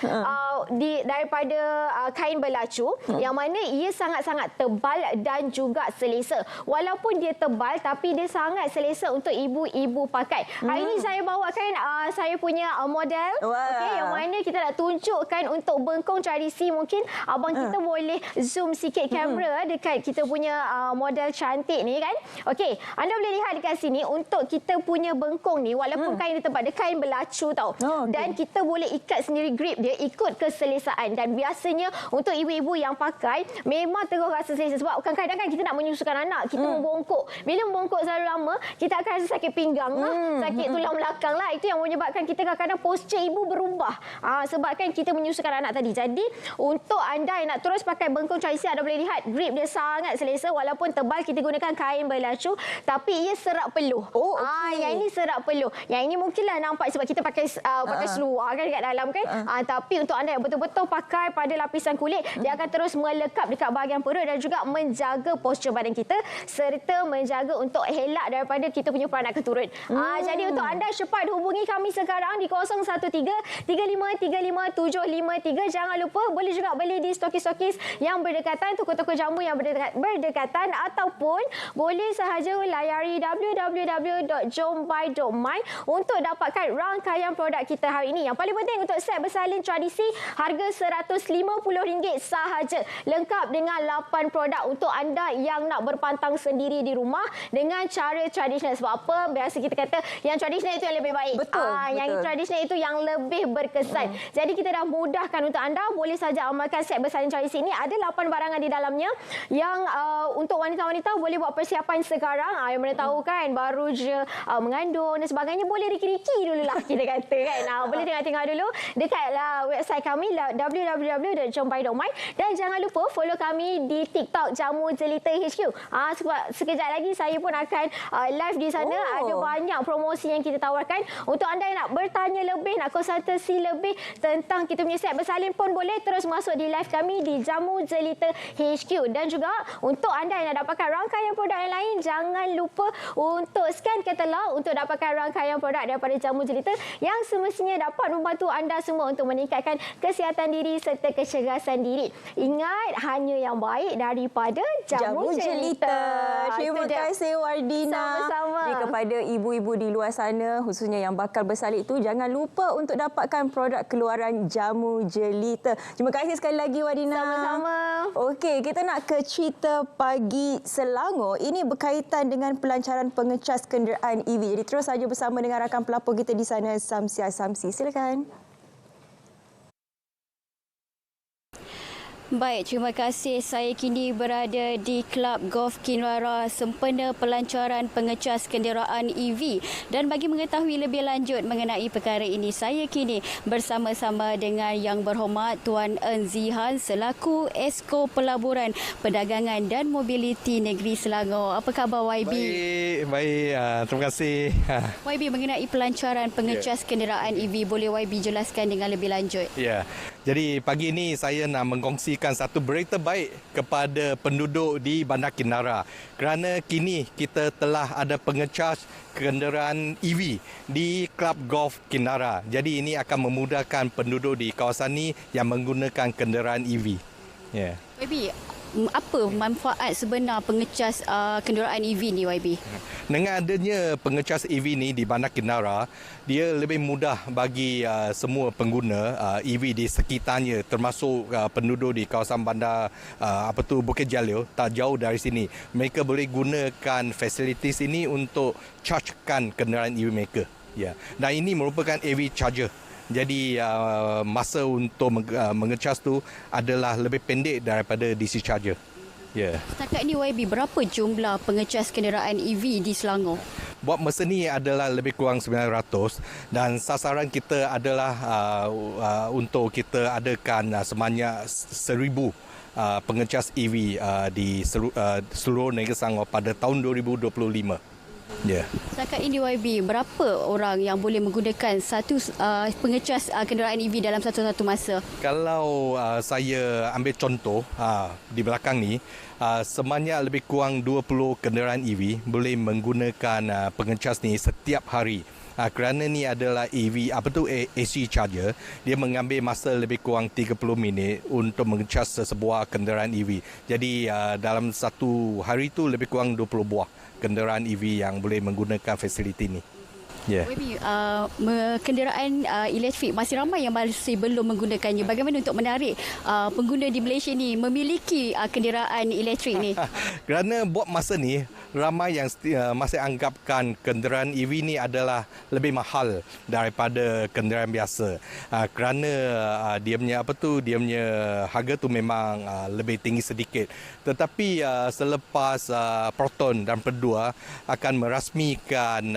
daripada kain berlacu yang mana ia sangat-sangat tebal dan juga selesa. Walaupun dia tebal tapi dia sangat selesa untuk ibu-ibu pakai. Hari ini saya bawakan saya punya model yang mana kita nak tunjukkan untuk bengkong tradisi. Mungkin abang kita boleh zoom sikit kamera dekat kita punya model cantik ni kan. Okey, anda boleh lihat dekat sini untuk kita punya bengkong ni walaupun kain di tempat dia kain berlacu tau. Dan kita boleh ikat sendiri grip dia ikut keselesaan. Dan biasanya untuk ibu-ibu yang pakai memang terus rasa selesa sebab kadang-kadang kan kita nak menyusukan anak, kita membongkok. Bila membongkok terlalu lama, kita akan rasa sakit pinggang lah, sakit tulang belakang lah. Itu yang menyebabkan kita kadang-kadang postur ibu berubah. Sebabkan kita menyusukan anak tadi. Jadi untuk anda yang nak terus pakai bengkong tradisi, anda boleh lihat grip dia sangat selesa walaupun tebal. Kita gunakan kain berlacu tapi ia serak peluh. Yang ini serak peluh. Yang ini mungkinlah nampak sebab kita pakai seluar kan dekat dalam kan. Tapi untuk anda yang betul-betul pakai pada lapisan kulit, dia akan terus melekap dekat bahagian perut dan juga menjaga postur badan kita serta menjaga untuk elak daripada kita punya peranak keturun. Jadi untuk anda cepat hubungi kami sekarang di 013-3535-753. Jangan lupa boleh juga beli di stokis-stokis yang berdekatan, toko-toko jamu yang berdekatan ataupun boleh sahaja layari www.jombai.my untuk dapatkan rangkaian produk kita hari ini. Yang paling penting untuk set bersalin tradisi harga RM150 sahaja. Lengkap dengan 8 produk untuk anda yang nak berpantang sendiri di rumah dengan cara tradisional. Sebab apa? Biasa kita kata yang tradisional itu yang lebih baik. Betul. Yang tradisional itu yang lebih berkesan. Jadi kita dah mudahkan untuk anda. Boleh saja amalkan set bersalin tradisi ini. Ada 8 barangan di dalamnya yang untuk wanita-wanita boleh buat persiapan sekarang. Yang mana tahu kan baru je mengandung dan sebagainya, boleh riki-riki dululah kita kata kan. Boleh tengok-tengok dulu dekat website kami www.jombai.my dan jangan lupa follow kami di TikTok Jamu Jelita HQ. Sebab sekejap lagi saya pun akan live di sana. Ada banyak promosi yang kita tawarkan. Untuk anda yang nak bertanya lebih, nak konsultasi lebih tentang kita punya set bersalin pun boleh terus masuk di live kami di Jamu Jelita HQ. Dan juga untuk anda yang nak dapatkan rangkaian produk yang lain, jangan lupa untuk scan katalog untuk dapatkan rangkaian produk daripada Jamu Jelita yang semestinya dapat membantu anda semua untuk meningkatkan kesihatan diri serta kecergasan diri. Ingat, hanya yang baik daripada Jamu Jelita. Terima kasih Wardina. Sama-sama. Kepada ibu-ibu di luar sana, khususnya yang bakal bersalin itu, jangan lupa untuk dapatkan produk keluaran Jamu Jelita. Terima kasih sekali lagi Wardina. Sama-sama. Okey, kita nak ke cerita pagi Selangor. Ini berkaitan dengan pelancaran pengecas kenderaan EV. Jadi terus saja bersama dengan rakan pelapor kita di sana, Samsia Samsi. Silakan. Baik, terima kasih. Saya kini berada di Kelab Golf Kinrara sempena pelancaran pengecas kenderaan EV. Dan bagi mengetahui lebih lanjut mengenai perkara ini, saya kini bersama-sama dengan Yang Berhormat Tuan Eng Zihan selaku Esko Pelaburan Perdagangan dan Mobiliti Negeri Selangor. Apa khabar YB? Baik. Terima kasih. YB, mengenai pelancaran pengecas kenderaan EV, boleh YB jelaskan dengan lebih lanjut? Ya. Jadi pagi ini saya nak mengkongsikan satu berita baik kepada penduduk di Bandar Kinara kerana kini kita telah ada pengecas kenderaan EV di Club Golf Kinara. Jadi ini akan memudahkan penduduk di kawasan ini yang menggunakan kenderaan EV. Ya. YB, apa manfaat sebenar pengecas kenderaan EV ni, YB? Dengan adanya pengecas EV ni di Bandar Kinara, dia lebih mudah bagi semua pengguna EV di sekitarnya, termasuk penduduk di kawasan bandar Bukit Jalil, tak jauh dari sini. Mereka boleh gunakan fasilitis ini untuk chargekan kenderaan EV mereka. Ya. Dan ini merupakan EV charger. Jadi masa untuk mengecas tu adalah lebih pendek daripada DC charger. Ya. Setakat ini YB, berapa jumlah pengecas kenderaan EV di Selangor? Buat masa ni adalah lebih kurang 900 dan sasaran kita adalah untuk kita adakan sebanyak 1,000 pengecas EV di seluruh negeri Selangor pada tahun 2025. Ya. Setakat ini YB, berapa orang yang boleh menggunakan satu pengecas kenderaan EV dalam satu masa? Kalau saya ambil contoh di belakang ni, sebanyak lebih kurang 20 kenderaan EV boleh menggunakan pengecas ni setiap hari. Kerana ni adalah EV AC charger, dia mengambil masa lebih kurang 30 minit untuk mengecas sebuah kenderaan EV. Jadi dalam satu hari tu lebih kurang 20 buah kenderaan EV yang boleh menggunakan fasiliti ni. Yeah. YB, kenderaan elektrik masih ramai yang masih belum menggunakannya. Bagaimana untuk menarik pengguna di Malaysia ni memiliki kenderaan elektrik ni? Kerana buat masa ni ramai yang masih anggapkan kenderaan EV ni adalah lebih mahal daripada kenderaan biasa. Kerana dia punya harga tu memang lebih tinggi sedikit. Tetapi selepas Proton dan Perdua akan merasmikan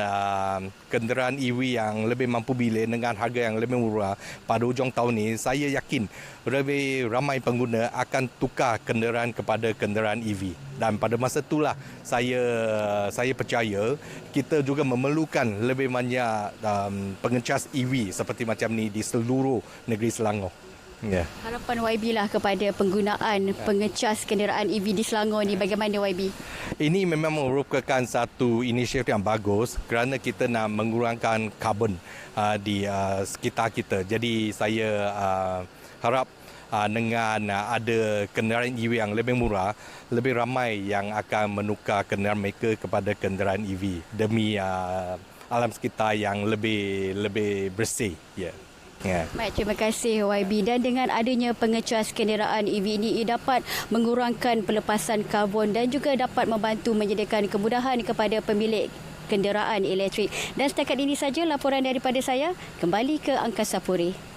kenderaan EV yang lebih mampu bilik dengan harga yang lebih murah pada hujung tahun ini, saya yakin lebih ramai pengguna akan tukar kenderaan kepada kenderaan EV. Dan pada masa itulah saya percaya kita juga memerlukan lebih banyak pengecas EV seperti macam ni di seluruh negeri Selangor. Yeah. Harapan YB lah kepada penggunaan pengecas kenderaan EV di Selangor ni, bagaimana YB? Ini memang merupakan satu inisiatif yang bagus kerana kita nak mengurangkan karbon di sekitar kita. Jadi saya harap dengan ada kenderaan EV yang lebih murah, lebih ramai yang akan menukar kenderaan mereka kepada kenderaan EV demi alam sekitar yang lebih bersih. Yeah. Yeah. Baik, terima kasih YB. Dan dengan adanya pengecas kenderaan EV ini, ia dapat mengurangkan pelepasan karbon dan juga dapat membantu menyediakan kemudahan kepada pemilik kenderaan elektrik. Dan setakat ini saja laporan daripada saya. Kembali ke Angkasa Puri.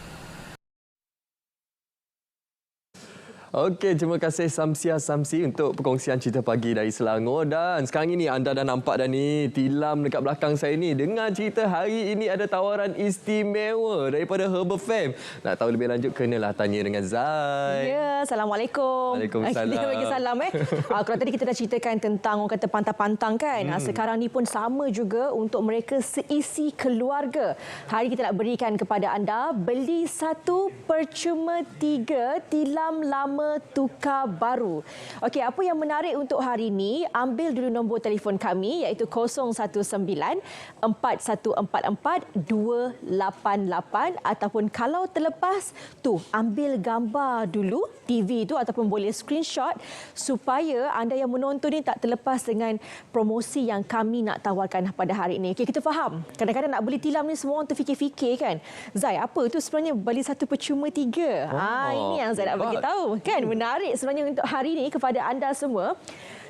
Okey, terima kasih Samsi untuk perkongsian cerita pagi dari Selangor. Dan sekarang ini anda dah nampak dah ni tilam dekat belakang saya ni. Dengar cerita hari ini ada tawaran istimewa daripada Herbal Fam. Nak tahu lebih lanjut, kenalah tanya dengan Zai. Ya, Assalamualaikum. Waalaikumsalam. Kita bagi salam kalau tadi kita dah ceritakan tentang orang kata pantang-pantang kan. Sekarang ni pun sama juga untuk mereka seisi keluarga. Hari kita nak berikan kepada anda beli 1 percuma 3 tilam lama tukar baru. Okey, apa yang menarik untuk hari ini, ambil dulu nombor telefon kami iaitu 019-4144-288 ataupun kalau terlepas tu ambil gambar dulu TV tu ataupun boleh screenshot supaya anda yang menonton ni tak terlepas dengan promosi yang kami nak tawarkan pada hari ini. Okey, kita faham. Kadang-kadang nak beli tilam ni semua orang terfikir-fikir kan. Zai, apa tu sebenarnya beli 1 percuma 3? Ini yang Zai nak bagi tahu. Kan menarik sebenarnya untuk hari ini kepada anda semua.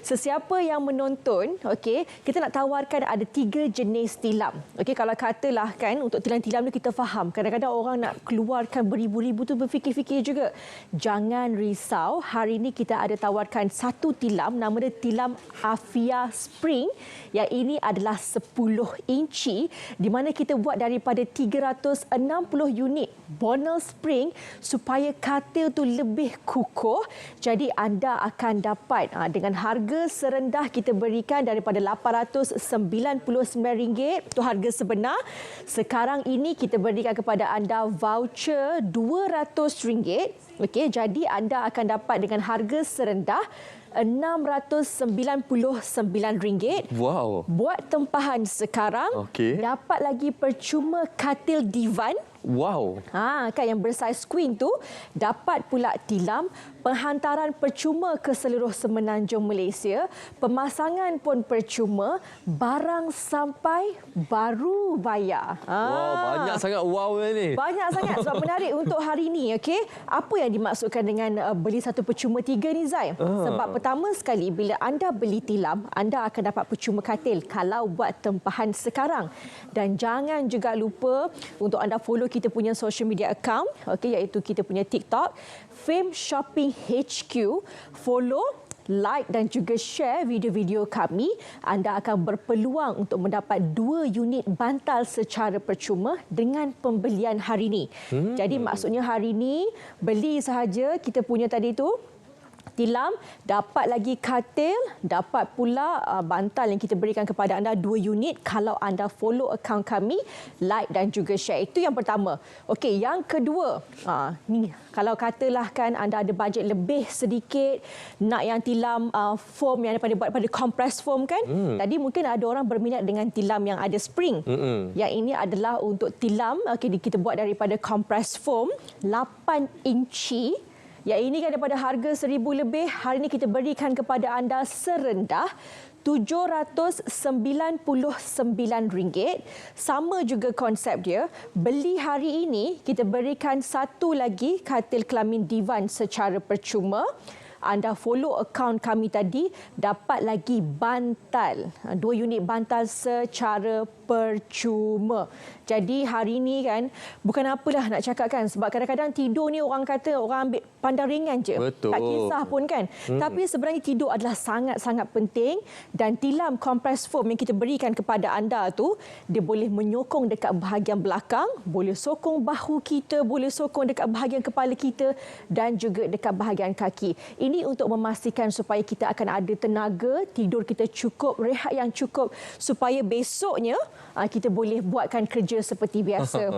Sesiapa yang menonton, okey, kita nak tawarkan ada 3 jenis tilam. Okey, kalau katalah kan untuk tilam-tilam ni kita faham. Kadang-kadang orang nak keluarkan beribu-ribu tu berfikir-fikir juga. Jangan risau, hari ini kita ada tawarkan 1 tilam, nama dia tilam Afia Spring yang ini adalah 10 inci di mana kita buat daripada 360 unit bonal spring supaya katil tu lebih kukuh. Jadi anda akan dapat dengan harga harga serendah kita berikan daripada RM899 itu harga sebenar. Sekarang ini kita berikan kepada anda voucher RM200. Okey, jadi anda akan dapat dengan harga serendah RM699. Wow. Buat tempahan sekarang, dapat lagi percuma katil divan. Wow. Kan yang bersaiz queen tu, dapat pula tilam, penghantaran percuma ke seluruh semenanjung Malaysia, pemasangan pun percuma, barang sampai baru bayar. Wow, banyak sangat wow ni. Banyak sangat sebab menarik untuk hari ini. Okey, apa yang dimaksudkan dengan beli satu percuma tiga ni, Zai? Sebab pertama sekali, bila anda beli tilam, anda akan dapat percuma katil kalau buat tempahan sekarang. Dan jangan juga lupa untuk anda follow kita punya social media account, iaitu kita punya TikTok, Fame Shopping HQ. Follow, like dan juga share video-video kami. Anda akan berpeluang untuk mendapat 2 unit bantal secara percuma dengan pembelian hari ini. Jadi maksudnya hari ini beli sahaja kita punya tadi tu tilam, dapat lagi katil, dapat pula bantal yang kita berikan kepada anda 2 unit kalau anda follow akaun kami, like dan juga share. Itu yang pertama. Okey, yang kedua, ni kalau katalah kan anda ada bajet lebih sedikit, nak yang tilam foam yang daripada compress foam kan? Tadi mungkin ada orang berminat dengan tilam yang ada spring. Yang ini adalah untuk tilam kita buat daripada compress foam 8 inci. Yang ini kan daripada harga RM1,000 lebih, hari ini kita berikan kepada anda serendah RM799. Sama juga konsep dia. Beli hari ini, kita berikan satu lagi katil kelamin divan secara percuma. Anda follow akaun kami tadi, dapat lagi bantal. 2 unit bantal secara percuma. Jadi hari ini kan, bukan apalah nak cakap kan, sebab kadang-kadang tidur ni orang kata orang ambil pandang ringan je. Betul. Tak kisah pun kan. Tapi sebenarnya tidur adalah sangat-sangat penting dan tilam compress foam yang kita berikan kepada anda tu, dia boleh menyokong dekat bahagian belakang, boleh sokong bahu kita, boleh sokong dekat bahagian kepala kita dan juga dekat bahagian kaki. Ini untuk memastikan supaya kita akan ada tenaga, tidur kita cukup, rehat yang cukup supaya besoknya kita boleh buatkan kerja seperti biasa.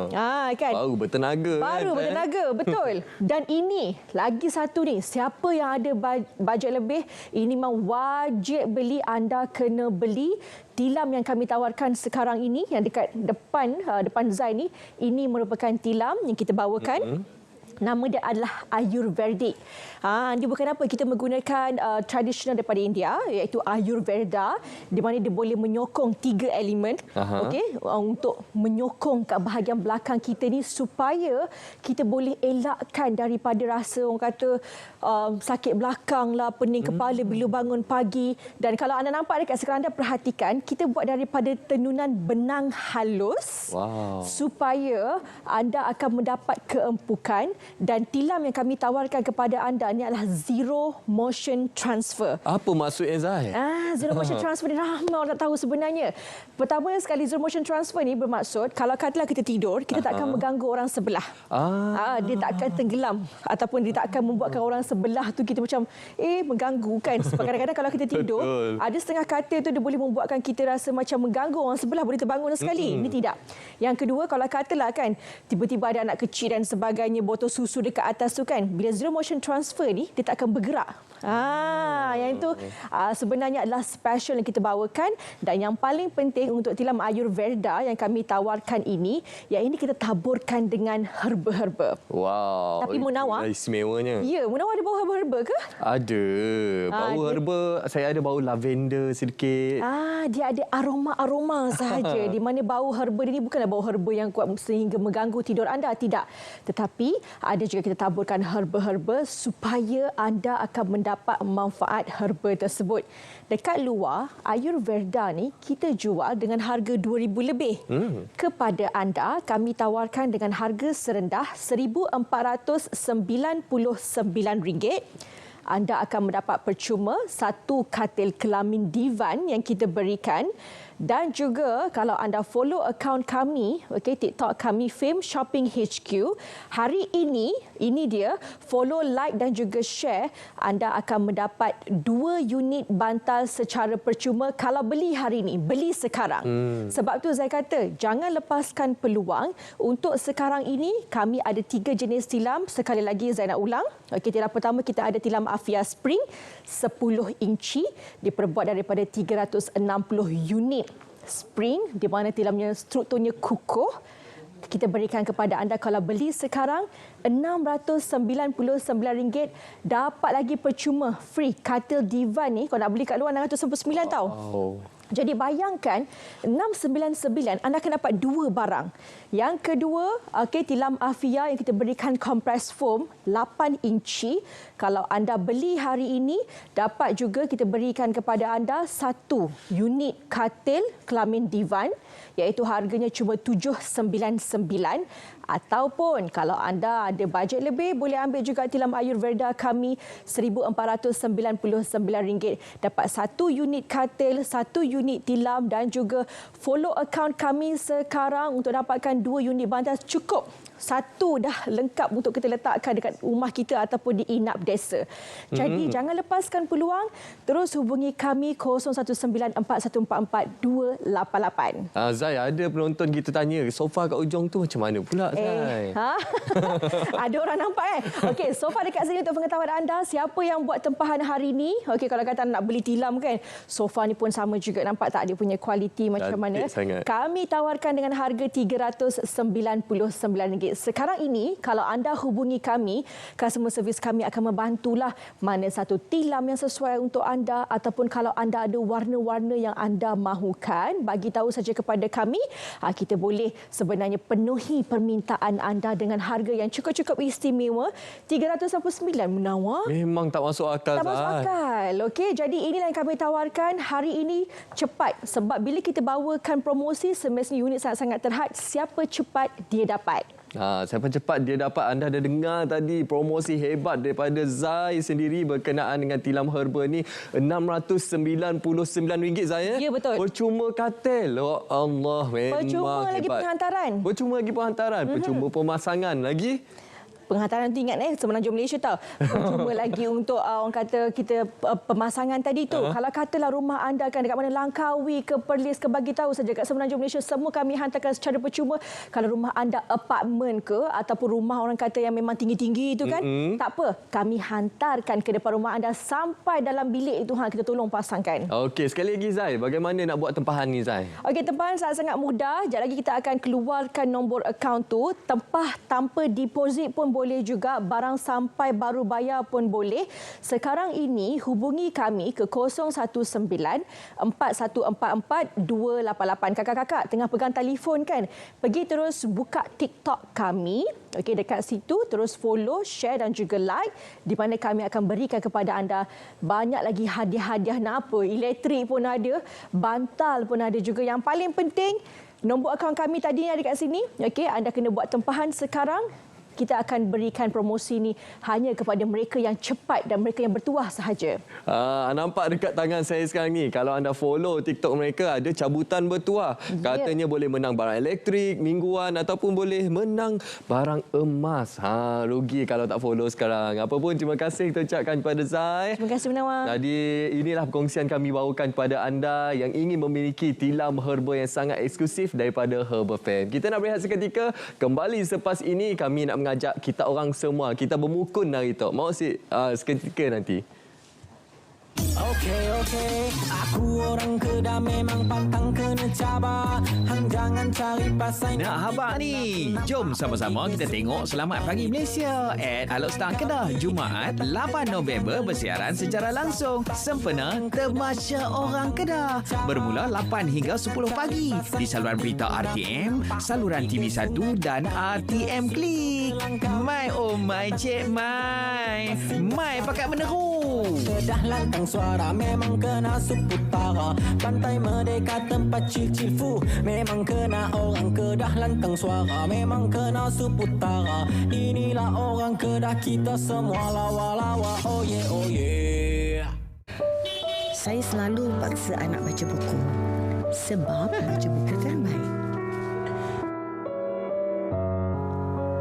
Kan? Baru bertenaga. Baru bertenaga, betul. Dan ini, lagi satu ni, siapa yang ada bajet lebih, ini memang wajib beli, anda kena beli. Tilam yang kami tawarkan sekarang ini, yang dekat depan Zai ni, ini merupakan tilam yang kita bawakan. Nama dia adalah Ayurvedic. Dia bukan apa, kita menggunakan tradisional daripada India, iaitu Ayurveda, di mana dia boleh menyokong 3 elemen, untuk menyokong kat bahagian belakang kita ni supaya kita boleh elakkan daripada rasa orang kata sakit belakang lah, pening kepala bila bangun pagi. Dan kalau anda nampak dekat sekarang, anda perhatikan, kita buat daripada tenunan benang halus supaya anda akan mendapat keempukan. Dan tilam yang kami tawarkan kepada anda ni adalah zero motion transfer. Apa maksudnya, Zai? Zero motion transfer ni ramai orang tak tahu sebenarnya. Pertama sekali, zero motion transfer ni bermaksud kalau katalah kita tidur, kita tak akan mengganggu orang sebelah. Dia tak akan tenggelam ataupun dia tak akan membuatkan orang sebelah tu kita macam mengganggu kan. Sebab kadang-kadang kalau kita tidur, ada setengah katil tu dia boleh membuatkan kita rasa macam mengganggu orang sebelah, boleh terbangun sekali. Ini tidak. Yang kedua, kalau katalah kan tiba-tiba ada anak kecil dan sebagainya, botol susu dekat atas tu kan, bila zero motion transfer ni dia tak akan bergerak. Yang itu sebenarnya adalah special yang kita bawakan. Dan yang paling penting untuk tilam Ayurveda yang kami tawarkan ini, yang ini kita taburkan dengan herba-herba. Wow. Tapi Munawar, istimewanya. Ya, Munawar ada bau herba-herba ke? Ada. Bau herba, saya ada bau lavender sedikit. Dia ada aroma-aroma sahaja. Di mana bau herba ini bukanlah bau herba yang kuat sehingga mengganggu tidur anda, tidak. Tetapi ada juga kita taburkan herba-herba supaya anda akan mendapat manfaat herba tersebut. Dekat luar, Ayurveda ni kita jual dengan harga RM2,000 lebih. Kepada anda, kami tawarkan dengan harga serendah RM1,499. Anda akan mendapat percuma satu katil kelamin divan yang kita berikan Dan juga kalau anda follow akaun kami, TikTok kami Fame Shopping HQ, hari ini dia follow, like dan juga share, anda akan mendapat 2 unit bantal secara percuma kalau beli hari ini, beli sekarang. Sebab tu saya kata jangan lepaskan peluang. Untuk sekarang ini kami ada 3 jenis tilam. Sekali lagi saya nak ulang. Tilam pertama kita ada tilam Afia Spring 10 inci diperbuat daripada 360 unit spring di mana tilamnya strukturnya kukuh. Kita berikan kepada anda kalau beli sekarang RM699, dapat lagi percuma free katil divan ni. Kalau nak beli kat luar RM699 tau. Jadi bayangkan 699 anda akan dapat 2 barang. Yang kedua, tilam Afia yang kita berikan compress foam 8 inci. Kalau anda beli hari ini, dapat juga kita berikan kepada anda 1 unit katil kelamin divan, iaitu harganya cuma RM799. Ataupun kalau anda ada bajet lebih, boleh ambil juga tilam Ayurveda kami RM1,499. Dapat 1 unit katil, 1 unit tilam dan juga follow akaun kami sekarang untuk dapatkan 2 unit bantal. Cukup 1 dah lengkap untuk kita letakkan dekat rumah kita ataupun di inap desa. Jadi jangan lepaskan peluang. Terus hubungi kami 0194144288. Zai, ada penonton kita tanya, sofa kat ujung tu macam mana pula, Zai? Ada orang nampak Okey, sofa dekat sini untuk pengetahuan anda, siapa yang buat tempahan hari ini. Okey, kalau kata nak beli tilam kan, sofa ni pun sama juga, nampak tak dia punya kualiti macam mana. Sangat. Kami tawarkan dengan harga RM399. Sekarang ini kalau anda hubungi kami, customer service kami akan membantulah mana satu tilam yang sesuai untuk anda, ataupun kalau anda ada warna-warna yang anda mahukan, bagi tahu saja kepada kami. Kita boleh sebenarnya penuhi permintaan anda dengan harga yang cukup-cukup istimewa. RM399 menawar. Memang tak masuk akal. Tak masuk akal. Okey, jadi inilah yang kami tawarkan hari ini. Cepat, sebab bila kita bawakan promosi semestinya unit sangat-sangat terhad. Siapa cepat dia dapat. Siapa cepat dia dapat. Anda ada dengar tadi promosi hebat daripada Zai sendiri berkenaan dengan tilam herba ni, RM699, Zai. Ya, betul. Percuma katil. Oh Allah, memang percuma hebat. lagi penghantaran. Percuma lagi penghantaran. Percuma pemasangan lagi. Penghantaran tu ingat Semenanjung Malaysia tau. Percuma lagi untuk orang kata kita pemasangan tadi tu. Kalau katalah rumah anda kan dekat mana, Langkawi ke Perlis ke, bagi tahu saja kat Semenanjung Malaysia semua kami hantarkan secara percuma. Kalau rumah anda apartmen ke ataupun rumah orang kata yang memang tinggi-tinggi itu kan, tak apa, kami hantarkan ke depan rumah anda sampai dalam bilik itu, kita tolong pasangkan. Okey, sekali lagi Zai, bagaimana nak buat tempahan ni, Zai? Okey, tempahan sangat-sangat mudah. Sekejap lagi kita akan keluarkan nombor akaun tu. Tempah tanpa deposit pun boleh juga, barang sampai baru bayar pun boleh. Sekarang ini hubungi kami ke 019-4144-288. Kakak-kakak tengah pegang telefon kan? Pergi terus buka TikTok kami. Okey, dekat situ terus follow, share dan juga like, di mana kami akan berikan kepada anda banyak lagi hadiah-hadiah. Nak apa? Elektrik pun ada, bantal pun ada juga. Yang paling penting, nombor akaun kami tadi yang ada kat sini. Okey, anda kena buat tempahan sekarang. Kita akan berikan promosi ini hanya kepada mereka yang cepat dan mereka yang bertuah sahaja. Nampak dekat tangan saya sekarang ni, kalau anda follow TikTok mereka, ada cabutan bertuah. Katanya boleh menang barang elektrik mingguan ataupun boleh menang barang emas. Rugi kalau tak follow sekarang. Apa pun, terima kasih kita ucapkan kepada Zai. Terima kasih, Menawar. Jadi inilah perkongsian kami bawakan kepada anda yang ingin memiliki tilam herba yang sangat eksklusif daripada Herbal Fam. Kita nak berehat seketika. Kembali selepas ini kami nak mengajak kita orang semua, kita bermukun hari tu. Mau seketika nanti. Okey, aku orang Kedah memang pantang kena cabar. Hang jangan cari pasal. Nak habaq ni? Jom sama-sama kita tengok Selamat Pagi Malaysia at Alok Stang Kedah, Jumaat 8 November bersiaran secara langsung sempena Temasya Orang Kedah bermula 8 hingga 10 pagi di saluran berita RTM, saluran TV1 dan RTM Klik. My oh my cik my pakat meneru. Kedah lantang suara memang kena Suputara. Pantai Merdeka tempat cil-cil fu. Memang kena orang Kedah lantang suara. Memang kena Suputara. Inilah orang Kedah, kita semua lawa-lawa. Oh yeah, oh yeah. Saya selalu paksa anak baca buku. sebab baca buku terbaik.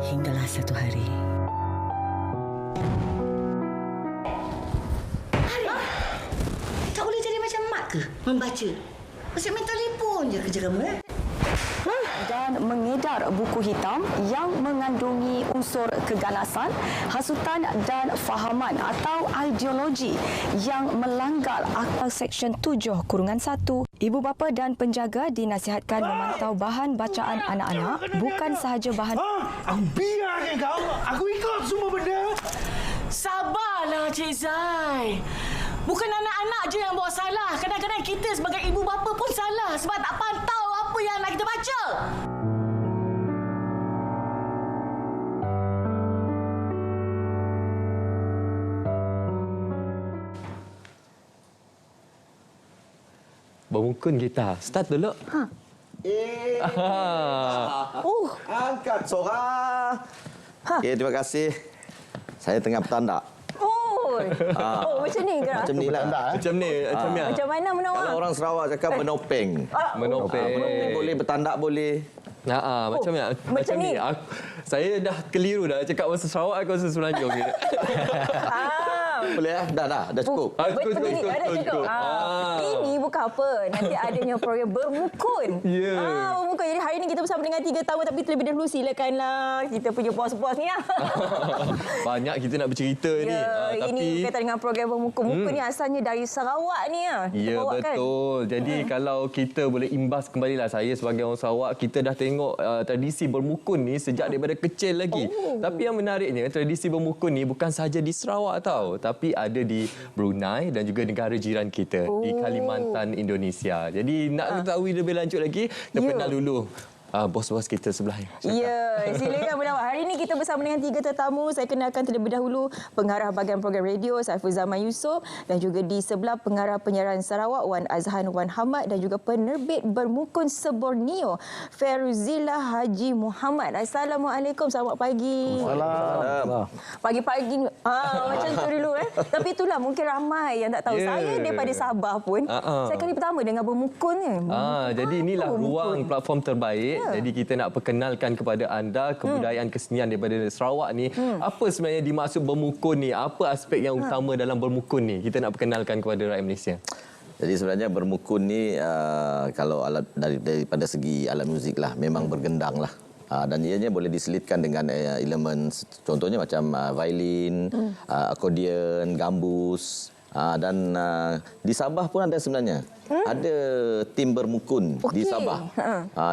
Hinggalah satu hari. Tak boleh jadi macam mak ke membaca? Masih main telefon je kerja kamu, Dan mengedar buku hitam yang mengandungi unsur keganasan, hasutan dan fahaman atau ideologi yang melanggar akal Seksyen 7-1. Ibu bapa dan penjaga dinasihatkan memantau bahan bacaan anak-anak, bukan sahaja bahan... Biarkan kau. Aku ikut semua benda. Sabarlah, Cik Zai. Bukan anak-anak je yang buat salah. Kadang-kadang kita sebagai ibu bapa pun salah sebab tak pantau apa yang anak kita baca. Bermukun kita. Start dulu. Angkat seorang. Okey, terima kasih. Saya tengah bertanda. macam ni ke? Macam ni lah. Macam ni. Macam mana menawar? Kalau orang Sarawak cakap menopeng. Menopeng. Boleh, bertandak boleh. Macam ni. Macam ni. Saya dah keliru dah cakap bahasa Sarawak, aku bahasa Semenanjung. Boleh lah? Dah cukup. Cukup. Ini bukan apa. Nanti adanya program bermukun. Bermukun. Jadi hari ini kita bersama dengan 3 tamu, tapi terlebih dahulu silakanlah kita punya bos-bos ni. Banyak kita nak bercerita ni. Ini berkaitan dengan program bermukun. Mukun ni asalnya dari Sarawak ni. Ya, betul. Jadi kalau kita boleh imbas kembalilah, saya sebagai orang Sarawak, kita dah tengok tradisi bermukun ni sejak daripada kecil lagi. Tapi yang menariknya, tradisi bermukun ni bukan sahaja di Sarawak tau, tapi ada di Brunei dan juga negara jiran kita di Kalimantan, Indonesia. Jadi nak ketahui lebih lanjut lagi, kita kenal dulu bos-bos kita sebelah ni. Ya, silakan menawar. Hari ini kita bersama dengan 3 tetamu. Saya kenalkan terlebih dahulu pengarah bahagian program radio Saiful Zaman Yusof, dan juga di sebelah pengarah penyiaran Sarawak Wan Azhan Wan Hamad, dan juga penerbit Bermukun Seborneo Feruzillah Haji Muhammad. Assalamualaikum, selamat pagi. Assalamualaikum. Pagi-pagi macam tu dulu Tapi itulah mungkin ramai yang tak tahu. Saya daripada Sabah pun saya kali pertama dengar bermukun ni. Jadi inilah ruang platform terbaik. Jadi kita nak perkenalkan kepada anda kebudayaan kesenian daripada Sarawak ni. Apa sebenarnya dimaksud bermukun ni? Apa aspek yang utama dalam bermukun ni? Kita nak perkenalkan kepada rakyat Malaysia. Jadi sebenarnya bermukun ni kalau alat daripada segi alat muzik lah, memang bergendang lah. Dan ianya boleh diselitkan dengan elemen, contohnya macam violin, akordion, gambus. Dan di Sabah pun ada sebenarnya. Ada tim bermukun di Sabah.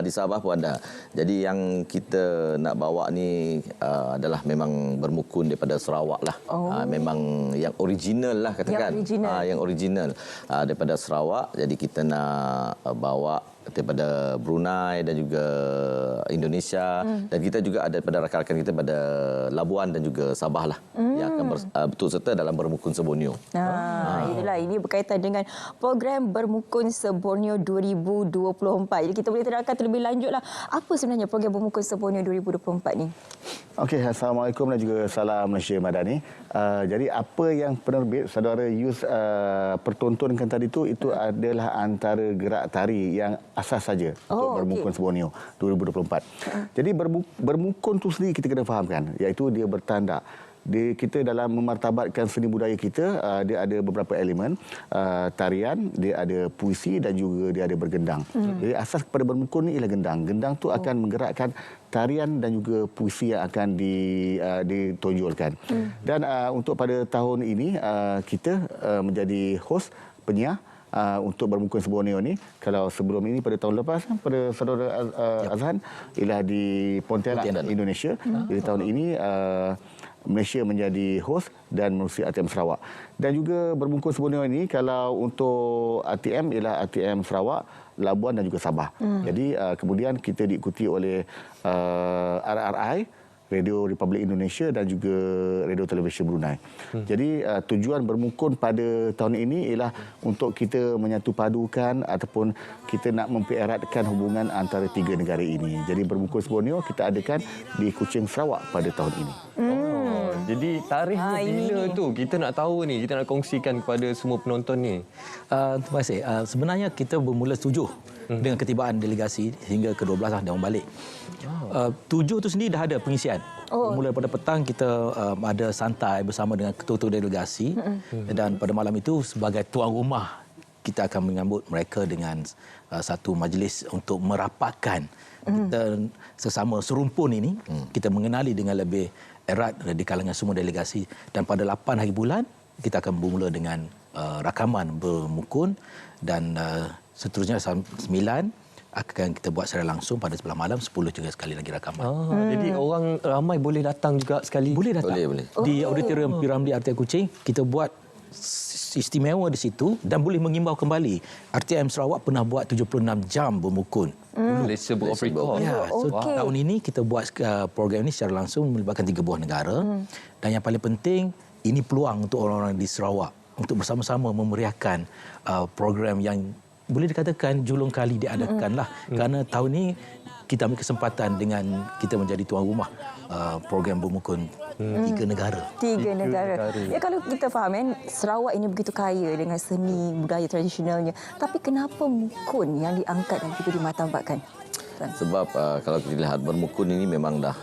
Di Sabah pun ada. Jadi yang kita nak bawa ni adalah memang bermukun daripada Sarawak lah. Memang yang original lah katakan. Yang original daripada Sarawak. Jadi kita nak bawa daripada Brunei dan juga Indonesia, dan kita juga ada daripada rakan-rakan kita pada Labuan dan juga Sabah lah yang akan betul serta dalam Bermukun Seborneo. Inilah, ini berkaitan dengan program Bermukun Seborneo 2024. Jadi kita boleh terangkan terlebih lanjutlah apa sebenarnya program Bermukun Seborneo 2024 ni. Okey, Assalamualaikum dan juga salam Malaysia Madani. Jadi apa yang penerbit saudara Yus pertontonkan tadi itu adalah antara gerak tari yang asas saja untuk Bermukun Seborneo 2024. Jadi bermukun tu sendiri kita kena fahamkan, iaitu dia bertanda. Kita dalam memartabatkan seni budaya kita, dia ada beberapa elemen, tarian, dia ada puisi dan juga dia ada bergendang. Jadi asas kepada bermukun ni ialah gendang. Gendang tu akan menggerakkan tarian dan juga puisi yang akan ditonjolkan. Dan untuk pada tahun ini kita menjadi host penyiar untuk Bermukun Seborneo ni. Kalau sebelum ini pada tahun lepas pada saudara Azhan ialah di Pontianak, Indonesia. Jadi tahun ini Malaysia menjadi host dan menerusi ATM Sarawak. Dan juga Bermukun Seborneo ini kalau untuk ATM ialah ATM Sarawak, Labuan dan juga Sabah. Jadi kemudian kita diikuti oleh RRI, Radio Republik Indonesia dan juga Radio Television Brunei. Jadi tujuan bermukun pada tahun ini ialah untuk kita menyatu padukan ataupun kita nak mempereratkan hubungan antara 3 negara ini. Jadi Bermukun Seborneo kita adakan di Kuching, Sarawak pada tahun ini. Jadi tarikhnya bila tu? Kita nak tahu ni, kita nak kongsikan kepada semua penonton ni. Terima kasih. Sebenarnya kita bermula 7 dengan ketibaan delegasi hingga ke-12 lah dia orang balik. 7 tu sendiri dah ada pengisian. Mula pada petang kita ada santai bersama dengan ketua-ketua delegasi dan pada malam itu sebagai tuan rumah kita akan menyambut mereka dengan satu majlis untuk merapatkan kita sesama serumpun ini, kita mengenali dengan lebih erat di kalangan semua delegasi dan pada 8 hari bulan kita akan bermula dengan rakaman bermukun dan seterusnya 9 akan kita buat secara langsung pada sebelah malam, 10 juga sekali lagi rakaman. Jadi orang ramai boleh datang juga sekali? Boleh datang. Boleh. Di auditorium Piramli RTM Kuching kita buat istimewa di situ dan boleh mengimbau kembali. RTM Sarawak pernah buat 76 jam bermukun. Malaysia Book of Record. Ya, so tahun ini kita buat program ini secara langsung melibatkan 3 buah negara dan yang paling penting ini peluang untuk orang-orang di Sarawak untuk bersama-sama memeriahkan program yang boleh dikatakan julung kali diadakan lah kerana tahun ini kita ambil kesempatan dengan kita menjadi tuan rumah program bermukun 3 negara. 3 negara. Ya, kalau kita faham Sarawak ini begitu kaya dengan seni budaya tradisionalnya. Tapi kenapa mukun yang diangkat dan juga dimartabatkan? Sebab kalau kita lihat bermukun ini memang dah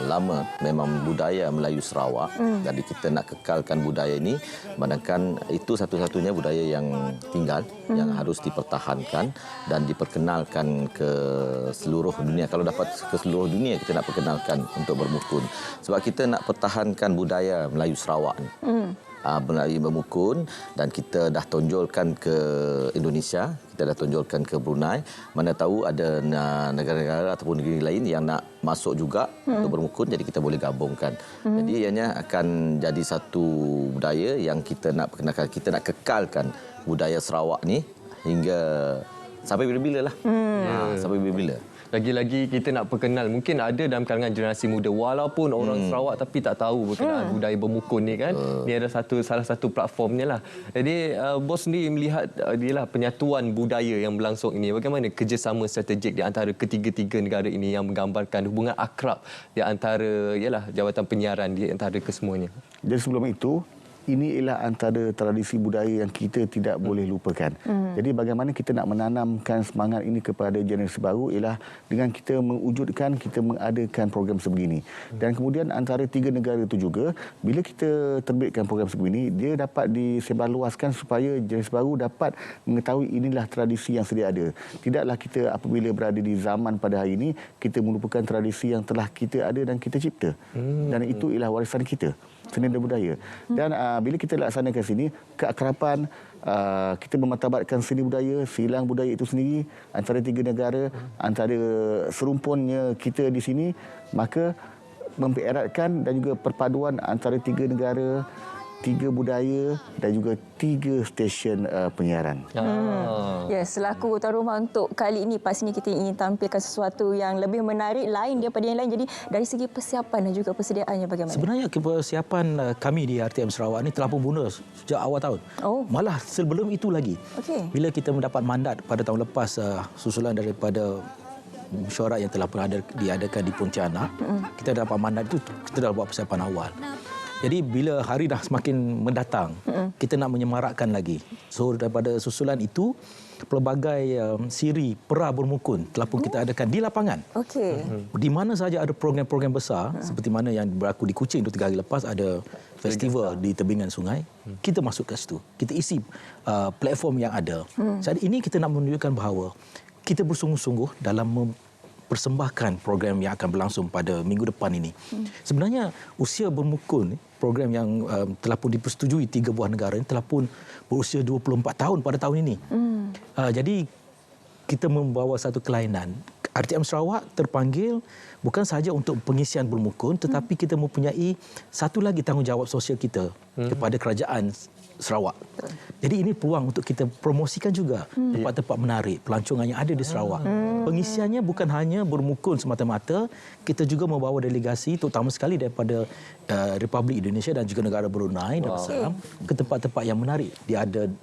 lama memang budaya Melayu Sarawak. Jadi kita nak kekalkan budaya ini, sedangkan itu satu-satunya budaya yang tinggal yang harus dipertahankan dan diperkenalkan ke seluruh dunia. Kalau dapat ke seluruh dunia kita nak perkenalkan untuk bermukun. Sebab kita nak pertahankan budaya Melayu Sarawak ni. Melayu bermukun dan kita dah tonjolkan ke Indonesia, kita dah tonjolkan ke Brunei. Mana tahu ada negara-negara ataupun negeri lain yang nak masuk juga untuk bermukun, jadi kita boleh gabungkan. Jadi ianya akan jadi satu budaya yang kita nak perkenalkan, kita nak kekalkan budaya Sarawak ni hingga sampai bila-bila lah. Sampai bila-bila. Lagi-lagi kita nak perkenal, mungkin ada dalam kalangan generasi muda walaupun orang Sarawak tapi tak tahu berkenaan budaya bermukun ni kan. Ini ada salah satu platformnya lah. Jadi bos sendiri melihat penyatuan budaya yang berlangsung ini, bagaimana kerjasama strategik di antara ketiga-tiga negara ini yang menggambarkan hubungan akrab di antara jawatan penyiaran di antara kesemuanya. Jadi sebelum itu, ini ialah antara tradisi budaya yang kita tidak boleh lupakan. Jadi bagaimana kita nak menanamkan semangat ini kepada generasi baru ialah dengan kita mewujudkan, kita mengadakan program sebegini. Dan kemudian antara 3 negara itu juga, bila kita terbitkan program sebegini, dia dapat disebarluaskan supaya generasi baru dapat mengetahui inilah tradisi yang sedia ada. Tidaklah kita apabila berada di zaman pada hari ini, kita melupakan tradisi yang telah kita ada dan kita cipta. Dan itu ialah warisan kita, seni dan budaya. Dan bila kita laksanakan sini, keakraban, kita memartabatkan seni budaya, silang budaya itu sendiri antara 3 negara, antara serumpunnya kita di sini, maka mempereratkan dan juga perpaduan antara 3 negara, 3 budaya dan juga 3 stesen penyiaran. Ya, selaku tuan rumah untuk kali ini pastinya kita ingin tampilkan sesuatu yang lebih menarik lain daripada yang lain. Jadi dari segi persiapan dan juga persediaannya bagaimana? Sebenarnya persiapan kami di RTM Sarawak ini telah pun bermula sejak awal tahun. Malah sebelum itu lagi. Bila kita mendapat mandat pada tahun lepas susulan daripada mesyuarat yang telah pernah diadakan di Pontianak, kita dapat mandat itu, kita dah buat persiapan awal. Jadi bila hari dah semakin mendatang, kita nak menyemarakkan lagi. So daripada susulan itu, pelbagai siri pera bermukun telah pun kita adakan di lapangan. Di mana saja ada program-program besar, seperti mana yang berlaku di Kuching 2-3 hari lepas, ada festival di tebingan sungai, kita masuk ke situ. Kita isi platform yang ada. Jadi ini kita nak menunjukkan bahawa kita bersungguh-sungguh dalam persembahkan program yang akan berlangsung pada minggu depan ini. Sebenarnya usia bermukun, program yang telah pun dipersetujui 3 buah negara ini telah pun berusia 24 tahun pada tahun ini. Jadi kita membawa satu kelainan. RTM Sarawak terpanggil bukan sahaja untuk pengisian bermukun, tetapi kita mempunyai satu lagi tanggungjawab sosial kita kepada kerajaan Sarawak. Jadi ini peluang untuk kita promosikan juga tempat-tempat menarik, pelancongan yang ada di Sarawak. Pengisiannya bukan hanya bermukun semata-mata, kita juga membawa delegasi terutama sekali daripada Republik Indonesia dan juga negara Brunei Darussalam ke tempat-tempat yang menarik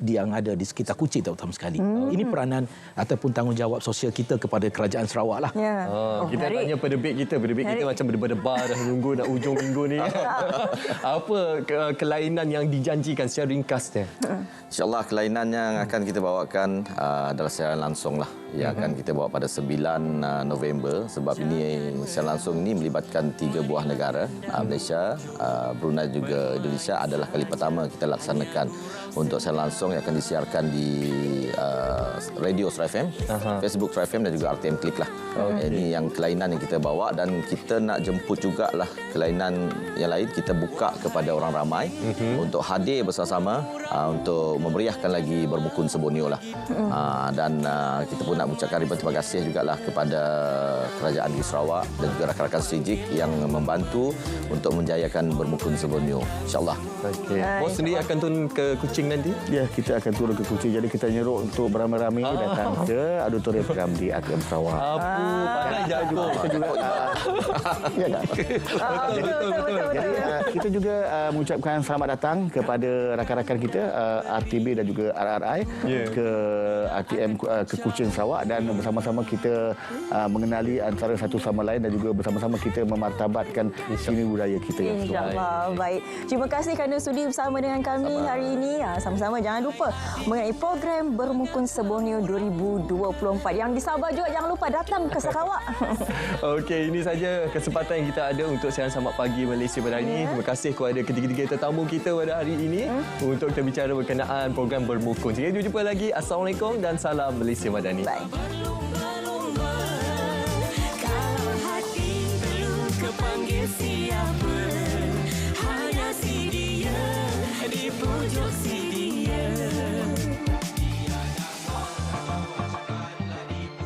yang ada di sekitar Kuching terutama sekali. Ini peranan ataupun tanggungjawab sosial kita kepada kerajaan Sarawak lah. Kita tanya pedebit kita macam berdebar dah menunggu nak ujung minggu ni. Apa kelainan yang dijanjikan secara ringkasnya. InsyaAllah kelainan yang akan kita bawakan adalah siaran langsung lah. Yang akan kita bawa pada 9 November. Sebab ini siaran langsung ini melibatkan 3 buah negara. Malaysia, Brunei juga Indonesia adalah kali pertama kita laksanakan untuk siaran langsung yang akan disiarkan di Radio Star FM, Facebook Star FM dan juga RTM Klik lah. Ini yang kelainan yang kita bawa dan kita nak jemput jugalah kelainan yang lain. Kita buka kepada orang ramai untuk hadir bersama-sama untuk memeriahkan lagi Bermukun Sebonyo lah. Dan kita pun nak mengucapkan ribuan terima kasih jugalah kepada Kerajaan Negeri Sarawak dan juga rakan-rakan strategik yang membantu untuk menjayakan Bermukun Sebonyo. InsyaAllah. Bos sendiri akan turun ke Kuching nanti? Ya, kita akan turun ke Kuching. Jadi kita nyeruk untuk beramai-ramai datang ke auditorium program di RTM Sarawak. Pandai jago. Kita juga ya tak? Jadi kita juga mengucapkan selamat datang kepada rakan-rakan kita RTB dan juga RRI ke RTM ke Kuching Sarawak dan bersama-sama kita mengenali antara satu sama lain dan juga bersama-sama kita memartabatkan seni budaya kita yang InsyaAllah. Baik. Terima kasih kerana sudi bersama dengan kami hari ini. Sama-sama jangan lupa mengenai program Bermukun Sebonyo 2024. Yang di Sabah juga jangan lupa datang ke Sarawak. Okey, ini saja kesempatan yang kita ada untuk siaran Selamat Pagi Malaysia pada hari ini. Terima kasih kepada ketiga-tiga tetamu kita pada hari ini untuk kita bicara berkenaan program Bermukun. Kita jumpa lagi. Assalamualaikum dan salam Malaysia Madani. Bye. Kalau hati perlu kepanggil siapa, hanya si dia di pojok sini.